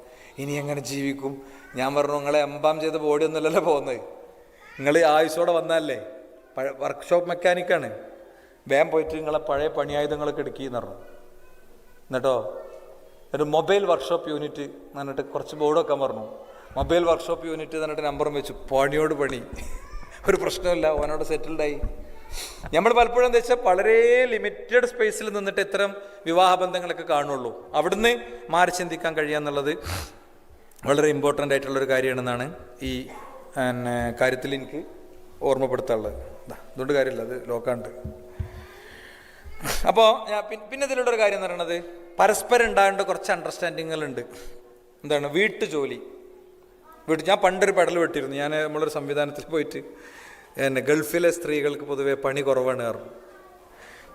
ഇനി എങ്ങനെ ജീവിക്കും? ഞാൻ പറഞ്ഞു, നിങ്ങളെ എംബാം ചെയ്ത ബോഡി ഒന്നുമല്ലല്ലോ പോകുന്നത്, നിങ്ങൾ ആയുസോടെ വന്നാലേ, വർക്ക്ഷോപ്പ് മെക്കാനിക്കാണ്, വേഗം പോയിട്ട് നിങ്ങളെ പഴയ പണിയായുധങ്ങളൊക്കെ എടുക്കിയെന്ന് പറഞ്ഞു. എന്നിട്ടോ ഒരു മൊബൈൽ വർക്ക്ഷോപ്പ് യൂണിറ്റ് എന്നിട്ട് കുറച്ച് ബോർഡ് വെക്കാൻ പറഞ്ഞു. മൊബൈൽ വർക്ക്ഷോപ്പ് യൂണിറ്റ് എന്നിട്ട് നമ്പറും വെച്ചു. പണിയോട് പണി, ഒരു പ്രശ്നമില്ല, ഓനോട് സെറ്റിൽഡായി. നമ്മൾ പലപ്പോഴും എന്താ വെച്ചാൽ വളരെ ലിമിറ്റഡ് സ്പേസിൽ നിന്നിട്ട് ഇത്തരം വിവാഹബന്ധങ്ങളൊക്കെ കാണുള്ളൂ. അവിടുന്ന് മാറി ചിന്തിക്കാൻ കഴിയുക എന്നുള്ളത് വളരെ ഇമ്പോർട്ടൻ്റ് ആയിട്ടുള്ളൊരു കാര്യമാണെന്നാണ് ഈ കാര്യത്തിൽ എനിക്ക് ഓർമ്മപ്പെടുത്താനുള്ളത്. അതുകൊണ്ട് കാര്യമില്ല, അത് ലോക്കാണ്ട്. അപ്പോൾ പിന്നെ ഇതിലുള്ളൊരു കാര്യം എന്ന് പറയുന്നത് പരസ്പരം ഉണ്ടാകേണ്ട കുറച്ച് അണ്ടർസ്റ്റാൻഡിങ്ങുകളുണ്ട്. എന്താണ് വീട്ടു ഞാൻ പണ്ടൊരു പെടൽ വെട്ടിയിരുന്നു. ഞാൻ നമ്മളൊരു സംവിധാനത്തിൽ പോയിട്ട് ഗൾഫിലെ സ്ത്രീകൾക്ക് പൊതുവെ പണി കുറവാണ്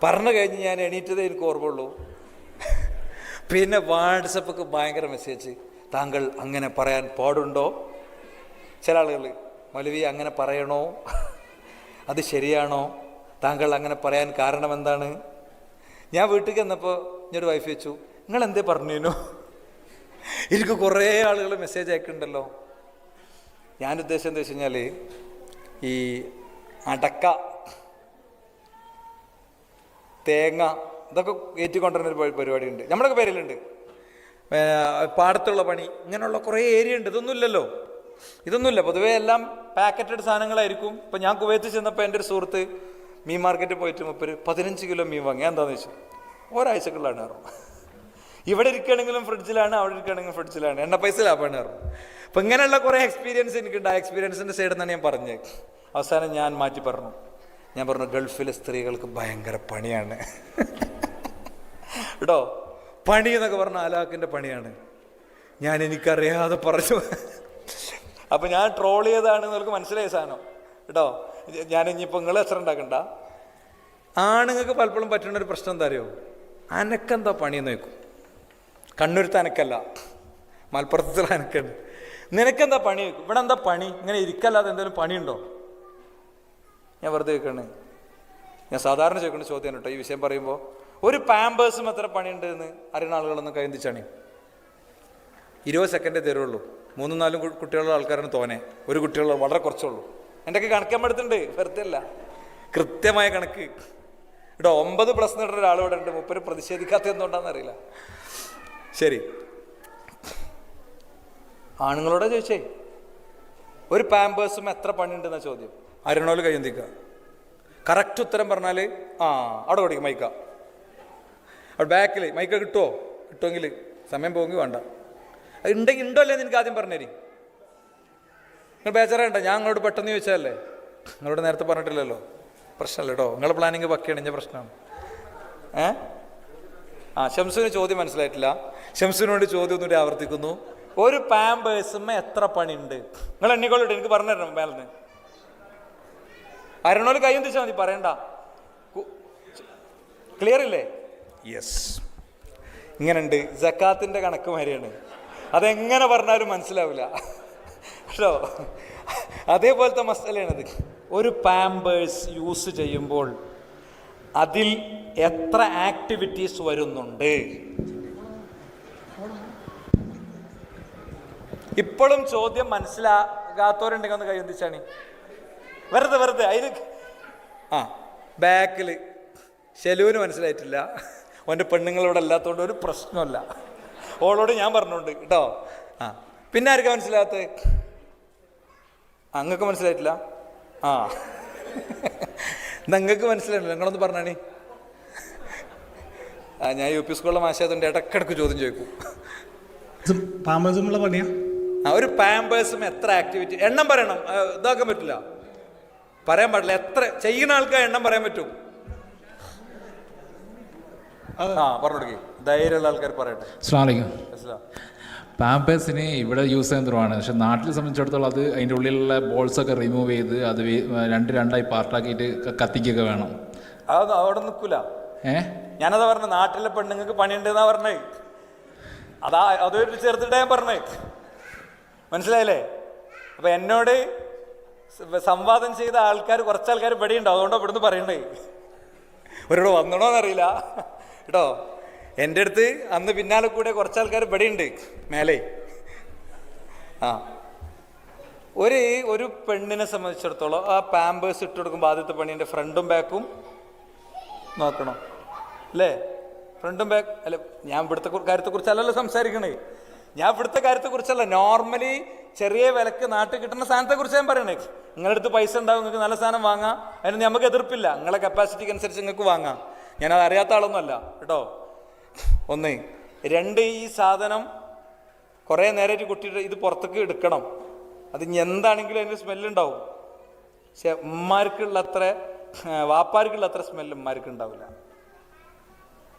പറഞ്ഞു കഴിഞ്ഞ് ഞാൻ എണീറ്റതേ എനിക്ക് ഓർമ്മയുള്ളൂ. പിന്നെ വാട്സപ്പൊക്കെ ഭയങ്കര മെസ്സേജ്, താങ്കൾ അങ്ങനെ പറയാൻ പാടുണ്ടോ? ചില ആളുകൾ, മൗലവി അങ്ങനെ പറയണോ, അത് ശരിയാണോ, താങ്കൾ അങ്ങനെ പറയാൻ കാരണം എന്താണ്? ഞാൻ വീട്ടിൽ വന്നപ്പോൾ എന്നോട് വൈഫ് വെച്ചു, നിങ്ങൾ എന്തേ പറഞ്ഞേനോ? എനിക്ക് കുറേ ആളുകൾ മെസ്സേജ് അയക്കുന്നുണ്ടല്ലോ. ഞാൻ ഉദ്ദേശം എന്താ വെച്ച് കഴിഞ്ഞാൽ, ഈ അടക്ക, തേങ്ങ ഇതൊക്കെ ഏറ്റിക്കൊണ്ടിരുന്നൊരു പരിപാടിയുണ്ട്, നമ്മുടെയൊക്കെ പേരിലുണ്ട്. പാടത്തുള്ള പണി, ഇങ്ങനെയുള്ള കുറേ ഏരിയ ഉണ്ട്. ഇതൊന്നുമില്ല. പൊതുവേ എല്ലാം പാക്കറ്റഡ് സാധനങ്ങളായിരിക്കും. ഇപ്പം ഞാൻ കുവൈത്തിൽ ചെന്നപ്പോൾ എൻ്റെ ഒരു സുഹൃത്ത് മീൻ മാർക്കറ്റിൽ പോയിട്ട് 15 കിലോ മീൻ വാങ്ങി. എന്താണെന്ന് വെച്ചാൽ ഒരാഴ്ചക്കുള്ളതാണ് പറഞ്ഞു. ഇവിടെ ഇരിക്കുകയാണെങ്കിലും ഫ്രിഡ്ജിലാണ്, അവിടെ ഇരിക്കുകയാണെങ്കിലും ഫ്രിഡ്ജിലാണ്, എണ്ണ പൈസ ലാഭമാണ് പറഞ്ഞു. അപ്പം ഇങ്ങനെയുള്ള കുറേ എക്സ്പീരിയൻസ് എനിക്കുണ്ട്. ആ എക്സ്പീരിയൻസിൻ്റെ സൈഡിൽ നിന്നാണ് ഞാൻ പറഞ്ഞത്. അവസാനം ഞാൻ മാറ്റി പറഞ്ഞു. ഞാൻ പറഞ്ഞു, ഗൾഫിലെ സ്ത്രീകൾക്ക് ഭയങ്കര പണിയാണ് കേട്ടോ. പണി എന്നൊക്കെ പറഞ്ഞാൽ ആലാക്കിൻ്റെ പണിയാണ്. എനിക്കറിയാതെ പറഞ്ഞു. അപ്പം ഞാൻ ട്രോൾ ചെയ്തതാണ് നിങ്ങൾക്ക് മനസ്സിലായ സാധനം കേട്ടോ. ഇനിയിപ്പോൾ നിങ്ങൾ എത്ര ഉണ്ടാക്കണ്ട. ആണുങ്ങൾക്ക് പലപ്പോഴും പറ്റുന്നൊരു പ്രശ്നം എന്താ അറിയോ, അനക്കെന്താ പണിയെന്ന് ചോദിക്കും. കണ്ണൂരത്തെ അനക്കല്ല, മലപ്പുറത്തുള്ള അനക്കുണ്ട്. നിനക്കെന്താ പണി ചോദിക്കും. ഇവിടെ എന്താ പണി? ഇങ്ങനെ ഇരിക്കല്ലാതെ എന്തെങ്കിലും പണിയുണ്ടോ? ഞാൻ വെറുതെ ചോദിക്കണേ. ഞാൻ സാധാരണ ചോദിക്കേണ്ട ചോദ്യം കേട്ടോ ഈ വിഷയം പറയുമ്പോൾ. ഒരു പാമ്പേഴ്സും എത്ര പണിയുണ്ട് എന്ന് അറിയുന്ന ആളുകളൊന്നും കൈന്തിച്ചാണ്. 20 സെക്കൻഡേ തരുള്ളൂ. 3-4 കുട്ടികളുള്ള ആൾക്കാരാണ് തോനെ, ഒരു കുട്ടികളുള്ള വളരെ കുറച്ചുള്ളൂ. എൻ്റെയൊക്കെ കണക്കാൻ എടുത്തിട്ടുണ്ട്, വെറുതെ അല്ല, കൃത്യമായ കണക്ക്. ഇവിടെ 9+ നേടുന്ന ഒരാളിവിടെ ഉണ്ട്. മുപ്പര് പ്രതിഷേധിക്കാത്ത എന്തുകൊണ്ടാണെന്ന് അറിയില്ല. ശരി, ആണുങ്ങളോടെ ചോദിച്ചേ ഒരു പാമ്പേഴ്സും എത്ര പണിയുണ്ടെന്ന ചോദ്യം. അരണോല് കൈന്തിക്കുക. കറക്റ്റ് ഉത്തരം പറഞ്ഞാൽ അവിടെ കൊടുക്കും മൈക്ക. അവിടെ ബാക്കിൽ മൈക്ക കിട്ടുമോ? കിട്ടുമെങ്കിൽ സമയം പോകി വേണ്ട. അത് ഉണ്ടെങ്കിൽ ഉണ്ടോ അല്ലേ എനിക്ക് ആദ്യം പറഞ്ഞേരി. നിങ്ങൾ ബേജാറേണ്ട, ഞാൻ നിങ്ങളോട് പെട്ടെന്ന് ചോദിച്ചതല്ലേ, നിങ്ങളോട് നേരത്തെ പറഞ്ഞിട്ടില്ലല്ലോ. പ്രശ്നമല്ല കേട്ടോ, നിങ്ങളുടെ പ്ലാനിങ് പക്കയാണ്, ഇഞ്ഞ പ്രശ്നമാണ്. ഷംസുവിന് ചോദ്യം മനസ്സിലായിട്ടില്ല. ഷംസുവിന് വേണ്ടി ചോദ്യം ഒന്നുകൂടി ആവർത്തിക്കുന്നു. ഒരു പാമ്പേഴ്സുമ്മ എത്ര പണിയുണ്ട്? നിങ്ങൾ എണ്ണിക്കോളിട്ട് എനിക്ക് പറഞ്ഞു തരണം മേലെന്ന്. അരണോല് കൈ എന്തിച്ചാൽ മതി, പറയണ്ട. ക്ലിയർ ഇല്ലേ? യെസ്. ഇങ്ങനെയുണ്ട്. സക്കാത്തിൻ്റെ കണക്ക് മാതിരിയാണ്, അതെങ്ങനെ പറഞ്ഞാലും മനസ്സിലാവില്ല കേട്ടോ. അതേപോലത്തെ മസലയാണത്. ഒരു പാമ്പേഴ്സ് യൂസ് ചെയ്യുമ്പോൾ അതിൽ എത്ര ആക്ടിവിറ്റീസ് വരുന്നുണ്ട്? ഇപ്പോഴും ചോദ്യം മനസ്സിലാകാത്തവരുണ്ടെങ്കിൽ ഒന്ന് കൈവന്തിച്ചാണ്. വെറുതെ അതിന് ബാക്കിൽ ഷെലുവിന് മനസ്സിലായിട്ടില്ല. അവൻ്റെ പെണ്ണുങ്ങളിവിടെ അല്ലാത്തതുകൊണ്ട് ഒരു പ്രശ്നമല്ല. ഓളോട് ഞാൻ പറഞ്ഞോണ്ട് കേട്ടോ. പിന്നെ ആർക്കാ മനസ്സിലാകത്ത്? അങ്ങക്ക് മനസ്സിലായിട്ടില്ല? നിങ്ങൾക്ക് മനസ്സിലായില്ല, നിങ്ങളൊന്ന് പറഞ്ഞാണി. ഞാൻ UP സ്കൂളിലെ മാഷായതുകൊണ്ട് ഇടക്കിടക്ക് ചോദ്യം ചോദിക്കും. പാമ്പേഴ്സുമുള്ള പണിയാ? ഒരു പാമ്പേഴ്സും എത്ര ആക്ടിവിറ്റി എണ്ണം പറയണം. ഇതാക്കാൻ പറ്റില്ല, പറയാൻ പാടില്ല. എത്ര ചെയ്യുന്ന ആൾക്കാർ എണ്ണം പറയാൻ പറ്റും? പറഞ്ഞോടക്കി, ധൈര്യമുള്ള ആൾക്കാർ പറയട്ടെ. പാമ്പേഴ്സിന് ഇവിടെ യൂസ് ചെയ്യുന്നതാണ്, പക്ഷെ നാട്ടിൽ സംബന്ധിച്ചിടത്തോളം അത് അതിൻ്റെ ഉള്ളിലുള്ള ബോൾസൊക്കെ റിമൂവ് ചെയ്ത് അത് 2 പാർട്ടാക്കിയിട്ട് കത്തിക്കൊക്കെ വേണം. അത് അവിടെ നിൽക്കൂല. ഞാനതാ പറഞ്ഞത്, നാട്ടിലെ പെണ്ണുങ്ങൾക്ക് പണിയുണ്ടെന്നാ പറഞ്ഞേ. അതൊരു ചേർത്തിട്ടാ ഞാൻ പറഞ്ഞേ, മനസ്സിലായില്ലേ? അപ്പൊ എന്നോട് സംവാദം ചെയ്ത ആൾക്കാർ കുറച്ചാൾക്കാർ പെടിയുണ്ടോ, അതുകൊണ്ടോ ഇവിടുന്ന് പറയണ്ടേ. ഒരോട് വന്നണോന്നറിയില്ല കേട്ടോ. എൻ്റെ അടുത്ത് അന്ന് പിന്നാലെ കൂടെ കുറച്ചാൾക്കാർ പെടിയുണ്ട് മേലെ. ഒരു പെണ്ണിനെ സംബന്ധിച്ചിടത്തോളം ആ പാമ്പേഴ്സ് ഇട്ട് കൊടുക്കുമ്പോൾ ആദ്യത്തെ പണീൻ്റെ ഫ്രണ്ടും ബാക്കും നോക്കണം അല്ലേ? ഫ്രണ്ടും ബാക്ക് അല്ല, ഞാൻ ഇവിടുത്തെ കാര്യത്തെക്കുറിച്ചല്ലല്ലോ സംസാരിക്കണേ. ഞാൻ ഇവിടുത്തെ കാര്യത്തെക്കുറിച്ചല്ല, നോർമലി ചെറിയ വിലക്ക് നാട്ടിൽ കിട്ടുന്ന സാധനത്തെക്കുറിച്ച് ഞാൻ പറയണേ. നിങ്ങളുടെ അടുത്ത് പൈസ ഉണ്ടാവും, നിങ്ങൾക്ക് നല്ല സാധനം വാങ്ങാം, അതിന് നമുക്ക് എതിർപ്പില്ല. നിങ്ങളെ കപ്പാസിറ്റിക്ക് അനുസരിച്ച് നിങ്ങൾക്ക് വാങ്ങാം. ഞാനത് അറിയാത്ത ആളൊന്നും അല്ല കേട്ടോ. 1. 2, ഈ സാധനം കുറേ നേരമായിട്ട് കുട്ടിയുടെ ഇത് പുറത്തേക്ക് എടുക്കണം. അത് എന്താണെങ്കിലും അതിൻ്റെ സ്മെല്ലുണ്ടാവും. പക്ഷെ ഉമ്മാർക്കുള്ള അത്ര, വാപ്പാർക്കുള്ള അത്ര സ്മെല്ല് ഉമ്മാർക്ക് ഉണ്ടാവില്ല.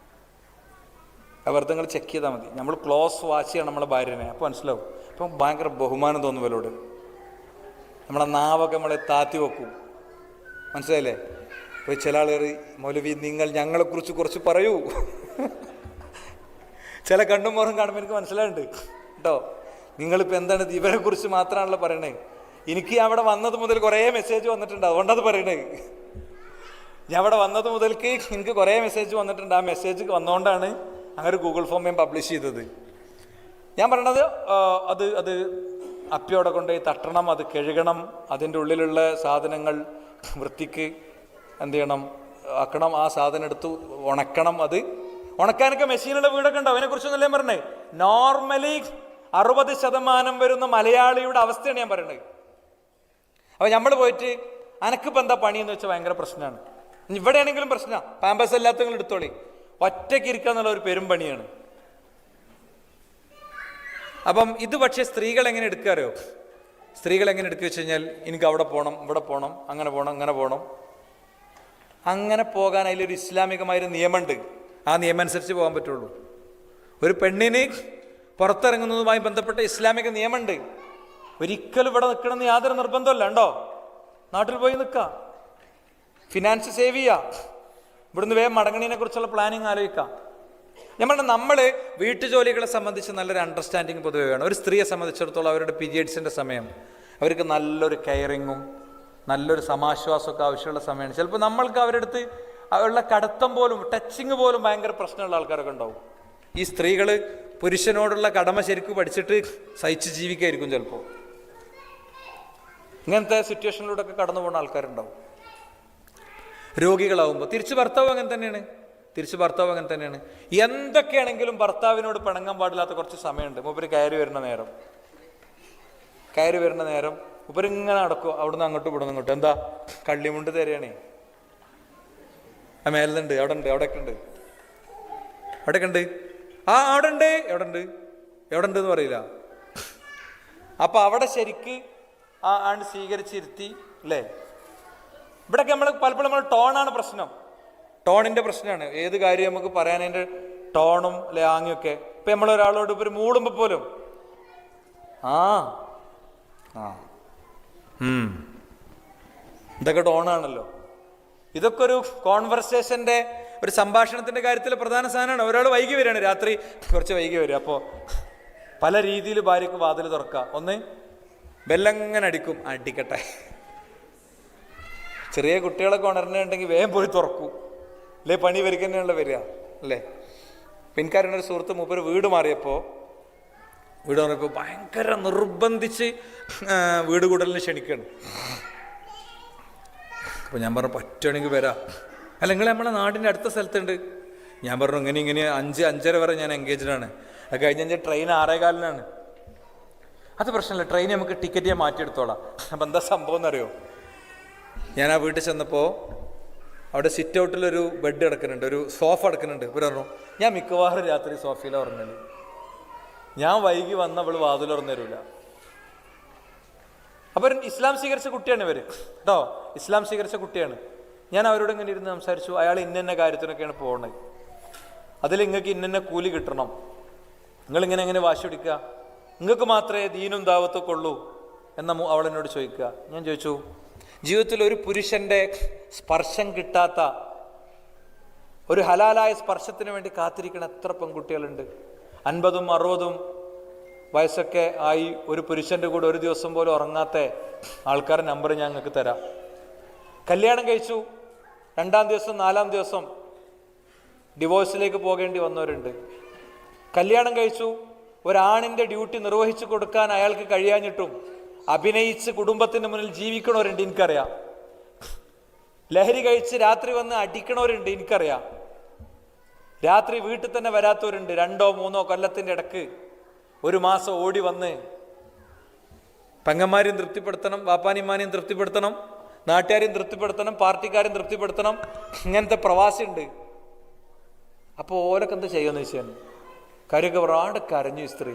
വെറുതെ നിങ്ങൾ ചെക്ക് ചെയ്താൽ മതി. നമ്മൾ ക്ലോസ് വാച്ച് ചെയ്യണം നമ്മളെ ഭാര്യനെ, അപ്പോൾ മനസ്സിലാവും. അപ്പം ഭയങ്കര ബഹുമാനം തോന്നും ഇവരോട്. നമ്മളെ നാവൊക്കെ നമ്മളെ താത്തി വെക്കും, മനസ്സിലായില്ലേ? അപ്പോൾ ചില ആളുകൾ, മൗലവി നിങ്ങൾ ഞങ്ങളെക്കുറിച്ച് കുറച്ച് പറയൂ. ചില കണ്ണും മോറും കാണുമ്പോൾ എനിക്ക് മനസ്സിലായിട്ടുണ്ട് കേട്ടോ. നിങ്ങളിപ്പോൾ എന്താണ് ഇവരെക്കുറിച്ച് മാത്രമാണല്ലോ പറയണേ. എനിക്ക് അവിടെ വന്നത് മുതൽ കുറേ മെസ്സേജ് വന്നിട്ടുണ്ട്, അതുകൊണ്ടത് പറയണേ. ഞാൻ അവിടെ വന്നത് മുതൽക്ക് എനിക്ക് കുറേ മെസ്സേജ് വന്നിട്ടുണ്ട്. ആ മെസ്സേജ് വന്നുകൊണ്ടാണ് അങ്ങനെ ഒരു ഗൂഗിൾ ഫോം ഞാൻ പബ്ലിഷ് ചെയ്തത്. ഞാൻ പറയണത് അത് അപ്പിയോടെ കൊണ്ടുപോയി തട്ടണം, അത് കഴുകണം, അതിൻ്റെ ഉള്ളിലുള്ള സാധനങ്ങൾ വൃത്തിക്ക് എന്ത് ചെയ്യണം, ആക്കണം. ആ സാധനം എടുത്ത് ഉണക്കണം. അത് ഉണക്കാനൊക്കെ മെഷീനുള്ള വീടൊക്കെ ഉണ്ടാവും. അതിനെക്കുറിച്ചൊന്നല്ല ഞാൻ പറഞ്ഞേ. നോർമലി 60% വരുന്ന മലയാളിയുടെ അവസ്ഥയാണ് ഞാൻ പറയണത്. അപ്പോൾ നമ്മൾ പോയിട്ട് അനക്കിപ്പോൾ എന്താ പണിയെന്ന് വെച്ചാൽ ഭയങ്കര പ്രശ്നമാണ്. ഇവിടെയാണെങ്കിലും പ്രശ്നമാണ്. പാമ്പേഴ്സ് എല്ലാത്തങ്ങളും എടുത്തോളി. ഒറ്റയ്ക്ക് ഇരിക്കുക എന്നുള്ള ഒരു പെരും പണിയാണ്. അപ്പം ഇത് പക്ഷേ സ്ത്രീകൾ എങ്ങനെ എടുക്കുക അറിയോ? സ്ത്രീകൾ എങ്ങനെ എടുക്കുക വെച്ച് കഴിഞ്ഞാൽ, എനിക്ക് അവിടെ പോകണം, ഇവിടെ പോകണം, അങ്ങനെ പോകണം, ഇങ്ങനെ പോകണം. അങ്ങനെ പോകാൻ അതിലൊരു ഇസ്ലാമികമായൊരു നിയമമുണ്ട്. ആ നിയമം അനുസരിച്ച് പോകാൻ പറ്റുള്ളൂ. ഒരു പെണ്ണിന് പുറത്തിറങ്ങുന്നതുമായി ബന്ധപ്പെട്ട ഇസ്ലാമിക നിയമമുണ്ട്. ഒരിക്കലും ഇവിടെ നിൽക്കണമെന്ന് യാതൊരു നിർബന്ധമല്ല. ഉണ്ടോ? നാട്ടിൽ പോയി നിൽക്കുക, ഫിനാൻസ് സേവ് ചെയ്യുക, ഇവിടുന്ന് വേഗം മടങ്ങണീനെ കുറിച്ചുള്ള പ്ലാനിങ് ആലോചിക്കാം. നമ്മൾ വീട്ടുജോലികളെ സംബന്ധിച്ച് നല്ലൊരു അണ്ടർസ്റ്റാൻഡിങ് പൊതുവെ വേണം. ഒരു സ്ത്രീയെ സംബന്ധിച്ചിടത്തോളം അവരുടെ പീരിയഡ്സിൻ്റെ സമയം അവർക്ക് നല്ലൊരു കെയറിങ്ങും നല്ലൊരു സമാശ്വാസമൊക്കെ ആവശ്യമുള്ള സമയമാണ്. ചിലപ്പോൾ നമ്മൾക്ക് അവരുടെ അടുത്ത് അവരുടെ കടത്തം പോലും ടച്ചിങ് പോലും ഭയങ്കര പ്രശ്നമുള്ള ആൾക്കാരൊക്കെ ഉണ്ടാവും. ഈ സ്ത്രീകൾ പുരുഷനോടുള്ള കടമ ശരിക്കും പഠിച്ചിട്ട് സഹിച്ച് ജീവിക്കായിരിക്കും. ചിലപ്പോൾ ഇങ്ങനത്തെ സിറ്റുവേഷനിലൂടെ ഒക്കെ കടന്നു പോകുന്ന ആൾക്കാരുണ്ടാവും. രോഗികളാവുമ്പോൾ തിരിച്ച് ഭർത്താവ് അങ്ങനെ തന്നെയാണ്. എന്തൊക്കെയാണെങ്കിലും ഭർത്താവിനോട് പിണങ്ങാൻ പാടില്ലാത്ത കുറച്ച് സമയമുണ്ട്. മൂപ്പര് കയറി വരുന്ന നേരം മൂപ്പരിങ്ങനെ നടക്കും, അവിടുന്ന് അങ്ങോട്ടും ഇവിടുന്ന് ഇങ്ങോട്ടും. എന്താ കള്ളിമുണ്ട് തരികയാണേ, ആ മേലുണ്ട്, അവിടെ ഉണ്ട് ആ അവിടെ ഉണ്ട് എവിടെ ഉണ്ട് എന്ന് പറയില്ല. അപ്പൊ അവിടെ ശരിക്ക് ആണ് സ്വീകരിച്ചിരുത്തി അല്ലേ. ഇവിടെയൊക്കെ പലപ്പോഴും നമ്മൾ ടോണാണ് പ്രശ്നം, ടോണിന്റെ പ്രശ്നമാണ്. ഏത് കാര്യം നമുക്ക് പറയാൻ അതിന്റെ ടോണും അല്ലെ ആംഗ്യമൊക്കെ. ഇപ്പൊ നമ്മളൊരാളോട് ഇപ്പൊ മൂടുമ്പോ പോലും ഇതൊക്കെ ടോണാണല്ലോ. ഇതൊക്കെ ഒരു കോൺവെർസേഷന്റെ ഒരു സംഭാഷണത്തിന്റെ കാര്യത്തിൽ പ്രധാന സാധനമാണ്. ഒരാൾ വൈകി വരികയാണ്, രാത്രി കുറച്ച് വൈകി വരിക. അപ്പോൾ പല രീതിയിൽ ഭാര്യക്ക് വാതിൽ തുറക്കുക. ഒന്ന് ബെല്ലങ്ങനെ അടിക്കും, അടിക്കട്ടെ. ചെറിയ കുട്ടികളൊക്കെ ഉണർന്നുണ്ടെങ്കിൽ വേഗം പോയി തുറക്കൂ, അല്ലേ പണി വരിക തന്നെയുള്ള വരിക അല്ലേ. പിൻകാരുടെ ഒരു സുഹൃത്ത് മൂപ്പര് വീട് മാറിയപ്പോൾ ഭയങ്കര നിർബന്ധിച്ച് വീട് കൂടലിന് ക്ഷണിക്കുകയാണ്. അപ്പോൾ ഞാൻ പറഞ്ഞു പറ്റുകയാണെങ്കിൽ വരാം. അല്ല നിങ്ങൾ നമ്മളെ നാടിൻ്റെ അടുത്ത സ്ഥലത്തുണ്ട്. ഞാൻ പറഞ്ഞു ഇങ്ങനെ 5-5:30 വരെ ഞാൻ എൻഗേജ്ഡാണ്. അത് കഴിഞ്ഞ ട്രെയിൻ 6:15 അത് പ്രശ്നമില്ല, ട്രെയിൻ നമുക്ക് ടിക്കറ്റ് ഞാൻ മാറ്റിയെടുത്തോളാം. അപ്പം എന്താ സംഭവം എന്നറിയോ, ഞാൻ ആ വീട്ടിൽ ചെന്നപ്പോൾ അവിടെ സിറ്റ് ഔട്ടിലൊരു ബെഡ് കിടക്കുന്നുണ്ട്, ഒരു സോഫ കിടക്കുന്നുണ്ട്. ഇവർ പറഞ്ഞു ഞാൻ മിക്കവാറും രാത്രി സോഫയിലാണ് ഉറങ്ങല്, ഞാൻ വൈകി വന്ന അവള് വാതിൽ തുറന്നു തരൂല. അപ്പം ഇസ്ലാം സ്വീകരിച്ച കുട്ടിയാണ് ഇവർ കേട്ടോ, ഇസ്ലാം സ്വീകരിച്ച കുട്ടിയാണ്. ഞാൻ അവരോട് ഇങ്ങനെ ഇരുന്ന് സംസാരിച്ചു. അയാൾ ഇന്ന കാര്യത്തിനൊക്കെയാണ് പോകുന്നത്, അതിൽ നിങ്ങൾക്ക് ഇന്ന കൂലി കിട്ടണം, നിങ്ങളിങ്ങനെ എങ്ങനെ വാശി പിടിക്കുക, നിങ്ങൾക്ക് മാത്രമേ ദീനും ദാവത്തൊക്കെ ഉള്ളൂ എന്ന അവളെന്നോട് ചോദിക്കുക. ഞാൻ ചോദിച്ചു ജീവിതത്തിൽ ഒരു പുരുഷന്റെ സ്പർശം കിട്ടാത്ത, ഒരു ഹലാലായ സ്പർശത്തിന് വേണ്ടി കാത്തിരിക്കണ എത്ര പെൺകുട്ടികളുണ്ട്. 50-60 വയസ്സൊക്കെ ആയി ഒരു പുരുഷന്റെ കൂടെ ഒരു ദിവസം പോലും ഉറങ്ങാത്ത ആൾക്കാരുടെ നമ്പർ ഞാൻ നിങ്ങൾക്ക് തരാം. കല്യാണം കഴിച്ചു 2-ാം ദിവസം 4-ാം ദിവസം ഡിവോഴ്സിലേക്ക് പോകേണ്ടി വന്നവരുണ്ട്. കല്യാണം കഴിച്ചു ഒരാണിന്റെ ഡ്യൂട്ടി നിർവഹിച്ചു കൊടുക്കാൻ അയാൾക്ക് കഴിയാഞ്ഞിട്ടും അഭിനയിച്ച് കുടുംബത്തിന് മുന്നിൽ ജീവിക്കണവരുണ്ട്, എനിക്കറിയാം. ലഹരി കഴിച്ച് രാത്രി വന്ന് അടിക്കണവരുണ്ട്, എനിക്കറിയാം. രാത്രി വീട്ടിൽ തന്നെ വരാത്തവരുണ്ട്. 2-3 കൊല്ലത്തിന്റെ ഇടക്ക് 1 മാസം ഓടി വന്ന് പെങ്ങന്മാരെയും തൃപ്തിപ്പെടുത്തണം, വാപ്പാനിമാനെയും തൃപ്തിപ്പെടുത്തണം, നാട്ടുകാരെയും തൃപ്തിപ്പെടുത്തണം, പാർട്ടിക്കാരെയും തൃപ്തിപ്പെടുത്തണം. ഇങ്ങനത്തെ പ്രവാസി ഉണ്ട്. അപ്പോൾ ഓലൊക്കെ എന്താ ചെയ്യുമെന്ന് വെച്ചാൽ കാര്യമൊക്കെ പറയാണ്ട് കരഞ്ഞു സ്ത്രീ.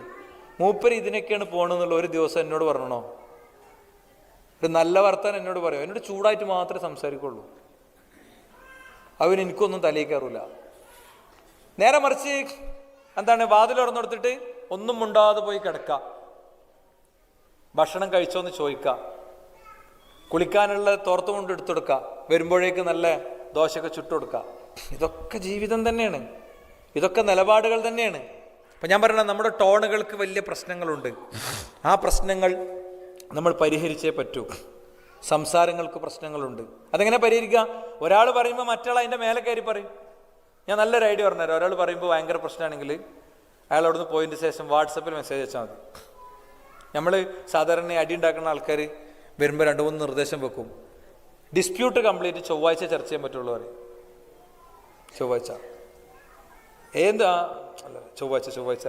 മൂപ്പര് ഇതിനൊക്കെയാണ് പോകണമെന്നുള്ള ഒരു ദിവസം എന്നോട് പറഞ്ഞണോ, ഒരു നല്ല വർത്താനം എന്നോട് പറയോ, എന്നോട് ചൂടായിട്ട് മാത്രമേ സംസാരിക്കുള്ളൂ. അവന് എനിക്കൊന്നും തലയിൽ കയറൂല. നേരെ മറിച്ച് എന്താണ്, വാതിൽ തുറന്നെടുത്തിട്ട് ഒന്നും മുണ്ടാതെ പോയി കിടക്കുക, ഭക്ഷണം കഴിച്ചോന്ന് ചോദിക്കുക, കുളിക്കാനുള്ള തോർത്തുകൊണ്ട് എടുത്തുകൊടുക്കുക, വരുമ്പോഴേക്ക് നല്ല ദോശയൊക്കെ ചുട്ടുകൊടുക്കുക. ഇതൊക്കെ ജീവിതം തന്നെയാണ്, ഇതൊക്കെ നിലപാടുകൾ തന്നെയാണ്. അപ്പം ഞാൻ പറയണ നമ്മുടെ ടോണുകൾക്ക് വലിയ പ്രശ്നങ്ങളുണ്ട്. ആ പ്രശ്നങ്ങൾ നമ്മൾ പരിഹരിച്ചേ പറ്റൂ. സംസാരങ്ങൾക്ക് പ്രശ്നങ്ങളുണ്ട്, അതെങ്ങനെ പരിഹരിക്കുക? ഒരാൾ പറയുമ്പോൾ മറ്റയാൾ അതിൻ്റെ മേലെ കയറി പറയും. ഞാൻ നല്ലൊരു ഐഡിയ പറഞ്ഞുതരാം. ഒരാൾ പറയുമ്പോൾ ഭയങ്കര പ്രശ്നമാണെങ്കിൽ അയാൾ അവിടുന്ന് പോയതിന് ശേഷം വാട്സപ്പിൽ മെസ്സേജ് അയച്ചാൽ മതി. നമ്മൾ സാധാരണ അടി ഉണ്ടാക്കുന്ന ആൾക്കാർ വരുമ്പോൾ 2-3 നിർദ്ദേശം വെക്കും. ഡിസ്പ്യൂട്ട് കംപ്ലീറ്റ് ചൊവ്വാഴ്ച ചർച്ച ചെയ്യാൻ പറ്റുള്ളൂ പറയും. ചൊവ്വാഴ്ച അല്ല ചൊവ്വാഴ്ച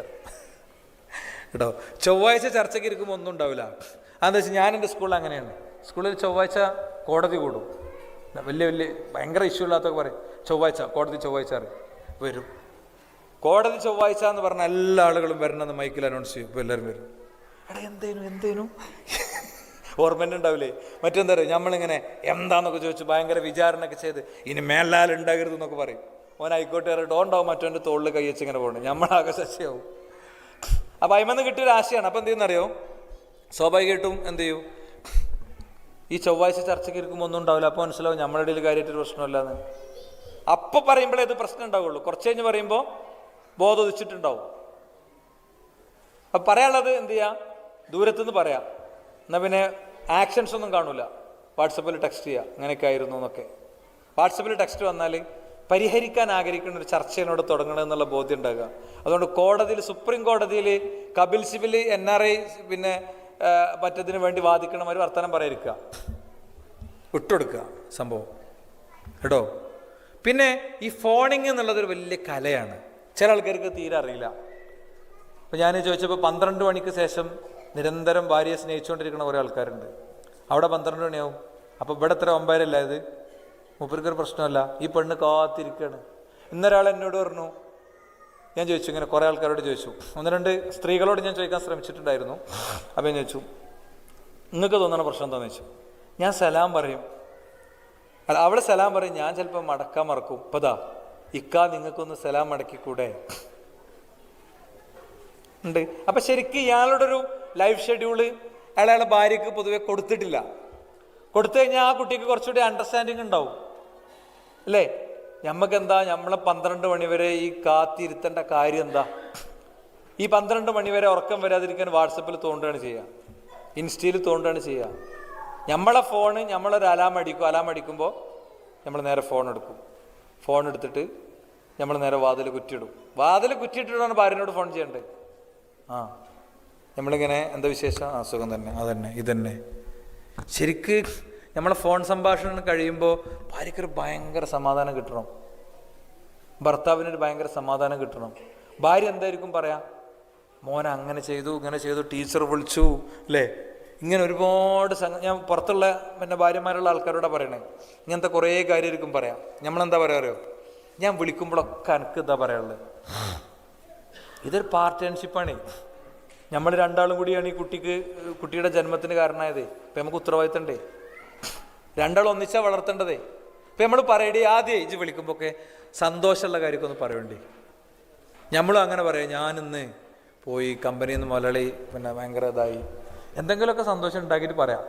കേട്ടോ. ചൊവ്വാഴ്ച ചർച്ചയ്ക്ക് ഇരിക്കുമ്പോൾ ഒന്നും ഉണ്ടാവില്ല. അതെന്താ വെച്ചാൽ ഞാൻ എൻ്റെ സ്കൂളിൽ അങ്ങനെയാണ്. സ്കൂളിൽ ചൊവ്വാഴ്ച കോടതി കൂടും. വലിയ ഭയങ്കര ഇഷ്യൂ ഇല്ലാത്തൊക്കെ പറയും കോടതി ചൊവ്വാഴ്ച വരും. കോടതി ചൊവ്വാഴ്ച എന്ന് പറഞ്ഞാൽ എല്ലാ ആളുകളും വരണമെന്ന് മൈക്കിൽ അനൗൺസ് ചെയ്യും. ഇപ്പോൾ എല്ലാവരും വരും. എടാ എന്തേനു ഓർമ്മ ഉണ്ടാവില്ലേ? മറ്റെന്താ പറയുക, നമ്മളിങ്ങനെ എന്താന്നൊക്കെ ചോദിച്ചു ഭയങ്കര വിചാരണയൊക്കെ ചെയ്ത് ഇനി മേലാൽ ഉണ്ടാകരുത് എന്നൊക്കെ പറയും. ഓൻ ആയിക്കോട്ടെ ഡോണ്ടാവും മറ്റവൻ്റെ തോളിൽ കൈ വെച്ച് ഇങ്ങനെ പോകണം, നമ്മളാകെ ശശിയാവും. അപ്പം അയിമെന്ന് കിട്ടിയൊരു ആശയമാണ്. അപ്പം എന്ത് ചെയ്യുന്നറിയോ, സ്വാഭാവികമായിട്ടും എന്ത് ചെയ്യും, ഈ ചൊവ്വാഴ്ച ചർച്ചയ്ക്ക് ഇരിക്കുമ്പോൾ ഒന്നും ഉണ്ടാവില്ല. അപ്പോൾ മനസ്സിലാവും നമ്മുടെ ഇടയിൽ കാര്യമായിട്ടൊരു പ്രശ്നമില്ലാന്ന്. അപ്പം പറയുമ്പോഴേ ഇത് പ്രശ്നം ഉണ്ടാവുള്ളൂ. കുറച്ച് കഴിഞ്ഞ് പറയുമ്പോൾ ബോധോദിച്ചിട്ടുണ്ടാവും. അപ്പം പറയാനുള്ളത് എന്ത് ചെയ്യാം, ദൂരത്തുനിന്ന് പറയാം. എന്നാൽ പിന്നെ ആക്ഷൻസ് ഒന്നും കാണൂല. വാട്സപ്പിൽ ടെക്സ്റ്റ് ചെയ്യുക, അങ്ങനെയൊക്കെ ആയിരുന്നു എന്നൊക്കെ. വാട്സപ്പിൽ ടെക്സ്റ്റ് വന്നാൽ പരിഹരിക്കാൻ ആഗ്രഹിക്കുന്ന ഒരു ചർച്ചയോട് തുടങ്ങണമെന്നുള്ള ബോധ്യം ഉണ്ടാകുക. അതുകൊണ്ട് കോടതിയിൽ, സുപ്രീം കോടതിയിൽ കപിൽ സിബിൽ NRI പിന്നെ മറ്റതിന് വേണ്ടി വാദിക്കണമാതിരി വർത്തമാനം പറയാതിരിക്കുക, വിട്ടുകൊടുക്കുക സംഭവം കേട്ടോ. പിന്നെ ഈ ഫോണിങ് എന്നുള്ളതൊരു വലിയ കലയാണ്. ചില ആൾക്കാർക്ക് തീരെ അറിയില്ല. അപ്പം ഞാൻ ചോദിച്ചപ്പോൾ 12 മണിക്ക് ശേഷം നിരന്തരം ഭാര്യയെ സ്നേഹിച്ചുകൊണ്ടിരിക്കുന്ന കുറേ ആൾക്കാരുണ്ട്. അവിടെ 12 മണിയാവും. അപ്പോൾ ഇവിടെ എത്ര 9:30 ഇത് മൂപ്പർക്കൊരു പ്രശ്നമല്ല. ഈ പെണ്ണ് കാത്തിരിക്കുകയാണ്. ഇന്നൊരാൾ എന്നോട് പറഞ്ഞു, ഞാൻ ചോദിച്ചു, ഇങ്ങനെ കുറേ ആൾക്കാരോട് ചോദിച്ചു, 1-2 സ്ത്രീകളോട് ഞാൻ ചോദിക്കാൻ ശ്രമിച്ചിട്ടുണ്ടായിരുന്നു. അപ്പം ഞാൻ ചോദിച്ചു, നിങ്ങൾക്ക് തോന്നുന്ന പ്രശ്നം എന്താണെന്ന് ചോദിച്ചു. ഞാൻ സലാം പറയും, അല്ല അവളെ സലാം പറയും, ഞാൻ ചിലപ്പോൾ മടക്കാൻ മറക്കും. ഇപ്പതാ നിങ്ങൾക്കൊന്ന് സലാം മടക്കിക്കൂടെ ഉണ്ട്. അപ്പം ശരിക്കും ഇയാളുടെ ഒരു ലൈഫ് ഷെഡ്യൂള് അയാളുടെ ഭാര്യക്ക് പൊതുവെ കൊടുത്തിട്ടില്ല. കൊടുത്തു കഴിഞ്ഞാൽ ആ കുട്ടിക്ക് കുറച്ചുകൂടി അണ്ടർസ്റ്റാൻഡിങ് ഉണ്ടാവും അല്ലേ. നമുക്കെന്താ, നമ്മളെ 12 മണി വരെ ഈ കാത്തിരുത്തേണ്ട കാര്യം എന്താ? ഈ 12 മണി വരെ ഉറക്കം വരാതിരിക്കാൻ വാട്സപ്പിൽ തോണ്ടുകയാണ് ചെയ്യുക, ഇൻസ്റ്റയിൽ തോണ്ടുകയാണ് ചെയ്യുക. നമ്മളെ ഫോണ് നമ്മളൊരു അലാം അടിക്കുമ്പോൾ നമ്മൾ നേരെ ഫോൺ എടുക്കും. ഫോൺ എടുത്തിട്ട് നമ്മൾ നേരെ വാതിൽ കുറ്റിയിടും. വാതിൽ കുറ്റിയിട്ടിട്ടാണ് ഭാര്യനോട് ഫോൺ ചെയ്യേണ്ടത്. നമ്മളിങ്ങനെ എന്താ വിശേഷം, സുഖം തന്നെ, അതന്നെ ഇതന്നെ. ശരിക്ക് നമ്മളെ ഫോൺ സംഭാഷണം കഴിയുമ്പോൾ ഭാര്യയ്ക്കൊരു ഭയങ്കര സമാധാനം കിട്ടണം, ഭർത്താവിനൊരു ഭയങ്കര സമാധാനം കിട്ടണം. ഭാര്യ എന്തായിരിക്കും പറയാം, മോനെ അങ്ങനെ ചെയ്തു ഇങ്ങനെ ചെയ്തു, ടീച്ചർ വിളിച്ചു അല്ലേ, ഇങ്ങനെ ഒരുപാട് ഞാൻ പുറത്തുള്ള പിന്നെ ഭാര്യമാരുള്ള ആൾക്കാരോടെ പറയണേ, ഇങ്ങനത്തെ കുറേ കാര്യമായിരിക്കും പറയാം. നമ്മളെന്താ പറയാ അറിയോ, ഞാൻ വിളിക്കുമ്പോഴൊക്കെ എനിക്ക് എന്താ പറയാനുള്ളത്. ഇതൊരു പാർട്ട്ണർഷിപ്പാണ്. നമ്മൾ രണ്ടാളും കൂടിയാണ് ഈ കുട്ടിയുടെ ജന്മത്തിന് കാരണമായതേ. ഇപ്പം നമുക്ക് ഉത്തരവാദിത്തം ഉണ്ടേ, രണ്ടാളും ഒന്നിച്ചാൽ വളർത്തേണ്ടതേ. ഇപ്പം നമ്മൾ പറയടി ആദ്യം ഇജ് വിളിക്കുമ്പോൾ ഒക്കെ സന്തോഷമുള്ള കാര്യമൊക്കെ ഒന്ന് പറയണ്ടേ. നമ്മളും അങ്ങനെ പറയാം, ഞാനിന്ന് പോയി കമ്പനിയിൽ നിന്ന് മുതലാളി പിന്നെ ഭയങ്കര ഇതായി, എന്തെങ്കിലുമൊക്കെ സന്തോഷം ഉണ്ടാക്കിയിട്ട് പറയാം.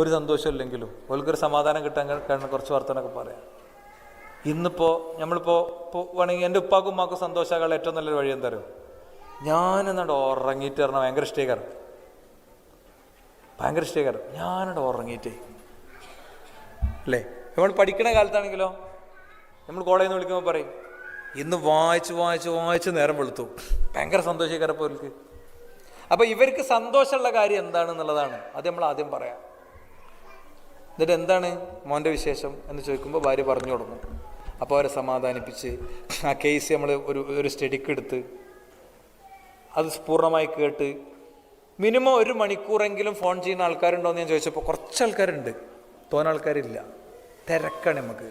ഒരു സന്തോഷം ഇല്ലെങ്കിലും ഓൾക്കൊരു സമാധാനം കിട്ടാൻ കാരണം കുറച്ച് വർത്തനൊക്കെ പറയാം. ഇന്നിപ്പോൾ നമ്മളിപ്പോൾ വേണമെങ്കിൽ എൻ്റെ ഉപ്പാക്കും ഉമ്മാക്കും സന്തോഷമാകാനുള്ള ഏറ്റവും നല്ലൊരു വഴി എന്താ അറിയോ, ഞാനെന്നാണ്ട് ഉറങ്ങിയിട്ട് പറഞ്ഞാൽ ഭയങ്കര ഇഷ്ടേക്കാരം ഞാനവിടെ ഉറങ്ങിയിട്ടേ അല്ലേ. നമ്മൾ പഠിക്കണ കാലത്താണെങ്കിലോ നമ്മൾ കോളേജിൽ നിന്ന് വിളിക്കുമ്പോൾ പറയും, ഇന്ന് വായിച്ച് നേരം വെളുത്തു, ഭയങ്കര സന്തോഷിക്കാരം പോൽക്ക്. അപ്പോൾ ഇവർക്ക് സന്തോഷമുള്ള കാര്യം എന്താണെന്നുള്ളതാണ് അത് നമ്മൾ ആദ്യം പറയാം. എന്നിട്ട് എന്താണ് മോൻ്റെ വിശേഷം എന്ന് ചോദിക്കുമ്പോൾ ഭാര്യ പറഞ്ഞു കൊടുക്കും. അപ്പോൾ അവരെ സമാധാനിപ്പിച്ച് ആ കേസ് നമ്മൾ ഒരു സ്റ്റഡിക്ക് എടുത്ത് അത് പൂർണ്ണമായി കേട്ട് മിനിമം 1 മണിക്കൂറെങ്കിലും ഫോൺ ചെയ്യുന്ന ആൾക്കാരുണ്ടോ എന്ന് ഞാൻ ചോദിച്ചപ്പോൾ കുറച്ച് ആൾക്കാരുണ്ട്, തോന്നുന്ന ആൾക്കാരില്ല. തിരക്കാണ് നമുക്ക്.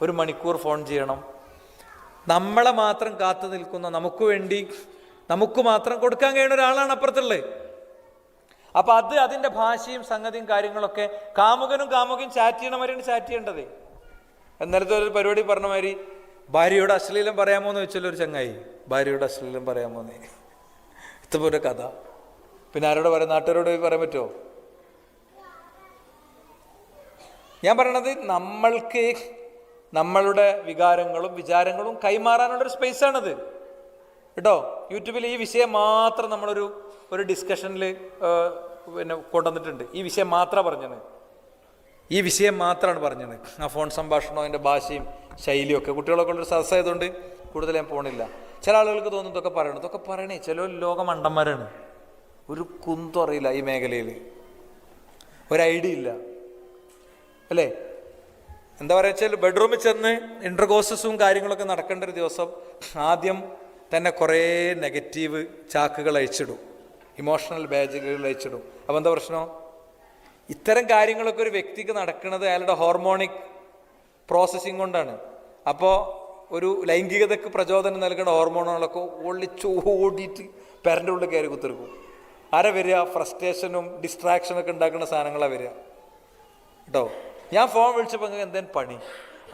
1 മണിക്കൂർ ഫോൺ ചെയ്യണം. നമ്മളെ മാത്രം കാത്തു നിൽക്കുന്ന, നമുക്ക് വേണ്ടി നമുക്ക് മാത്രം കൊടുക്കാൻ കഴിയുന്ന ഒരാളാണ് അപ്പുറത്തുള്ളത്. അപ്പം അതിൻ്റെ ഭാഷയും സംഗതിയും കാര്യങ്ങളൊക്കെ കാമുകനും ചാറ്റ് ചെയ്യണമാതിരിയാണ് ചാറ്റ് ചെയ്യേണ്ടത്. എന്നാലത്തെ ഒരു പരിപാടി പറഞ്ഞ മാതിരി ഭാര്യയോട് അശ്ലീലം പറയാമോ എന്ന് വെച്ചല്ലോ ഒരു ചങ്ങായി, ഭാര്യയോട് അശ്ലീലം പറയാമോന്നേ. ഇതുപോലെ കഥ പിന്നെ ആരോട് പറയാം, നാട്ടുകാരോട് പറയാൻ പറ്റുമോ? ഞാൻ പറയണത് നമ്മൾക്ക് നമ്മളുടെ വികാരങ്ങളും വിചാരങ്ങളും കൈമാറാനുള്ളൊരു സ്പേസാണത് കേട്ടോ. യൂട്യൂബിൽ ഈ വിഷയം മാത്രം നമ്മളൊരു ഡിസ്കഷനിൽ പിന്നെ കൊണ്ടുവന്നിട്ടുണ്ട്. ഈ വിഷയം മാത്രമാണ് പറഞ്ഞത്, ഈ വിഷയം മാത്രമാണ് പറഞ്ഞത്. ആ ഫോൺ സംഭാഷണവും അതിൻ്റെ ഭാഷയും ശൈലിയും ഒക്കെ കുട്ടികളൊക്കെ ഉള്ളൊരു സദസ്സായതുകൊണ്ട് കൂടുതൽ ഞാൻ പോണില്ല. ചില ആളുകൾക്ക് തോന്നും ഇതൊക്കെ പറയണേ ചില ലോക മണ്ടന്മാരാണ്, ഒരു കുന്തും അറിയില്ല ഈ മേഖലയിൽ, ഒരു ഐഡിയ ഇല്ല അല്ലേ. എന്താ പറയുക വെച്ചാൽ ബെഡ്റൂമിൽ ചെന്ന് ഇൻ്റർകോഴ്സസും കാര്യങ്ങളൊക്കെ നടക്കേണ്ട ഒരു ദിവസം ആദ്യം തന്നെ കുറേ നെഗറ്റീവ് ചാക്കുകൾ അയച്ചിടും, ഇമോഷണൽ ബാഗുകൾ അയച്ചിടും. അപ്പോൾ എന്താ പ്രശ്നം? ഇത്തരം കാര്യങ്ങളൊക്കെ ഒരു വ്യക്തിക്ക് നടക്കുന്നത് അയാളുടെ ഹോർമോണിക് പ്രോസസ്സിങ് കൊണ്ടാണ്. അപ്പോൾ ഒരു ലൈംഗികതയ്ക്ക് പ്രചോദനം നൽകുന്ന ഹോർമോണുകളൊക്കെ ഓടിച്ച് പേരൻ്റെ ഉള്ളിൽ കയറി കുത്തിരിക്കും. ആരെ വരിക? ഫ്രസ്ട്രേഷനും ഡിസ്ട്രാക്ഷനൊക്കെ ഉണ്ടാക്കുന്ന സാധനങ്ങളാണ് വരിക കേട്ടോ. ഞാൻ ഫോൺ വിളിച്ചപ്പോൾ നിങ്ങൾക്ക് എന്തേലും പണി,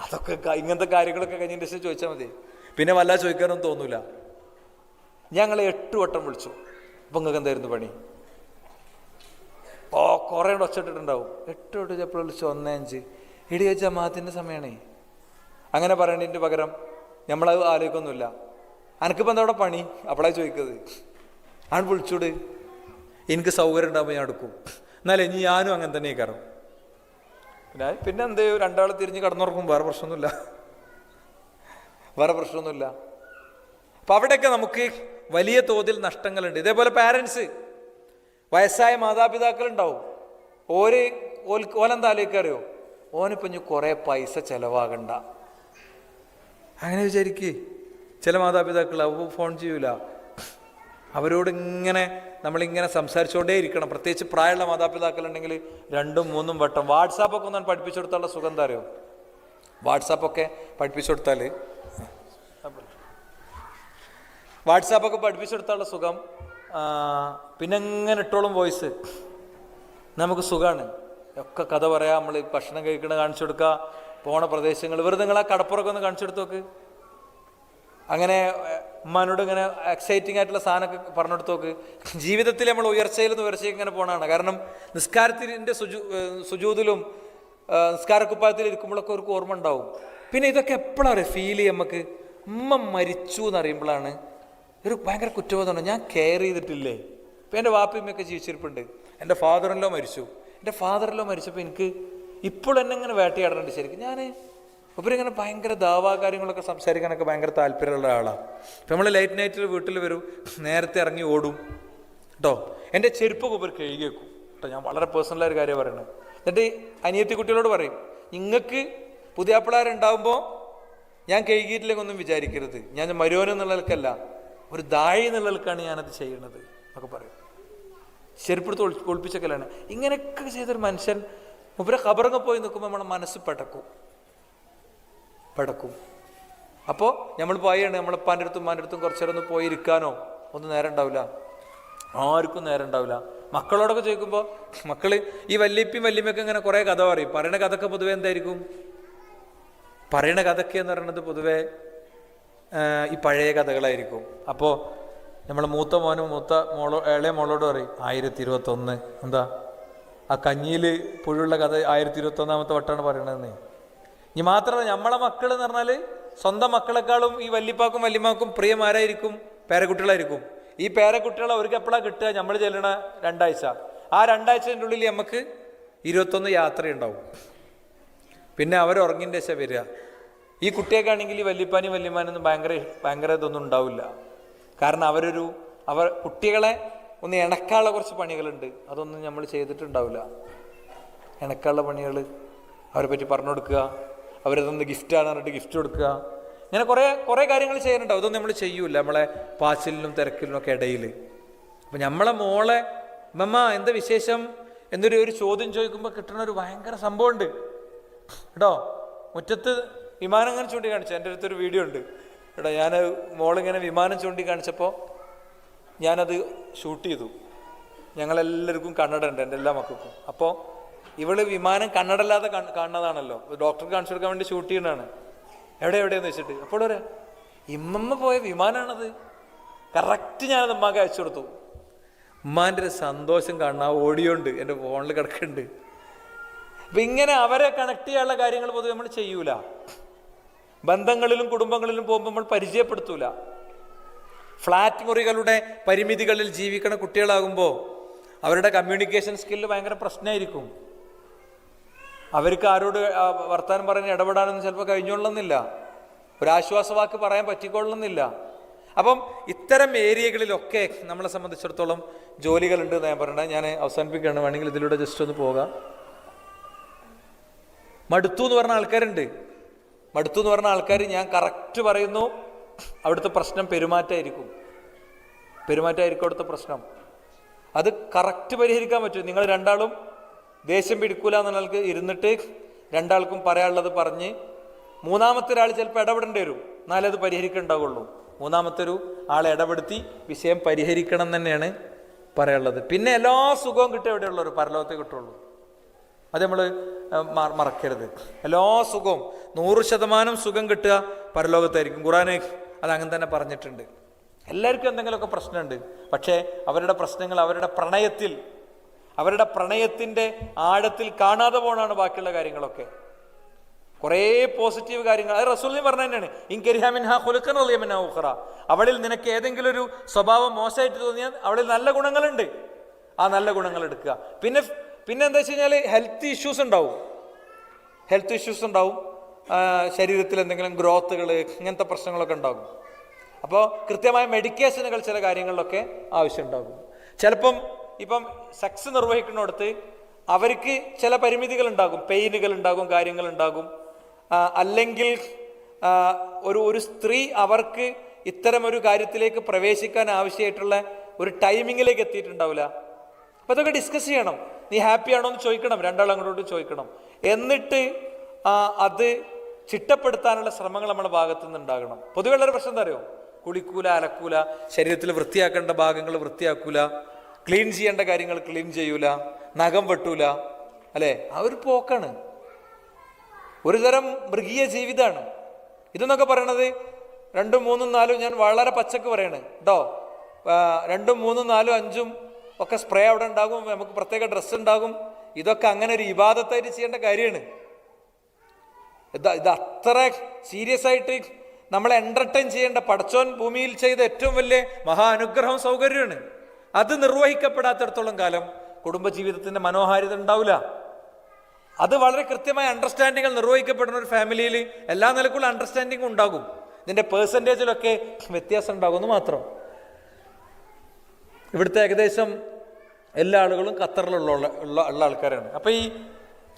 അതൊക്കെ ഇങ്ങനത്തെ കാര്യങ്ങളൊക്കെ കഴിഞ്ഞതിൻ്റെ ശേഷം ചോദിച്ചാൽ മതി, പിന്നെ വല്ലാതെ ചോദിക്കാനൊന്നും തോന്നൂല. ഞങ്ങളെ 8 വട്ടം വിളിച്ചു, അപ്പം നിങ്ങൾക്ക് എന്തായിരുന്നു പണി? കുറേ ഒച്ചട്ടിട്ടുണ്ടാവും. 8 വട്ടം എപ്പോഴും വിളിച്ചു 1-5 ഇടി ജമാഅത്തിൻ്റെ സമയമാണേ. അങ്ങനെ പറയണതിൻ്റെ പകരം നമ്മളത് ആലോചിക്കൊന്നുമില്ല. എനിക്കിപ്പോൾ എന്താ അവിടെ പണി അപ്പോഴാണ് ചോദിക്കുന്നത്. ആണ് വിളിച്ചൂട്, എനിക്ക് സൗകര്യം ഉണ്ടാകുമ്പോൾ ഞാൻ എടുക്കും. എന്നാലേ ഇനി ഞാനും അങ്ങനെ തന്നെ കയറും. പിന്നെ എന്ത് രണ്ടാൾ തിരിഞ്ഞ് കടന്നുറക്കും, വേറെ പ്രശ്നമൊന്നുമില്ല. അപ്പം അവിടെയൊക്കെ നമുക്ക് വലിയ തോതിൽ നഷ്ടങ്ങളുണ്ട്. ഇതേപോലെ പാരൻസ്, വയസ്സായ മാതാപിതാക്കളുണ്ടാവും. ഓലെന്താ ആലോചിക്കറിയോ, ഓനിപ്പം ഇനി കുറേ പൈസ ചിലവാകണ്ട അങ്ങനെ വിചാരിക്കേ. ചില മാതാപിതാക്കൾ ഫോൺ ചെയ്യൂല, അവരോട് ഇങ്ങനെ നമ്മളിങ്ങനെ സംസാരിച്ചുകൊണ്ടേ ഇരിക്കണം. പ്രത്യേകിച്ച് പ്രായമുള്ള മാതാപിതാക്കളുണ്ടെങ്കിൽ 2-3 വട്ടം വാട്സാപ്പൊക്കെ ഒന്നും പഠിപ്പിച്ചു കൊടുത്താലുള്ള സുഖം എന്താ അറിയോ? വാട്സാപ്പൊക്കെ പഠിപ്പിച്ചു കൊടുത്താലുള്ള സുഖം പിന്നെ എങ്ങനെ ഇട്ടോളും വോയിസ്, നമുക്ക് സുഖമാണ്. ഒക്കെ കഥ പറയാം, നമ്മൾ ഭക്ഷണം കഴിക്കണ കാണിച്ചു കൊടുക്കുക, പോണ പ്രദേശങ്ങൾ വെറുതെ നിങ്ങൾ ആ കടപ്പുറമൊക്കെ ഒന്ന് കാണിച്ചു കൊടുത്ത് നോക്ക്. അങ്ങനെ ഉമ്മാനോട് ഇങ്ങനെ എക്സൈറ്റിംഗ് ആയിട്ടുള്ള സാധനമൊക്കെ പറഞ്ഞു കൊടുത്ത് നോക്ക്. ജീവിതത്തിൽ നമ്മൾ ഉയർച്ചയിൽ നിന്ന് ഉയർച്ചയ്ക്ക് ഇങ്ങനെ പോകണതാണ്. കാരണം നിസ്കാരത്തിൻ്റെ സുജൂദിലും നിസ്കാരക്കുപ്പായത്തിൽ ഇരിക്കുമ്പോഴൊക്കെ അവർക്ക് ഓർമ്മ ഉണ്ടാവും. പിന്നെ ഇതൊക്കെ എപ്പോഴാണ് ഫീൽ ചെയ്യും നമുക്ക്? ഉമ്മ മരിച്ചു എന്നറിയുമ്പോഴാണ് ഒരു ഭയങ്കര കുറ്റബോധമാണ്. ഞാൻ കെയർ ചെയ്തിട്ടില്ലേ? ഇപ്പം എൻ്റെ വാപ്പയമ്മയൊക്കെ ജീവിച്ചിരിപ്പുണ്ട്. എൻ്റെ ഫാദറിലോ മരിച്ചപ്പോൾ എനിക്ക് ഇപ്പോഴും എന്നെ ഇങ്ങനെ വേട്ടയാടുന്നുണ്ട്. ശരിക്കും ഞാൻ ഇവരിങ്ങനെ ഭയങ്കര ദാവാ കാര്യങ്ങളൊക്കെ സംസാരിക്കാനൊക്കെ ഭയങ്കര താല്പര്യമുള്ള ആളാണ്. ഇപ്പം നമ്മൾ ലൈറ്റ് നൈറ്റിൽ വീട്ടിൽ വരും, നേരത്തെ ഇറങ്ങി ഓടും കേട്ടോ. എൻ്റെ ചെരുപ്പൊക്കെ ഇവർ കഴുകി വെക്കും കേട്ടോ. ഞാൻ വളരെ പേഴ്സണലായ ഒരു കാര്യം പറയുന്നത്. എന്നിട്ട് അനിയത്തി കുട്ടികളോട് പറയും, നിങ്ങൾക്ക് പുതിയാപ്പിളാരുണ്ടാകുമ്പോൾ ഞാൻ കഴുകിയിട്ടില്ലെങ്കിൽ ഒന്നും വിചാരിക്കരുത്, ഞാൻ മരുവനെന്നുള്ളവർക്കല്ല, ഒരു ദാഴി എന്നുള്ളവർക്കാണ് ഞാനത് ചെയ്യണത് എന്നൊക്കെ പറയും. ചെരുപ്പെടുത്ത് ഒളിപ്പിച്ചൊക്കെയാണ്. ഇങ്ങനെയൊക്കെ ചെയ്തൊരു മനുഷ്യൻ ഇവരെ ഖബറങ്ങ് പോയി നിൽക്കുമ്പോൾ നമ്മുടെ മനസ്സ് പടക്കും. അപ്പോൾ നമ്മൾ പോയാണ് നമ്മളെ ഉപ്പാൻ്റെ അടുത്തും കുറച്ചു നേരം ഒന്ന് പോയിരിക്കാനോ ഒന്നും നേരം ഉണ്ടാവില്ല, ആർക്കും നേരം ഉണ്ടാവില്ല. മക്കളോടൊക്കെ ചോദിക്കുമ്പോൾ മക്കൾ ഈ വല്യപ്പയും വല്യമ്മയൊക്കെ ഇങ്ങനെ കുറേ കഥ പറയും. പറയണ കഥയൊക്കെ പൊതുവെ എന്തായിരിക്കും? പറയണ കഥയൊക്കെ എന്ന് പറയുന്നത് പൊതുവെ ഈ പഴയ കഥകളായിരിക്കും. അപ്പോൾ നമ്മളെ മൂത്ത ഇളയ മോളോട് പറയും 1021 എന്താ ആ കഞ്ഞിയിൽ പുഴുള്ള കഥ 1021 വട്ടമാണ് പറയണതെന്ന്. ഇനി മാത്രമല്ല, നമ്മളെ മക്കൾ എന്ന് പറഞ്ഞാൽ സ്വന്തം മക്കളെക്കാളും ഈ വല്യപ്പാക്കും വല്യമാക്കും പ്രിയമാരായിരിക്കും, പേരക്കുട്ടികളായിരിക്കും. ഈ പേരക്കുട്ടികളെ അവർക്ക് എപ്പോഴാണ് കിട്ടുക? നമ്മൾ ചെല്ലണ 2 ആഴ്ച. ആ 2 ആഴ്ചൻ്റെ ഉള്ളിൽ നമുക്ക് 21 യാത്രയുണ്ടാവും. പിന്നെ അവരുറങ്ങിൻ്റെ ശേഷം വരിക. ഈ കുട്ടിയൊക്കെയാണെങ്കിൽ ഈ വല്യപ്പാനും വല്യമാനൊന്നും ഭയങ്കര ഇതൊന്നും ഉണ്ടാവില്ല. കാരണം അവർ കുട്ടികളെ ഒന്ന് ഇണക്കാനുള്ള കുറച്ച് പണികളുണ്ട്, അതൊന്നും നമ്മൾ ചെയ്തിട്ടുണ്ടാവില്ല. ഇണക്കാനുള്ള പണികൾ അവരെ പറ്റി പറഞ്ഞു കൊടുക്കുക, അവരതൊന്ന് ഗിഫ്റ്റാണ് പറഞ്ഞിട്ട് ഗിഫ്റ്റ് കൊടുക്കുക, ഇങ്ങനെ കുറേ കാര്യങ്ങൾ ചെയ്യാനുണ്ടാവും. അതൊന്നും നമ്മൾ ചെയ്യൂല നമ്മളെ പാച്ചിലിനും തിരക്കിലും ഒക്കെ ഇടയിൽ. അപ്പം നമ്മളെ മോളെ മമ്മ എന്താ വിശേഷം എന്നൊരു ചോദ്യം ചോദിക്കുമ്പോൾ കിട്ടുന്ന ഒരു ഭയങ്കര സംഭവമുണ്ട് കേട്ടോ. മുറ്റത്ത് വിമാനം ഇങ്ങനെ ചൂണ്ടിക്കാണിച്ചു. എൻ്റെ അടുത്തൊരു വീഡിയോ ഉണ്ട് കേട്ടോ. ഞാൻ മോളിങ്ങനെ വിമാനം ചൂണ്ടിക്കാണിച്ചപ്പോൾ ഞാനത് ഷൂട്ട് ചെയ്തു. ഞങ്ങളെല്ലാവർക്കും കണ്ണട ഉണ്ട്, എൻ്റെ എല്ലാ മക്കൾക്കും. അപ്പോൾ ഇവള് വിമാനം കണ്ണടല്ലാതെ കാണുന്നതാണല്ലോ, ഡോക്ടർക്ക് കാണിച്ചു കൊടുക്കാൻ വേണ്ടി ഷൂട്ട് ചെയ്യുന്നതാണ്. എവിടെയെന്ന് വെച്ചിട്ട് അപ്പോൾ പറയാം, ഇമ്മമ്മ പോയ വിമാനമാണത്. കറക്റ്റ് ഞാനത് ഉമ്മാക്ക് അയച്ചു കൊടുത്തു. ഉമ്മാൻ്റെ ഒരു സന്തോഷം കാണുന്ന ആ ഓഡിയോ ഉണ്ട്, എൻ്റെ ഫോണിൽ കിടക്കുന്നുണ്ട്. അപ്പം ഇങ്ങനെ അവരെ കണക്ട് ചെയ്യാനുള്ള കാര്യങ്ങൾ പൊതുവെ നമ്മൾ ചെയ്യൂല. ബന്ധങ്ങളിലും കുടുംബങ്ങളിലും പോകുമ്പോൾ നമ്മൾ പരിചയപ്പെടുത്തൂല. ഫ്ലാറ്റ് മുറികളുടെ പരിമിതികളിൽ ജീവിക്കണ കുട്ടികളാകുമ്പോൾ അവരുടെ കമ്മ്യൂണിക്കേഷൻ സ്കില്ല് ഭയങ്കര പ്രശ്നമായിരിക്കും. അവർക്ക് ആരോട് വർത്താനം പറഞ്ഞ് ഇടപെടാനൊന്നും ചിലപ്പോൾ കഴിഞ്ഞോളണമെന്നില്ല, ഒരാശ്വാസവാക്ക് പറയാൻ പറ്റിക്കൊള്ളണമെന്നില്ല. അപ്പം ഇത്തരം ഏരിയകളിലൊക്കെ നമ്മളെ സംബന്ധിച്ചിടത്തോളം ജോലികളുണ്ട് എന്ന് ഞാൻ പറയണത്. ഞാൻ അവസാനിപ്പിക്കുകയാണ്, വേണമെങ്കിൽ ഇതിലൂടെ ജസ്റ്റ് ഒന്ന് പോകാം. മടുത്തു എന്ന് പറഞ്ഞ ആൾക്കാർ ഞാൻ കറക്റ്റ് പറയുന്നു, അവിടുത്തെ പ്രശ്നം പെരുമാറ്റമായിരിക്കും അവിടുത്തെ പ്രശ്നം. അത് കറക്റ്റ് പരിഹരിക്കാൻ പറ്റും. നിങ്ങൾ രണ്ടാളും ദേഷ്യം പിടിക്കൂല എന്നൊരാൾക്ക് ഇരുന്നിട്ട് രണ്ടാൾക്കും പറയാനുള്ളത് പറഞ്ഞ് മൂന്നാമത്തെ ഒരാൾ ചിലപ്പോൾ ഇടപെടേണ്ടി വരും, എന്നാലേ അത് പരിഹരിക്കേണ്ടാവുള്ളൂ. മൂന്നാമത്തെ ആളെ ഇടപെടുത്തി വിഷയം പരിഹരിക്കണം തന്നെയാണ് പറയാനുള്ളത്. പിന്നെ എല്ലാ സുഖവും കിട്ടുക എവിടെയുള്ളൂ? പരലോകത്തെ കിട്ടുള്ളൂ. അത് നമ്മൾ മറക്കരുത്. എല്ലാ സുഖവും 100% സുഖം കിട്ടുക പരലോകത്തായിരിക്കും. ഖുർആന് അത് അങ്ങനെ തന്നെ പറഞ്ഞിട്ടുണ്ട്. എല്ലാവർക്കും എന്തെങ്കിലുമൊക്കെ പ്രശ്നമുണ്ട്, പക്ഷേ അവരുടെ പ്രശ്നങ്ങൾ അവരുടെ പ്രണയത്തിൻ്റെ ആഴത്തിൽ കാണാതെ പോകണമാണ് ബാക്കിയുള്ള കാര്യങ്ങളൊക്കെ. കുറേ പോസിറ്റീവ് കാര്യങ്ങൾ. അത് റസൂൽ പറഞ്ഞ തന്നെയാണ്, ഇൻകരിഹാമിൻഹാ ഖുലുഖൻ റളിയ മിൻഹാ ഉഖറ. അവളിൽ നിനക്ക് ഏതെങ്കിലും ഒരു സ്വഭാവം മോശമായിട്ട് തോന്നിയാൽ അവളിൽ നല്ല ഗുണങ്ങളുണ്ട്, ആ നല്ല ഗുണങ്ങൾ എടുക്കുക. പിന്നെ എന്താ വെച്ച് കഴിഞ്ഞാൽ ഹെൽത്ത് ഇഷ്യൂസ് ഉണ്ടാവും, ശരീരത്തിൽ എന്തെങ്കിലും ഗ്രോത്തുകൾ, ഇങ്ങനത്തെ പ്രശ്നങ്ങളൊക്കെ ഉണ്ടാകും. അപ്പോൾ കൃത്യമായ മെഡിക്കേഷനുകൾ ചില കാര്യങ്ങളിലൊക്കെ ആവശ്യമുണ്ടാകും. ചിലപ്പം ഇപ്പം സെക്സ് നിർവഹിക്കുന്നിടത്ത് അവർക്ക് ചില പരിമിതികൾ ഉണ്ടാകും, പെയിനുകൾ ഉണ്ടാകും, കാര്യങ്ങളുണ്ടാകും. അല്ലെങ്കിൽ ഒരു സ്ത്രീ അവർക്ക് ഇത്തരം ഒരു കാര്യത്തിലേക്ക് പ്രവേശിക്കാൻ ആവശ്യമായിട്ടുള്ള ഒരു ടൈമിങ്ങിലേക്ക് എത്തിയിട്ടുണ്ടാവില്ല. അപ്പോൾ അതൊക്കെ ഡിസ്കസ് ചെയ്യണം. നീ ഹാപ്പി ആണോ എന്ന് ചോദിക്കണം, രണ്ടാളും അങ്ങോട്ട് ചോദിക്കണം. എന്നിട്ട് അത് ചിട്ടപ്പെടുത്താനുള്ള ശ്രമങ്ങൾ നമ്മുടെ ഭാഗത്തു നിന്ന് ഉണ്ടാകണം. പൊതുവെ ഉള്ളൊരു പ്രശ്നം എന്താ അറിയോ? കുളിക്കൂല, അലക്കൂല, ശരീരത്തിൽ വൃത്തിയാക്കേണ്ട ഭാഗങ്ങൾ വൃത്തിയാക്കൂല, ക്ലീൻ ചെയ്യേണ്ട കാര്യങ്ങൾ ക്ലീൻ ചെയ്യൂല, നഖം വെട്ടൂല, അല്ലേ? ആ ഒരു പോക്കാണ്, ഒരു തരം മൃഗീയ ജീവിതമാണ് ഇതെന്നൊക്കെ പറയണത്. 2, 3, 4 ഞാൻ വളരെ പച്ചക്ക് പറയാണ് കേട്ടോ. 2, 3, 4, 5 ഒക്കെ സ്പ്രേ അവിടെ ഉണ്ടാകും, നമുക്ക് പ്രത്യേക ഡ്രസ്സ് ഉണ്ടാകും. ഇതൊക്കെ അങ്ങനെ ഒരു ഇബാദത്തായിട്ട് ചെയ്യേണ്ട കാര്യമാണ്. ഇത് അത്ര സീരിയസ് ആയിട്ട് നമ്മളെ എൻ്റർടൈൻ ചെയ്യേണ്ട, പടച്ചോൻ ഭൂമിയിൽ ചെയ്ത ഏറ്റവും വലിയ മഹാ അനുഗ്രഹവും സൗകര്യമാണ്. അത് നിർവഹിക്കപ്പെടാത്തിടത്തോളം കാലം കുടുംബജീവിതത്തിൻ്റെ മനോഹാരിത ഉണ്ടാവില്ല. അത് വളരെ കൃത്യമായ അണ്ടർസ്റ്റാൻഡിങ്ങൾ നിർവഹിക്കപ്പെടുന്ന ഒരു ഫാമിലിയിൽ എല്ലാ നിലക്കുള്ള അണ്ടർസ്റ്റാൻഡിങ്ങും ഉണ്ടാകും. ഇതിൻ്റെ പേഴ്സൻറ്റേജിലൊക്കെ വ്യത്യാസം ഉണ്ടാകുമെന്ന് മാത്രം. ഇവിടുത്തെ ഏകദേശം എല്ലാ ആളുകളും ഖത്തറിലുള്ള ആൾക്കാരാണ്. അപ്പോൾ ഈ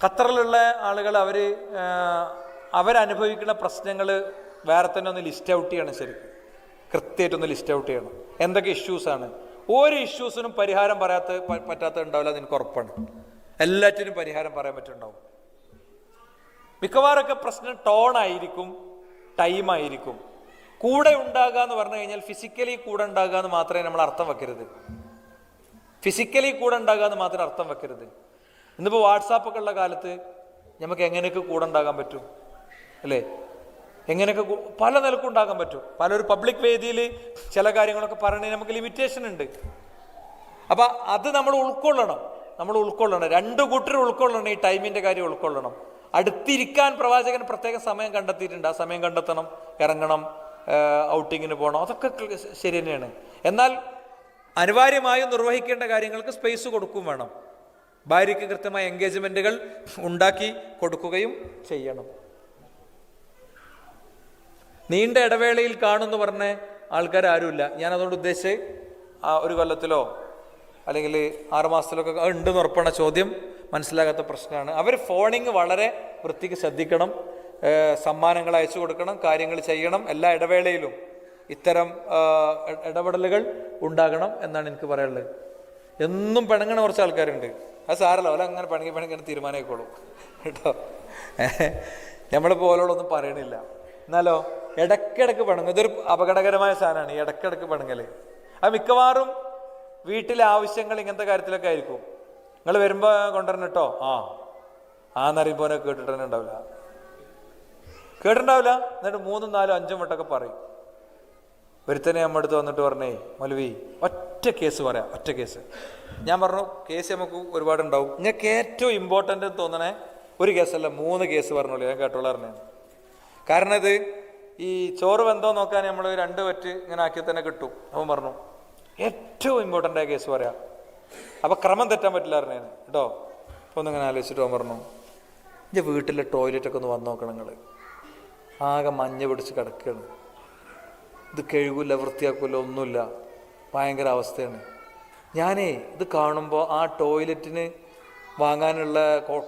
ഖത്തറിലുള്ള ആളുകൾ അവരനുഭവിക്കുന്ന പ്രശ്നങ്ങൾ വേറെ തന്നെ ഒന്ന് ലിസ്റ്റ് ഔട്ട് ചെയ്യണം. ശരിക്കും കൃത്യമായിട്ടൊന്ന് ലിസ്റ്റ് ഔട്ട് ചെയ്യണം. എന്തൊക്കെ ഇഷ്യൂസാണ്? ഒരു ഇഷ്യൂസിനും പരിഹാരം പറ്റാത്ത ഉണ്ടാവില്ല, അത് എനിക്ക് ഉറപ്പാണ്. എല്ലാറ്റിനും പരിഹാരം പറയാൻ പറ്റുന്നുണ്ടാവും. മിക്കവാറൊക്കെ പ്രശ്നം ടോണായിരിക്കും, ടൈമായിരിക്കും. കൂടെ ഉണ്ടാകുക എന്ന് പറഞ്ഞു കഴിഞ്ഞാൽ ഫിസിക്കലി കൂടെ ഉണ്ടാകുക എന്ന് മാത്രമേ നമ്മൾ അർത്ഥം വെക്കരുത്. ഫിസിക്കലി കൂടെ ഉണ്ടാകുക എന്ന് മാത്രമേ അർത്ഥം വെക്കരുത്. ഇന്നിപ്പോൾ വാട്സാപ്പൊക്കെ ഉള്ള കാലത്ത് നമുക്ക് എങ്ങനെയൊക്കെ കൂടെ ഉണ്ടാകാൻ പറ്റും, അല്ലേ? എങ്ങനെയൊക്കെ പല നിലക്കും ഉണ്ടാകാൻ പറ്റും. പലൊരു പബ്ലിക് വേദിയിൽ ചില കാര്യങ്ങളൊക്കെ പറയണതിന് നമുക്ക് ലിമിറ്റേഷൻ ഉണ്ട്. അപ്പം അത് നമ്മൾ ഉൾക്കൊള്ളണം. രണ്ട് കൂട്ടരും ഉൾക്കൊള്ളണം. ഈ ടൈമിൻ്റെ കാര്യം ഉൾക്കൊള്ളണം. അടുത്തിരിക്കാൻ പ്രവാചകൻ പ്രത്യേക സമയം കണ്ടെത്തിയിട്ടുണ്ട്. ആ സമയം കണ്ടെത്തണം, ഇറങ്ങണം, ഔട്ടിങ്ങിന് പോകണം, അതൊക്കെ ശരി തന്നെയാണ്. എന്നാൽ അനിവാര്യമായും നിർവഹിക്കേണ്ട കാര്യങ്ങൾക്ക് സ്പേസ് കൊടുക്കും വേണം. ഭാര്യയ്ക്ക് കൃത്യമായ എൻഗേജ്മെൻറ്റുകൾ ഉണ്ടാക്കി കൊടുക്കുകയും ചെയ്യണം. നീണ്ട ഇടവേളയിൽ കാണുമെന്ന് പറഞ്ഞ ആൾക്കാർ ആരുമില്ല. ഞാനതുകൊണ്ട് ഉദ്ദേശിച്ച് ഒരു കൊല്ലത്തിലോ അല്ലെങ്കിൽ 6 മാസത്തിലൊക്കെ ഉണ്ടെന്ന് ഉറപ്പാണ്. ചോദ്യം മനസ്സിലാകാത്ത പ്രശ്നമാണ്. അവർ ഫോണിങ് വളരെ വൃത്തിക്ക് ശ്രദ്ധിക്കണം, സമ്മാനങ്ങൾ അയച്ചു കൊടുക്കണം, കാര്യങ്ങൾ ചെയ്യണം. എല്ലാ ഇടവേളയിലും ഇത്തരം ഇടപെടലുകൾ ഉണ്ടാകണം എന്നാണ് എനിക്ക് പറയാനുള്ളത്. എന്നും പിണങ്ങണ കുറച്ച് ആൾക്കാരുണ്ട്. അത് സാരല്ല, ഓല അങ്ങനെ പിണങ്ങി തീരുമാനമായിക്കോളും കേട്ടോ. നമ്മളിപ്പോൾ ഓലോടൊന്നും പറയണില്ല. എന്നാലോ ഇടയ്ക്കിടയ്ക്ക് പിണങ്ങും. ഇതൊരു അപകടകരമായ സാധനമാണ് ഈ ഇടയ്ക്കിടയ്ക്ക് പിണങ്ങൽ. അത് മിക്കവാറും വീട്ടിലെ ആവശ്യങ്ങൾ ഇങ്ങനത്തെ കാര്യത്തിലൊക്കെ ആയിരിക്കും. നിങ്ങൾ വരുമ്പോൾ കൊണ്ടുവരണം കേട്ടോ, ആന്നറിയുമ്പോനെ കേട്ടിട്ടുണ്ടാവില്ല. എന്നിട്ട് 3, 4, 5 വട്ടമൊക്കെ പറയും. ഒരുത്തനെ നമ്മുടെ അടുത്ത് വന്നിട്ട് പറഞ്ഞേ, മൗലവി ഒറ്റ കേസ് പറയാം, ഒറ്റ കേസ്. ഞാൻ പറഞ്ഞു കേസ് നമുക്ക് ഒരുപാടുണ്ടാവും, നിങ്ങൾക്ക് ഏറ്റവും ഇമ്പോർട്ടൻ്റ് തോന്നണേ ഒരു കേസല്ല 3 കേസ് പറഞ്ഞോളൂ. ഞാൻ കേട്ടോളൂ പറഞ്ഞേ. കാരണം ഇത് ഈ ചോറ് വെന്തോ നോക്കാൻ നമ്മൾ 2 വറ്റ് ഇങ്ങനെ ആക്കിയാൽ തന്നെ കിട്ടും. അവൻ പറഞ്ഞു ഏറ്റവും ഇമ്പോർട്ടൻ്റ് ആയ കേസ് പറയാം. അപ്പം ക്രമം തെറ്റാൻ പറ്റില്ല പറഞ്ഞേ കേട്ടോ. അപ്പോൾ ഒന്നിങ്ങനെ ആലോചിച്ചിട്ട് അവൻ പറഞ്ഞു, എൻ്റെ വീട്ടിലെ ടോയ്ലറ്റൊക്കെ ഒന്ന് വന്ന് നോക്കണം, നിങ്ങൾ ആകെ മഞ്ഞ് പിടിച്ച് കിടക്കുകയാണ്, ഇത് കഴുകില്ല, വൃത്തിയാക്കില്ല, ഒന്നുമില്ല, ഭയങ്കര അവസ്ഥയാണ്. ഞാനേ ഇത് കാണുമ്പോൾ ആ ടോയ്ലറ്റിന് വാങ്ങാനുള്ള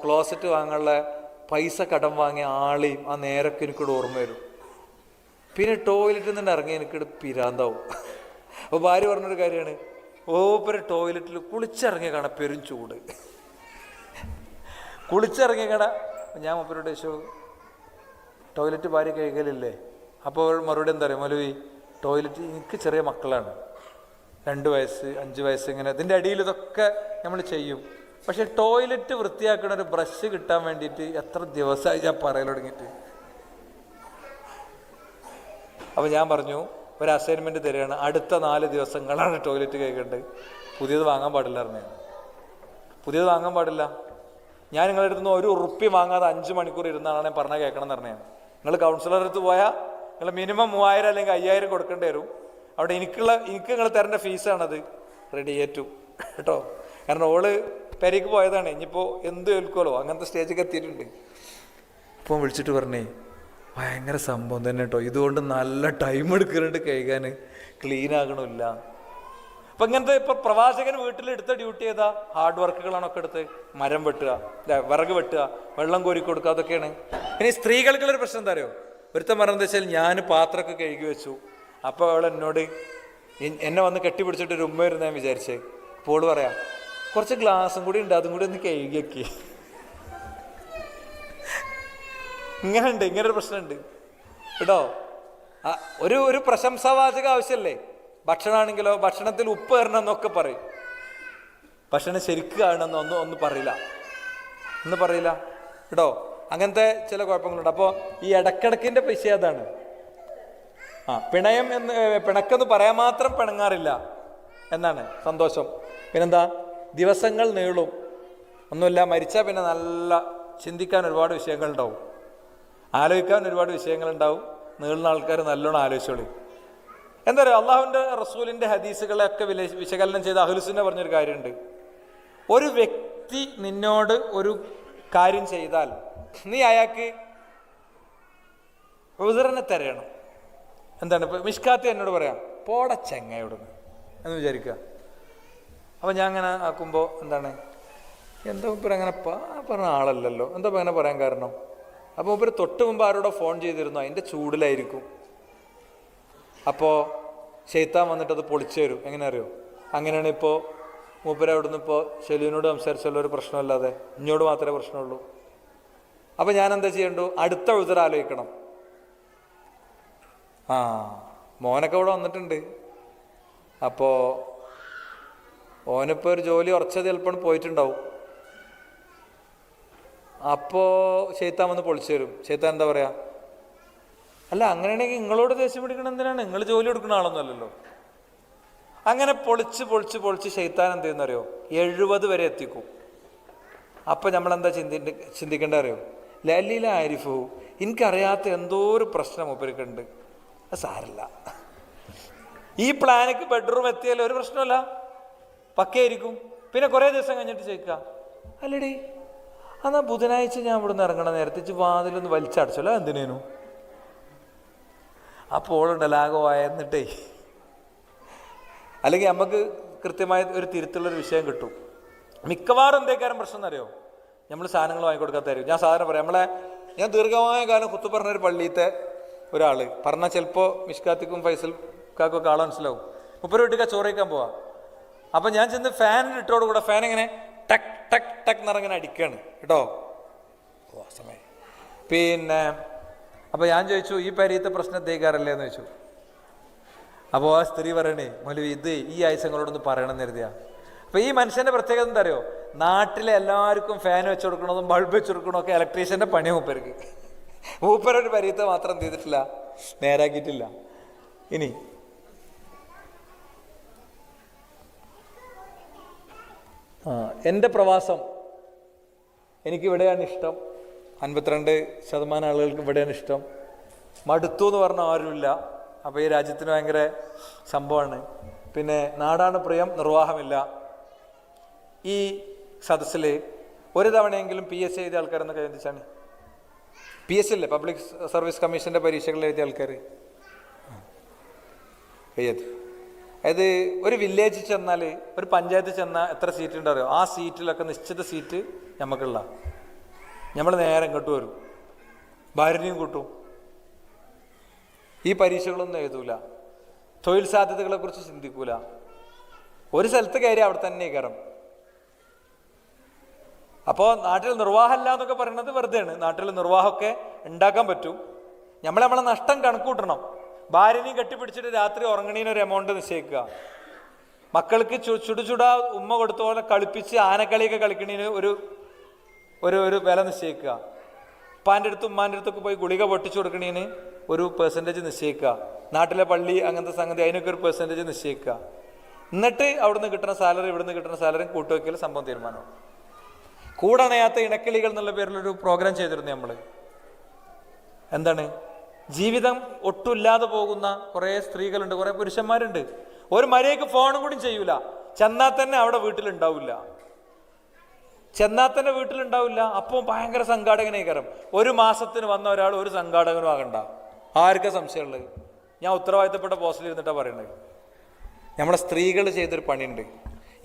ക്ലോസറ്റ് വാങ്ങാനുള്ള പൈസ കടം വാങ്ങിയ ആളെയും ആ നേരൊക്കെ എനിക്കിവിടെ ഓർമ്മ വരും. പിന്നെ ടോയ്ലറ്റിൽ നിന്ന് ഇറങ്ങി എനിക്കിവിടെ പിരാന്താവും. അപ്പോൾ ഭാര്യ പറഞ്ഞൊരു കാര്യമാണ്, ടോയ്ലറ്റിൽ കുളിച്ചിറങ്ങിയ കാണാം പെരും ചൂട്, കുളിച്ചിറങ്ങിയ കാണാം. ഞാൻ മൂപ്പരോട് ചോദിച്ചു, ടോയ്ലറ്റ് ഭാര്യ കഴുകലില്ലേ? അപ്പോൾ മറുപടി എന്താ പറയുക, മൗലവി ടോയ്ലറ്റ് എനിക്ക് ചെറിയ മക്കളാണ്, 2 വയസ്സ് 5 വയസ്സ് ഇങ്ങനെ, ഇതിൻ്റെ അടിയിൽ ഇതൊക്കെ നമ്മൾ ചെയ്യും. പക്ഷെ ടോയ്ലറ്റ് വൃത്തിയാക്കണ ഒരു ബ്രഷ് കിട്ടാൻ വേണ്ടിയിട്ട് എത്ര ദിവസമായി ഞാൻ പറയൽ തുടങ്ങിയിട്ട്. അപ്പോൾ ഞാൻ പറഞ്ഞു, ഒരു അസൈൻമെൻറ്റ് തരികയാണ്, അടുത്ത 4 ദിവസങ്ങളാണ് ടോയ്ലറ്റ് കഴുകേണ്ടത്, പുതിയത് വാങ്ങാൻ പാടില്ല പറഞ്ഞാൽ. പുതിയത് വാങ്ങാൻ പാടില്ല. ഞാൻ നിങ്ങളുടെ അടുത്ത് നിന്ന് ഒരു ഉറുപ്പി വാങ്ങാതെ 5 മണിക്കൂർ ഇരുന്നാണ് പറഞ്ഞാൽ കേൾക്കണം എന്ന് പറഞ്ഞാൽ. നിങ്ങൾ കൗൺസിലറുടെ അടുത്ത് പോയാൽ നിങ്ങൾ മിനിമം 3000 അല്ലെങ്കിൽ 5000 കൊടുക്കേണ്ടി വരും. അവിടെ എനിക്ക് നിങ്ങൾ തരേണ്ട ഫീസാണത്. റെഡി ഏറ്റു കേട്ടോ. കാരണം ഓള് പെരയ്ക്ക് പോയതാണ്, ഇനിയിപ്പോൾ എന്ത് കേൾക്കുമല്ലോ, അങ്ങനത്തെ സ്റ്റേജൊക്കെ എത്തിയിട്ടുണ്ട്. അപ്പം വിളിച്ചിട്ട് പറഞ്ഞേ ഭയങ്കര സംഭവം തന്നെ കേട്ടോ, ഇതുകൊണ്ട് നല്ല ടൈം എടുക്കുന്നുണ്ട് കഴുകാൻ, ക്ലീൻ ആകണമില്ല. അപ്പം ഇങ്ങനത്തെ ഇപ്പം പ്രവാചകൻ വീട്ടിലെടുത്ത ഡ്യൂട്ടി ഏതാ? ഹാർഡ് വർക്കുകളാണൊക്കെ എടുത്ത് മരം വെട്ടുക, വിറക് വെട്ടുക, വെള്ളം കോരി കൊടുക്കുക, അതൊക്കെയാണ്. ഇനി സ്ത്രീകൾക്കുള്ളൊരു പ്രശ്നം എന്താ അറിയോ? ഒരുത്തം പറഞ്ഞത് വെച്ചാൽ ഞാൻ പാത്രമൊക്കെ കഴുകി വെച്ചു, അപ്പോൾ അവൾ എന്നോട് എന്നെ വന്ന് കെട്ടിപ്പിടിച്ചിട്ട് ഒരു ഉമ്മ വരുന്ന ഞാൻ വിചാരിച്ചേ. അപ്പോൾ പറയാം കുറച്ച് ഗ്ലാസും കൂടി ഉണ്ട്, അതും കൂടി ഒന്ന് കഴുകിയൊക്കെ. ഇങ്ങനെയുണ്ട്, ഇങ്ങനൊരു പ്രശ്നമുണ്ട് കേട്ടോ. ഒരു പ്രശംസാവാചക ആവശ്യമല്ലേ? ഭക്ഷണമാണെങ്കിലോ ഭക്ഷണത്തിൽ ഉപ്പ് തരണം എന്നൊക്കെ പറയും, ഭക്ഷണം ശരിക്കും കാണണമെന്ന് ഒന്നും പറയില്ല കേട്ടോ. അങ്ങനത്തെ ചില കുഴപ്പങ്ങളുണ്ട്. അപ്പോൾ ഈ ഇടക്കിടക്കിൻ്റെ പൈസ അതാണ്. പിണക്കെന്ന് പറയാൻ മാത്രം പിണങ്ങാറില്ല എന്നാണ് സന്തോഷം. പിന്നെന്താ, ദിവസങ്ങൾ നീളും, ഒന്നുമില്ല, മരിച്ചാൽ പിന്നെ നല്ല ചിന്തിക്കാൻ ഒരുപാട് വിഷയങ്ങളുണ്ടാവും, ആലോചിക്കാൻ ഒരുപാട് വിഷയങ്ങളുണ്ടാവും. നീളുന്ന ആൾക്കാർ നല്ലോണം ആലോചിച്ചോളി. എന്താ പറയുക, അള്ളാഹുവിൻ്റെ റസൂലിൻ്റെ ഹദീസുകളെയൊക്കെ വിശകലനം ചെയ്ത് അഹ്ലുസുന്ന പറഞ്ഞൊരു കാര്യമുണ്ട്. ഒരു വ്യക്തി നിന്നോട് ഒരു കാര്യം ചെയ്താൽ നീ അയാൾക്ക് ഉദറിനെ തരയണം. എന്താണ് ഇപ്പം മിഷ്കാത്തി എന്നോട് പറയാം, പോട ചെങ്ങയോടുന്ന് എന്ന് വിചാരിക്കുക. അപ്പം ഞാൻ അങ്ങനെ ആക്കുമ്പോൾ എന്താണ്, എന്താ ഇപ്പം അങ്ങനെ പറഞ്ഞ ആളല്ലല്ലോ, എന്താ ഇപ്പം അങ്ങനെ പറയാൻ കാരണം? അപ്പോൾ ഇവർ തൊട്ട് മുമ്പ് ആരോടോ ഫോൺ ചെയ്തിരുന്നു, അതിൻ്റെ ചൂടിലായിരിക്കും. അപ്പോൾ ശൈത്താൻ വന്നിട്ട് അത് പൊളിച്ചു തരും. എങ്ങനെ അറിയോ? അങ്ങനെയാണ് ഇപ്പോൾ മൂപ്പര് അവിടുന്ന് ഇപ്പോൾ ഷെലീനോട് സംസാരിച്ചുള്ള ഒരു പ്രശ്നമല്ലാതെ ഇഞ്ഞോട് മാത്രമേ പ്രശ്നമുള്ളൂ. അപ്പം ഞാൻ എന്താ ചെയ്യണ്ടു? അടുത്ത ഉദർ ആലോചിക്കണം. മോനൊക്കെ ഇവിടെ വന്നിട്ടുണ്ട്, അപ്പോൾ ഓനിപ്പോൾ ഒരു ജോലി ഉറച്ചത് ചിലപ്പോൾ പോയിട്ടുണ്ടാവും. അപ്പോൾ ശൈത്താൻ വന്ന് പൊളിച്ചു തരും. ശൈത്താൻ എന്താ പറയുക, അല്ല അങ്ങനെയാണെങ്കിൽ നിങ്ങളോട് ദേഷ്യം പിടിക്കണം എന്തിനാണ്, നിങ്ങൾ ജോലി കൊടുക്കുന്ന ആളൊന്നും അല്ലല്ലോ. അങ്ങനെ പൊളിച്ച് ശൈത്താൻ എന്ത് ചെയ്യുന്നറിയോ, 70 വരെ എത്തിക്കും. അപ്പം നമ്മളെന്താ ചിന്തിക്കേണ്ട അറിയോ? ലലീല ആരിഫു, എനിക്കറിയാത്ത എന്തോ ഒരു പ്രശ്നം മൂപ്പർക്കുണ്ട്, അത് സാരല്ല. ഈ പ്ലാനിക്ക് ബെഡ്റൂം എത്തിയാലും ഒരു പ്രശ്നമല്ല, പക്കയായിരിക്കും. പിന്നെ കുറേ ദിവസം കഴിഞ്ഞിട്ട് ചോദിക്കുക, അല്ലടി എന്നാൽ ബുധനാഴ്ച ഞാൻ ഇവിടുന്ന് ഇറങ്ങണ നേരത്തെ വാതിലൊന്ന് വലിച്ചടച്ചല്ലോ, എന്തിനേനു? അപ്പോൾ ഓളുണ്ടല്ലോ ആകെ വായന്നിട്ടേ. അല്ലെങ്കിൽ നമുക്ക് കൃത്യമായ ഒരു തിരുത്തുള്ളൊരു വിഷയം കിട്ടും. മിക്കവാറും എന്തേക്കാരം പ്രശ്നം എന്നറിയോ, നമ്മൾ സാധനങ്ങൾ വാങ്ങിക്കൊടുക്കാത്തായിരിക്കും. ഞാൻ സാധാരണ പറയാം, ഞാൻ ദീർഘമായ കാലം കുത്തു പറഞ്ഞൊരു പള്ളിയിലത്തെ ഒരാൾ പറഞ്ഞാൽ ചിലപ്പോൾ മിഷ്കാത്തിക്കും ഫൈസൽക്കാക്കൊക്കെ ആളെ മനസ്സിലാവും. 30 വീട്ടിൽ ചോറ് കഴിക്കാൻ പോവാം. അപ്പം ഞാൻ ചെന്ന് ഫാനിൽ ഇട്ടോട് കൂടെ ഫാൻ ഇങ്ങനെ ടക്ക് ടക്ക് ടക്ക് നിറങ്ങനെ അടിക്കുകയാണ് കേട്ടോ. സമയം പിന്നെ അപ്പോൾ ഞാൻ ചോദിച്ചു, ഈ പരീത്തെ പ്രശ്നം തേക്കാറല്ലേ എന്ന് ചോദിച്ചു. അപ്പോൾ ആ സ്ത്രീ പറയണേ, മൗലവി ഇത് ഈ ആഴ്ചകളോടൊന്ന് പറയണമെന്ന് കരുതിയാ. അപ്പോൾ ഈ മനുഷ്യൻ്റെ പ്രത്യേകത എന്താ അറിയോ, നാട്ടിലെ എല്ലാവർക്കും ഫാൻ വെച്ച് കൊടുക്കണതും ബൾബ് വെച്ച് കൊടുക്കണമൊക്കെ ഇലക്ട്രീഷ്യൻ്റെ പണി മൂപ്പർക്ക്. മൂപ്പരൊരു പരീത്തെ മാത്രം എന്ത് ചെയ്തിട്ടില്ല, നേരാക്കിയിട്ടില്ല. ഇനി എൻ്റെ പ്രവാസം എനിക്കിവിടെയാണ് ഇഷ്ടം. 52% ആളുകൾക്ക് ഇവിടെയാണ് ഇഷ്ടം. മടുത്തു എന്ന് പറഞ്ഞ ആരുമില്ല. അപ്പോൾ ഈ രാജ്യത്തിന് ഭയങ്കര സംഭവമാണ്. പിന്നെ നാടാണ് പ്രിയം, നിർവാഹമില്ല. ഈ സദസ്സിൽ ഒരു തവണയെങ്കിലും PSC എഴുതിയ ആൾക്കാരെന്നൊക്കെ ചിന്തിച്ചാണ്. PSC അല്ലേ, പബ്ലിക് സർവീസ് കമ്മീഷൻ്റെ പരീക്ഷകൾ എഴുതിയ ആൾക്കാർ. അതായത് ഒരു വില്ലേജിൽ ചെന്നാൽ, ഒരു പഞ്ചായത്തിൽ ചെന്നാൽ എത്ര സീറ്റ് ഉണ്ടറിയോ? ആ സീറ്റിലൊക്കെ നിശ്ചിത സീറ്റ് നമുക്കുള്ള, നമ്മൾ നേരെ ഇങ്ങോട്ട് വരും, ഭാര്യനെയും കൂട്ടും. ഈ പരീക്ഷകളൊന്നും എഴുതൂല, തൊഴിൽ സാധ്യതകളെക്കുറിച്ച് ചിന്തിക്കൂല. ഒരു സ്ഥലത്ത് കയറി അവിടെ തന്നെ കയറും. അപ്പോൾ നാട്ടിൽ നിർവാഹമില്ല എന്നൊക്കെ പറയുന്നത് വെറുതെയാണ്. നാട്ടിൽ നിർവാഹമൊക്കെ ഉണ്ടാക്കാൻ പറ്റും. നമ്മളെ നഷ്ടം കണക്കൂട്ടണം. ഭാര്യനെയും കെട്ടിപ്പിടിച്ചിട്ട് രാത്രി ഉറങ്ങണീനൊരു എമൗണ്ട് നിശ്ചയിക്കുക. മക്കൾക്ക് ചുടുചുടാ ഉമ്മ കൊടുത്ത പോലെ കളിപ്പിച്ച് ആനക്കളിയൊക്കെ കളിക്കണീന് ഒരു വില നിശ്ചയിക്കുക. ഉപ്പാൻ്റെ അടുത്തും ഉമ്മാൻ്റെ അടുത്തൊക്കെ പോയി ഗുളിക പൊട്ടിച്ചു കൊടുക്കണീന് ഒരു പെർസെൻറ്റേജ് നിശ്ചയിക്കുക. നാട്ടിലെ പള്ളി അങ്ങനത്തെ സംഗതി അതിനൊക്കെ ഒരു പെർസെൻറ്റേജ് നിശ്ചയിക്കുക. എന്നിട്ട് അവിടുന്ന് കിട്ടുന്ന സാലറി ഇവിടുന്ന് കിട്ടുന്ന സാലറിയും കൂട്ടുവയ്ക്കൽ സംഭവം തീരുമാനമാണ്. കൂടണയാത്ത ഇണക്കിളികൾ എന്നുള്ള പേരിലൊരു പ്രോഗ്രാം ചെയ്തിരുന്നു നമ്മൾ. എന്താണ്, ജീവിതം ഒട്ടുമില്ലാതെ പോകുന്ന കുറേ സ്ത്രീകളുണ്ട്, കുറേ പുരുഷന്മാരുണ്ട്. ഒരു മര്യാദയ്ക്ക് ഫോണും കൂടി ചെയ്യൂല, ചെന്നാൽ തന്നെ അവിടെ വീട്ടിലുണ്ടാവില്ല, അപ്പോൾ ഭയങ്കര സംഘാടകനേക്കാരം. ഒരു മാസത്തിന് വന്ന ഒരാൾ ഒരു സംഘാടകനും ആകണ്ട. ആർക്കാ സംശയമുള്ളത്? ഞാൻ ഉത്തരവാദിത്തപ്പെട്ട പോസ്റ്റിൽ ഇരുന്നിട്ടാണ് പറയണത്. നമ്മളെ സ്ത്രീകൾ ചെയ്തൊരു പണിയുണ്ട്.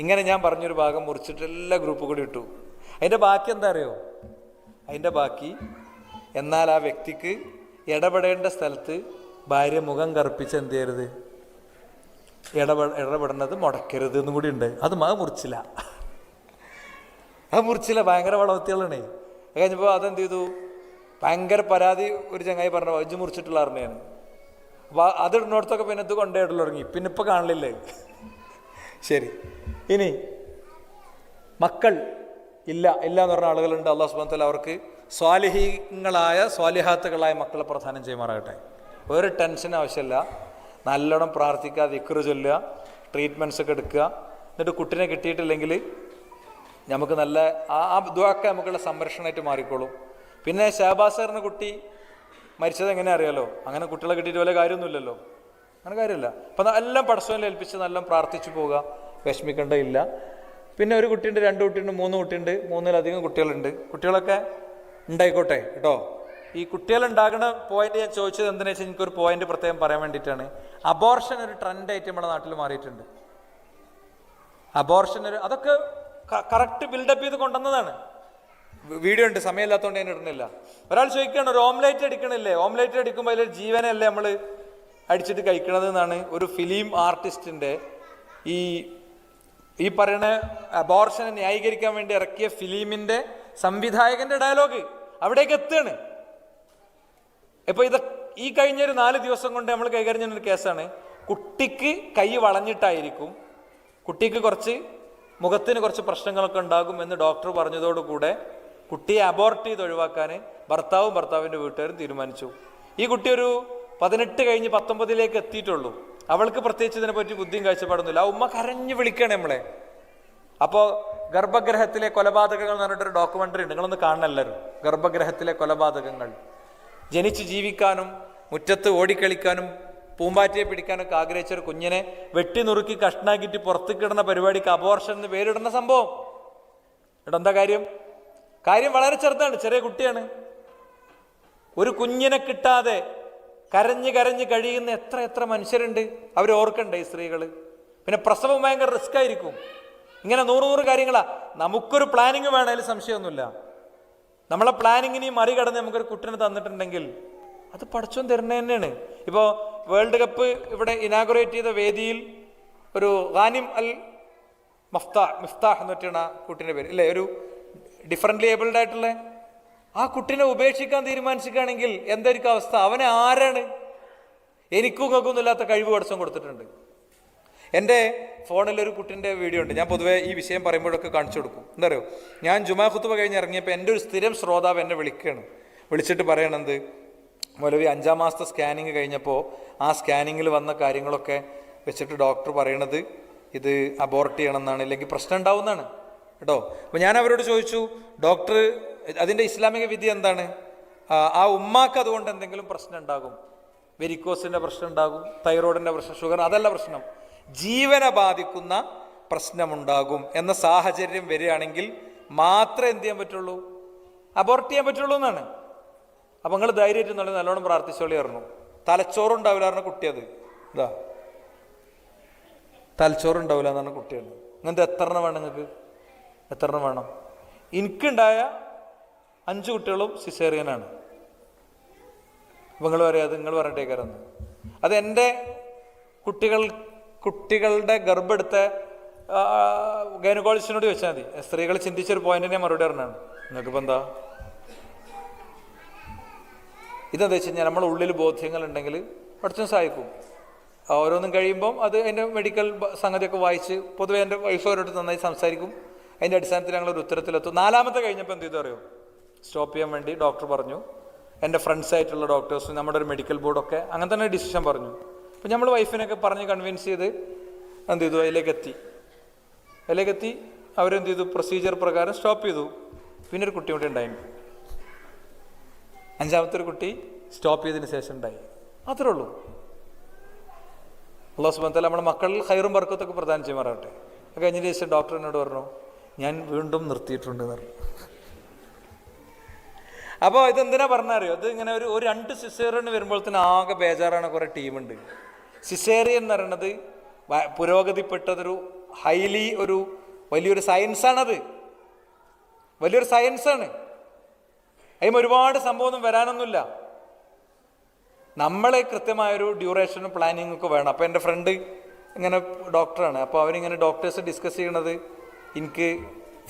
ഇങ്ങനെ ഞാൻ പറഞ്ഞൊരു ഭാഗം മുറിച്ചിട്ട് എല്ലാ ഗ്രൂപ്പ് കൂടി ഇട്ടു. അതിൻ്റെ ബാക്കി എന്താ അറിയോ? അതിൻ്റെ ബാക്കി, എന്നാൽ ആ വ്യക്തിക്ക് ഇടപെടേണ്ട സ്ഥലത്ത് ഭാര്യ മുഖം കറുപ്പിച്ച് എന്ത് ചെയ്യരുത്, ഇടപെടുന്നത് മുടക്കരുത് എന്നും കൂടി ഉണ്ട്. അത് മുറിച്ചില്ല. ഭയങ്കര വളവത്തികളാണേ. കഴിഞ്ഞപ്പോൾ അതെന്ത് ചെയ്തു, ഭയങ്കര പരാതി ഒരു ചങ്ങായി പറഞ്ഞു, അജ്ജ് മുറിച്ചിട്ടുള്ള അറിഞ്ഞാണ്. അപ്പോൾ അതിടുന്നിടത്തൊക്കെ പിന്നെ ഇത് കൊണ്ടേയിടൽ തുടങ്ങി. പിന്നെ ഇപ്പം കാണില്ലേ. ശരി, ഇനി മക്കൾ ഇല്ല എന്ന് പറഞ്ഞ ആളുകളുണ്ട്. അല്ലാഹു സുബ്ഹാനഹു വ തആല അവർക്ക് സ്വാലിഹാത്തുകളായ മക്കളെ പ്രദാനം ചെയ്യുമാറാകട്ടെ. ഒരു ടെൻഷൻ ആവശ്യമില്ല. നല്ലോണം പ്രാർത്ഥിക്കുക, ദിക്ർ ചൊല്ലുക, ട്രീറ്റ്മെൻറ്റ്സ് ഒക്കെ എടുക്കുക. എന്നിട്ട് കുട്ടിനെ കിട്ടിയിട്ടില്ലെങ്കിൽ നമുക്ക് നല്ല ആ ദുആക്കെ നമുക്കുള്ള സംരക്ഷണമായിട്ട് മാറിക്കോളും. പിന്നെ ഷഹബാസറിന് കുട്ടി മരിച്ചത് എങ്ങനെ അറിയാലോ? അങ്ങനെ കുട്ടികളെ കിട്ടിയിട്ട് വല്ല കാര്യമൊന്നുമില്ലല്ലോ, അങ്ങനെ കാര്യമില്ല. അപ്പം എല്ലാം പടച്ചവനിൽ ഏൽപ്പിച്ച് നല്ല പ്രാർത്ഥിച്ചു പോവുക, വിഷമിക്കേണ്ടതില്ല. പിന്നെ ഒരു കുട്ടിയുണ്ട്, 2 കുട്ടിയുണ്ട്, 3 കുട്ടിയുണ്ട്, 3-ലധികം കുട്ടികളുണ്ട്. കുട്ടികളൊക്കെ ഉണ്ടായിക്കോട്ടെ കേട്ടോ. ഈ കുട്ടികളുണ്ടാകുന്ന പോയിന്റ് ഞാൻ ചോദിച്ചത് എന്തിനാ വെച്ചാൽ എനിക്കൊരു പോയിന്റ് പ്രത്യേകം പറയാൻ വേണ്ടിയിട്ടാണ്. അബോർഷൻ ഒരു ട്രെൻഡായിട്ട് നമ്മുടെ നാട്ടിൽ മാറിയിട്ടുണ്ട്. അതൊക്കെ കറക്റ്റ് ബിൽഡപ്പ് ചെയ്ത് കൊണ്ടുവന്നതാണ്. വീഡിയോ ഉണ്ട്, സമയമില്ലാത്തതുകൊണ്ട് ഞാൻ ഇടുന്നില്ല. ഒരാൾ ചോദിക്കുകയാണ്, ഒരു ഓംലേറ്റ് അടിക്കണില്ലേ? ഓംലേറ്റ് അടിക്കുമ്പോൾ അതിൽ ജീവനല്ലേ നമ്മൾ അടിച്ചിട്ട് കഴിക്കണത് എന്നാണ് ഒരു ഫിലിം ആർട്ടിസ്റ്റിൻ്റെ ഈ പറയുന്ന അബോർഷനെ ന്യായീകരിക്കാൻ വേണ്ടി ഇറക്കിയ ഫിലിമിൻ്റെ സംവിധായകന്റെ ഡയലോഗ് അവിടേക്ക് എത്തുകയാണ്. ഇപ്പോൾ ഈ കഴിഞ്ഞൊരു 4 ദിവസം കൊണ്ട് നമ്മൾ കൈകാര്യം ചെയ്യുന്നൊരു കേസാണ്. കുട്ടിക്ക് കൈ വളഞ്ഞിട്ടായിരിക്കും, കുട്ടിക്ക് മുഖത്തിന് കുറച്ച് പ്രശ്നങ്ങളൊക്കെ ഉണ്ടാകും എന്ന് ഡോക്ടർ പറഞ്ഞതോടുകൂടെ കുട്ടിയെ അബോർട്ട് ചെയ്ത് ഒഴിവാക്കാൻ ഭർത്താവിൻ്റെ വീട്ടുകാരും തീരുമാനിച്ചു. ഈ കുട്ടി ഒരു 18 കഴിഞ്ഞ് 19 എത്തിയിട്ടുള്ളൂ. അവൾക്ക് പ്രത്യേകിച്ച് ഇതിനെപ്പറ്റി ബുദ്ധിയും കാഴ്ചപ്പാടൊന്നുമില്ല. ആ ഉമ്മ കരഞ്ഞു വിളിക്കുകയാണ് നമ്മളെ. അപ്പോൾ ഗർഭഗ്രഹത്തിലെ കൊലപാതകങ്ങൾ എന്ന് പറഞ്ഞിട്ടൊരു ഡോക്യുമെൻ്ററി ഉണ്ട്, നിങ്ങളൊന്ന് കാണണം എല്ലാവരും. ഗർഭഗ്രഹത്തിലെ കൊലപാതകങ്ങൾ. ജനിച്ച് ജീവിക്കാനും മുറ്റത്ത് ഓടിക്കളിക്കാനും പൂമ്പാറ്റയെ പിടിക്കാനൊക്കെ ആഗ്രഹിച്ചൊരു കുഞ്ഞിനെ വെട്ടി നുറുക്കി കഷ്ണാക്കിയിട്ട് പുറത്തേക്ക് ഇടുന്ന പരിപാടിക്ക് അബോർഷൻ എന്ന് പേരിടുന്ന സംഭവം. എന്താ കാര്യം വളരെ ചെറുതാണ്, ചെറിയ കുട്ടിയാണ്. ഒരു കുഞ്ഞിനെ കിട്ടാതെ കരഞ്ഞ് കഴിയുന്ന എത്ര മനുഷ്യരുണ്ട്. അവർ ഓർക്കണ്ടേ ഈ സ്ത്രീകൾ? പിന്നെ പ്രസവം ഭയങ്കര റിസ്ക് ആയിരിക്കും. ഇങ്ങനെ 100 കാര്യങ്ങളാ. നമുക്കൊരു പ്ലാനിങ് വേണം, അതിൽ സംശയമൊന്നുമില്ല. നമ്മളെ പ്ലാനിങ്ങിനെ മറികടന്ന് നമുക്കൊരു കുട്ടിനെ തന്നിട്ടുണ്ടെങ്കിൽ അത് പടച്ചോൻ തരുന്നത് തന്നെയാണ്. ഇപ്പോൾ വേൾഡ് കപ്പ് ഇവിടെ ഇനാഗുറേറ്റ് ചെയ്ത വേദിയിൽ ഒരു ഗാനിം അൽ മിഫ്താഹ് എന്ന് പറ്റിയാണ് ആ കുട്ടീൻ്റെ പേര്, ഇല്ലേ? ഒരു ഡിഫറൻ്റ്ലി ഏബിൾഡ് ആയിട്ടുള്ള ആ കുട്ടീനെ ഉപേക്ഷിക്കാൻ തീരുമാനിച്ചിരിക്കുകയാണെങ്കിൽ എന്തായിരിക്കും അവസ്ഥ? അവനെ ആരാണ്? എനിക്കും നോക്കൊന്നും ഇല്ലാത്ത കഴിവ് പടച്ചോൻ കൊടുത്തിട്ടുണ്ട്. എൻ്റെ ഫോണിലൊരു കുട്ടീൻ്റെ വീഡിയോ ഉണ്ട്. ഞാൻ പൊതുവേ ഈ വിഷയം പറയുമ്പോഴൊക്കെ കാണിച്ചു കൊടുക്കും. എന്താ പറയുക, ഞാൻ ജുമാ ഖുത്ബ കഴിഞ്ഞ് ഇറങ്ങിയപ്പോൾ എൻ്റെ ഒരു സ്ഥിരം ശ്രോതാവ് എന്നെ വിളിച്ചിട്ട് പറയണത്, മൗലവി 5-ാം മാസത്തെ സ്കാനിങ് കഴിഞ്ഞപ്പോൾ ആ സ്കാനിങ്ങിൽ വന്ന കാര്യങ്ങളൊക്കെ വെച്ചിട്ട് ഡോക്ടർ പറയണത് ഇത് അബോർട്ട് ചെയ്യണമെന്നാണ്, ഇല്ലെങ്കിൽ പ്രശ്നം ഉണ്ടാവുന്നതാണ് കേട്ടോ. അപ്പോൾ ഞാൻ അവരോട് ചോദിച്ചു, ഡോക്ടർ അതിൻ്റെ ഇസ്ലാമിക വിധി എന്താണ്? ആ ഉമ്മാക്ക് അതുകൊണ്ട് എന്തെങ്കിലും പ്രശ്നം ഉണ്ടാകും, വെരിക്കോസിൻ്റെ പ്രശ്നം ഉണ്ടാകും, തൈറോയിഡിൻ്റെ പ്രശ്നം, ഷുഗർ, അതല്ല പ്രശ്നം, ജീവനെ ബാധിക്കുന്ന പ്രശ്നമുണ്ടാകും എന്ന സാഹചര്യം വരികയാണെങ്കിൽ മാത്രമേ എന്ത് ചെയ്യാൻ പറ്റുള്ളൂ? അബോർട്ട് ചെയ്യാൻ പറ്റുള്ളൂ എന്നാണ്. അപ്പം നിങ്ങൾ ധൈര്യമായിട്ട് നല്ലോണം പ്രാർത്ഥിച്ചോളി പറഞ്ഞു. തലച്ചോറുണ്ടാവില്ല പറഞ്ഞ കുട്ടിയത്, ഇതാ തലച്ചോറുണ്ടാവില്ല എന്ന് പറഞ്ഞ കുട്ടിയാണ്. ഇങ്ങനത്തെ എത്ര എണ്ണം വേണം നിങ്ങൾക്ക്? എത്ര എണ്ണം വേണം? എനിക്കുണ്ടായ 5 കുട്ടികളും സിസേറിയനാണ്. അപ്പം നിങ്ങൾ പറയാം, നിങ്ങൾ പറഞ്ഞിട്ടേക്കാരെന്ന്. അത് എൻ്റെ കുട്ടികളുടെ ഗർഭെടുത്ത ഗൈനക്കോളജിസ്റ്റിനോട് ചോദിച്ചാൽ മതി. സ്ത്രീകൾ ചിന്തിച്ചൊരു പോയിന്റിനെ മറുപടി പറഞ്ഞാണ്. നിങ്ങൾക്കിപ്പോൾ എന്താ ഇതെന്താ വെച്ച് കഴിഞ്ഞാൽ നമ്മുടെ ഉള്ളിൽ ബോധ്യങ്ങളുണ്ടെങ്കിൽ പഠിച്ചും സഹായിക്കും. ഓരോന്നും കഴിയുമ്പം അത് അതിൻ്റെ മെഡിക്കൽ സംഗതിയൊക്കെ വായിച്ച് പൊതുവെ എൻ്റെ വൈഫവരോട് നന്നായി സംസാരിക്കും. അതിൻ്റെ അടിസ്ഥാനത്തിൽ ഞങ്ങളൊരു ഉത്തരത്തിലെത്തും. 4-മത്തെ കഴിഞ്ഞപ്പോൾ എന്ത് ചെയ്തു അറിയോ? സ്റ്റോപ്പ് ചെയ്യാൻ വേണ്ടി ഡോക്ടർ പറഞ്ഞു. എൻ്റെ ഫ്രണ്ട്സായിട്ടുള്ള ഡോക്ടേഴ്സും നമ്മുടെ ഒരു മെഡിക്കൽ ബോർഡൊക്കെ അങ്ങനെ തന്നെ ഡിസിഷൻ പറഞ്ഞു. അപ്പം നമ്മൾ വൈഫിനൊക്കെ പറഞ്ഞ് കൺവിൻസ് ചെയ്ത് എന്ത് ചെയ്തു, അതിലേക്കെത്തി അവരെന്ത് ചെയ്തു, പ്രൊസീജിയർ പ്രകാരം സ്റ്റോപ്പ് ചെയ്തു. പിന്നെ ഒരു കുട്ടി കൂടി ഉണ്ടായിരുന്നു. 5ാമത്തെ ഒരു കുട്ടി സ്റ്റോപ്പ് ചെയ്തതിന് ശേഷം ഉണ്ടായി. അത്രേ ഉള്ളൂ. അല്ലാഹു സുബ്ഹാനഹു വ തആല നമ്മുടെ മക്കളിൽ ഖൈറും ബർക്കത്തൊക്കെ പ്രദാനം ചെയ്യുമാറാകട്ടെ. അത് കഴിഞ്ഞതിന് ശേഷം ഡോക്ടർ എന്നോട് പറഞ്ഞു, ഞാൻ വീണ്ടും നിർത്തിയിട്ടുണ്ട് എന്ന് പറഞ്ഞു. അപ്പോൾ ഇതെന്തിനാ പറഞ്ഞറിയോ, ഇത് ഇങ്ങനെ ഒരു 2 സിസേറിയൻ വരുമ്പോഴത്തേന് ആകെ ബേജാറാണ്. കുറേ ടീമുണ്ട്. സിസേറിയൻ എന്ന് പറയുന്നത് പുരോഗതിപ്പെട്ടതൊരു ഹൈലി ഒരു വലിയൊരു സയൻസാണത്. വലിയൊരു സയൻസാണ്. അതിന് ഒരുപാട് സംഭവമൊന്നും വരാനൊന്നുമില്ല. നമ്മളെ കൃത്യമായൊരു ഡ്യൂറേഷനും പ്ലാനിങ്ങും ഒക്കെ വേണം. അപ്പോൾ എൻ്റെ ഫ്രണ്ട് ഇങ്ങനെ ഡോക്ടറാണ്. അപ്പോൾ അവരിങ്ങനെ ഡോക്ടേഴ്സ് ഡിസ്കസ് ചെയ്യണത് എനിക്ക്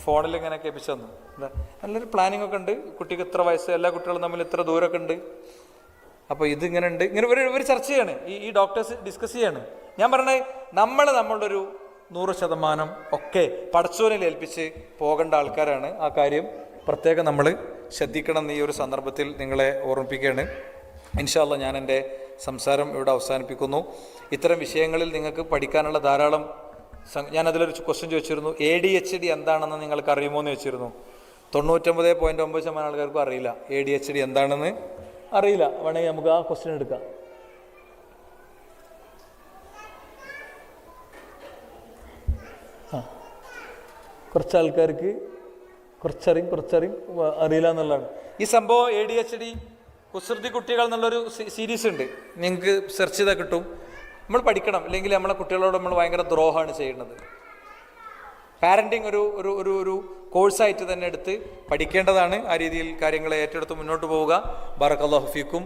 ഫോണിൽ ഇങ്ങനെ കേൾപ്പിച്ചു തന്നു. എന്താ നല്ലൊരു പ്ലാനിങ് ഒക്കെ ഉണ്ട്, കുട്ടിക്ക് ഇത്ര വയസ്സ്, എല്ലാ കുട്ടികളും തമ്മിൽ ഇത്ര ദൂരമൊക്കെ ഉണ്ട്, അപ്പോൾ ഇതിങ്ങനെ ഉണ്ട്, ഇങ്ങനെ ഇവർ ചർച്ച ചെയ്യാണ്, ഈ ഡോക്ടേഴ്സ് ഡിസ്കസ് ചെയ്യാണ്. ഞാൻ പറഞ്ഞത് നമ്മളുടെ ഒരു 100% ഒക്കെ പടച്ചോനിൽ ഏൽപ്പിച്ച് പോകേണ്ട ആൾക്കാരാണ്. ആ കാര്യം പ്രത്യേകം നമ്മൾ ശ്രദ്ധിക്കണം എന്ന് ഈ ഒരു സന്ദർഭത്തിൽ നിങ്ങളെ ഓർമ്മിപ്പിക്കുകയാണ്. ഇൻഷാ അല്ലാഹ് ഞാൻ എൻ്റെ സംസാരം ഇവിടെ അവസാനിപ്പിക്കുന്നു. ഇത്തരം വിഷയങ്ങളിൽ നിങ്ങൾക്ക് പഠിക്കാനുള്ള ധാരാളം ഞാനതിലൊരു ക്വസ്റ്റ്യൻ ചോദിച്ചിരുന്നു, ADHD എന്താണെന്ന് നിങ്ങൾക്ക് അറിയുമോ എന്ന് ചോദിച്ചിരുന്നു. 99.9% ആൾക്കാർക്കും അറിയില്ല ADHD എന്താണെന്ന് അറിയില്ല. വേണമെങ്കിൽ നമുക്ക് ആ ക്വസ്റ്റ്യൻ എടുക്കാം. കുറച്ച് ആൾക്കാർക്ക് കുറച്ചറിയും അറിയില്ല എന്നുള്ളതാണ് ഈ സംഭവം. ADHD കുസൃതി കുട്ടികൾ എന്നുള്ളൊരു സീരീസ് ഉണ്ട്, നിങ്ങൾക്ക് സെർച്ച് ചെയ്താൽ കിട്ടും. നമ്മൾ പഠിക്കണം, അല്ലെങ്കിൽ നമ്മളെ കുട്ടികളോട് നമ്മൾ ഭയങ്കര ദ്രോഹമാണ് ചെയ്യുന്നത്. പാരൻറ്റിങ് ഒരു കോഴ്സായിട്ട് തന്നെ എടുത്ത് പഠിക്കേണ്ടതാണ്. ആ രീതിയിൽ കാര്യങ്ങളെ ഏറ്റെടുത്ത് മുന്നോട്ട് പോവുക. ബറക്കല്ലാഹു ഫീക്കും.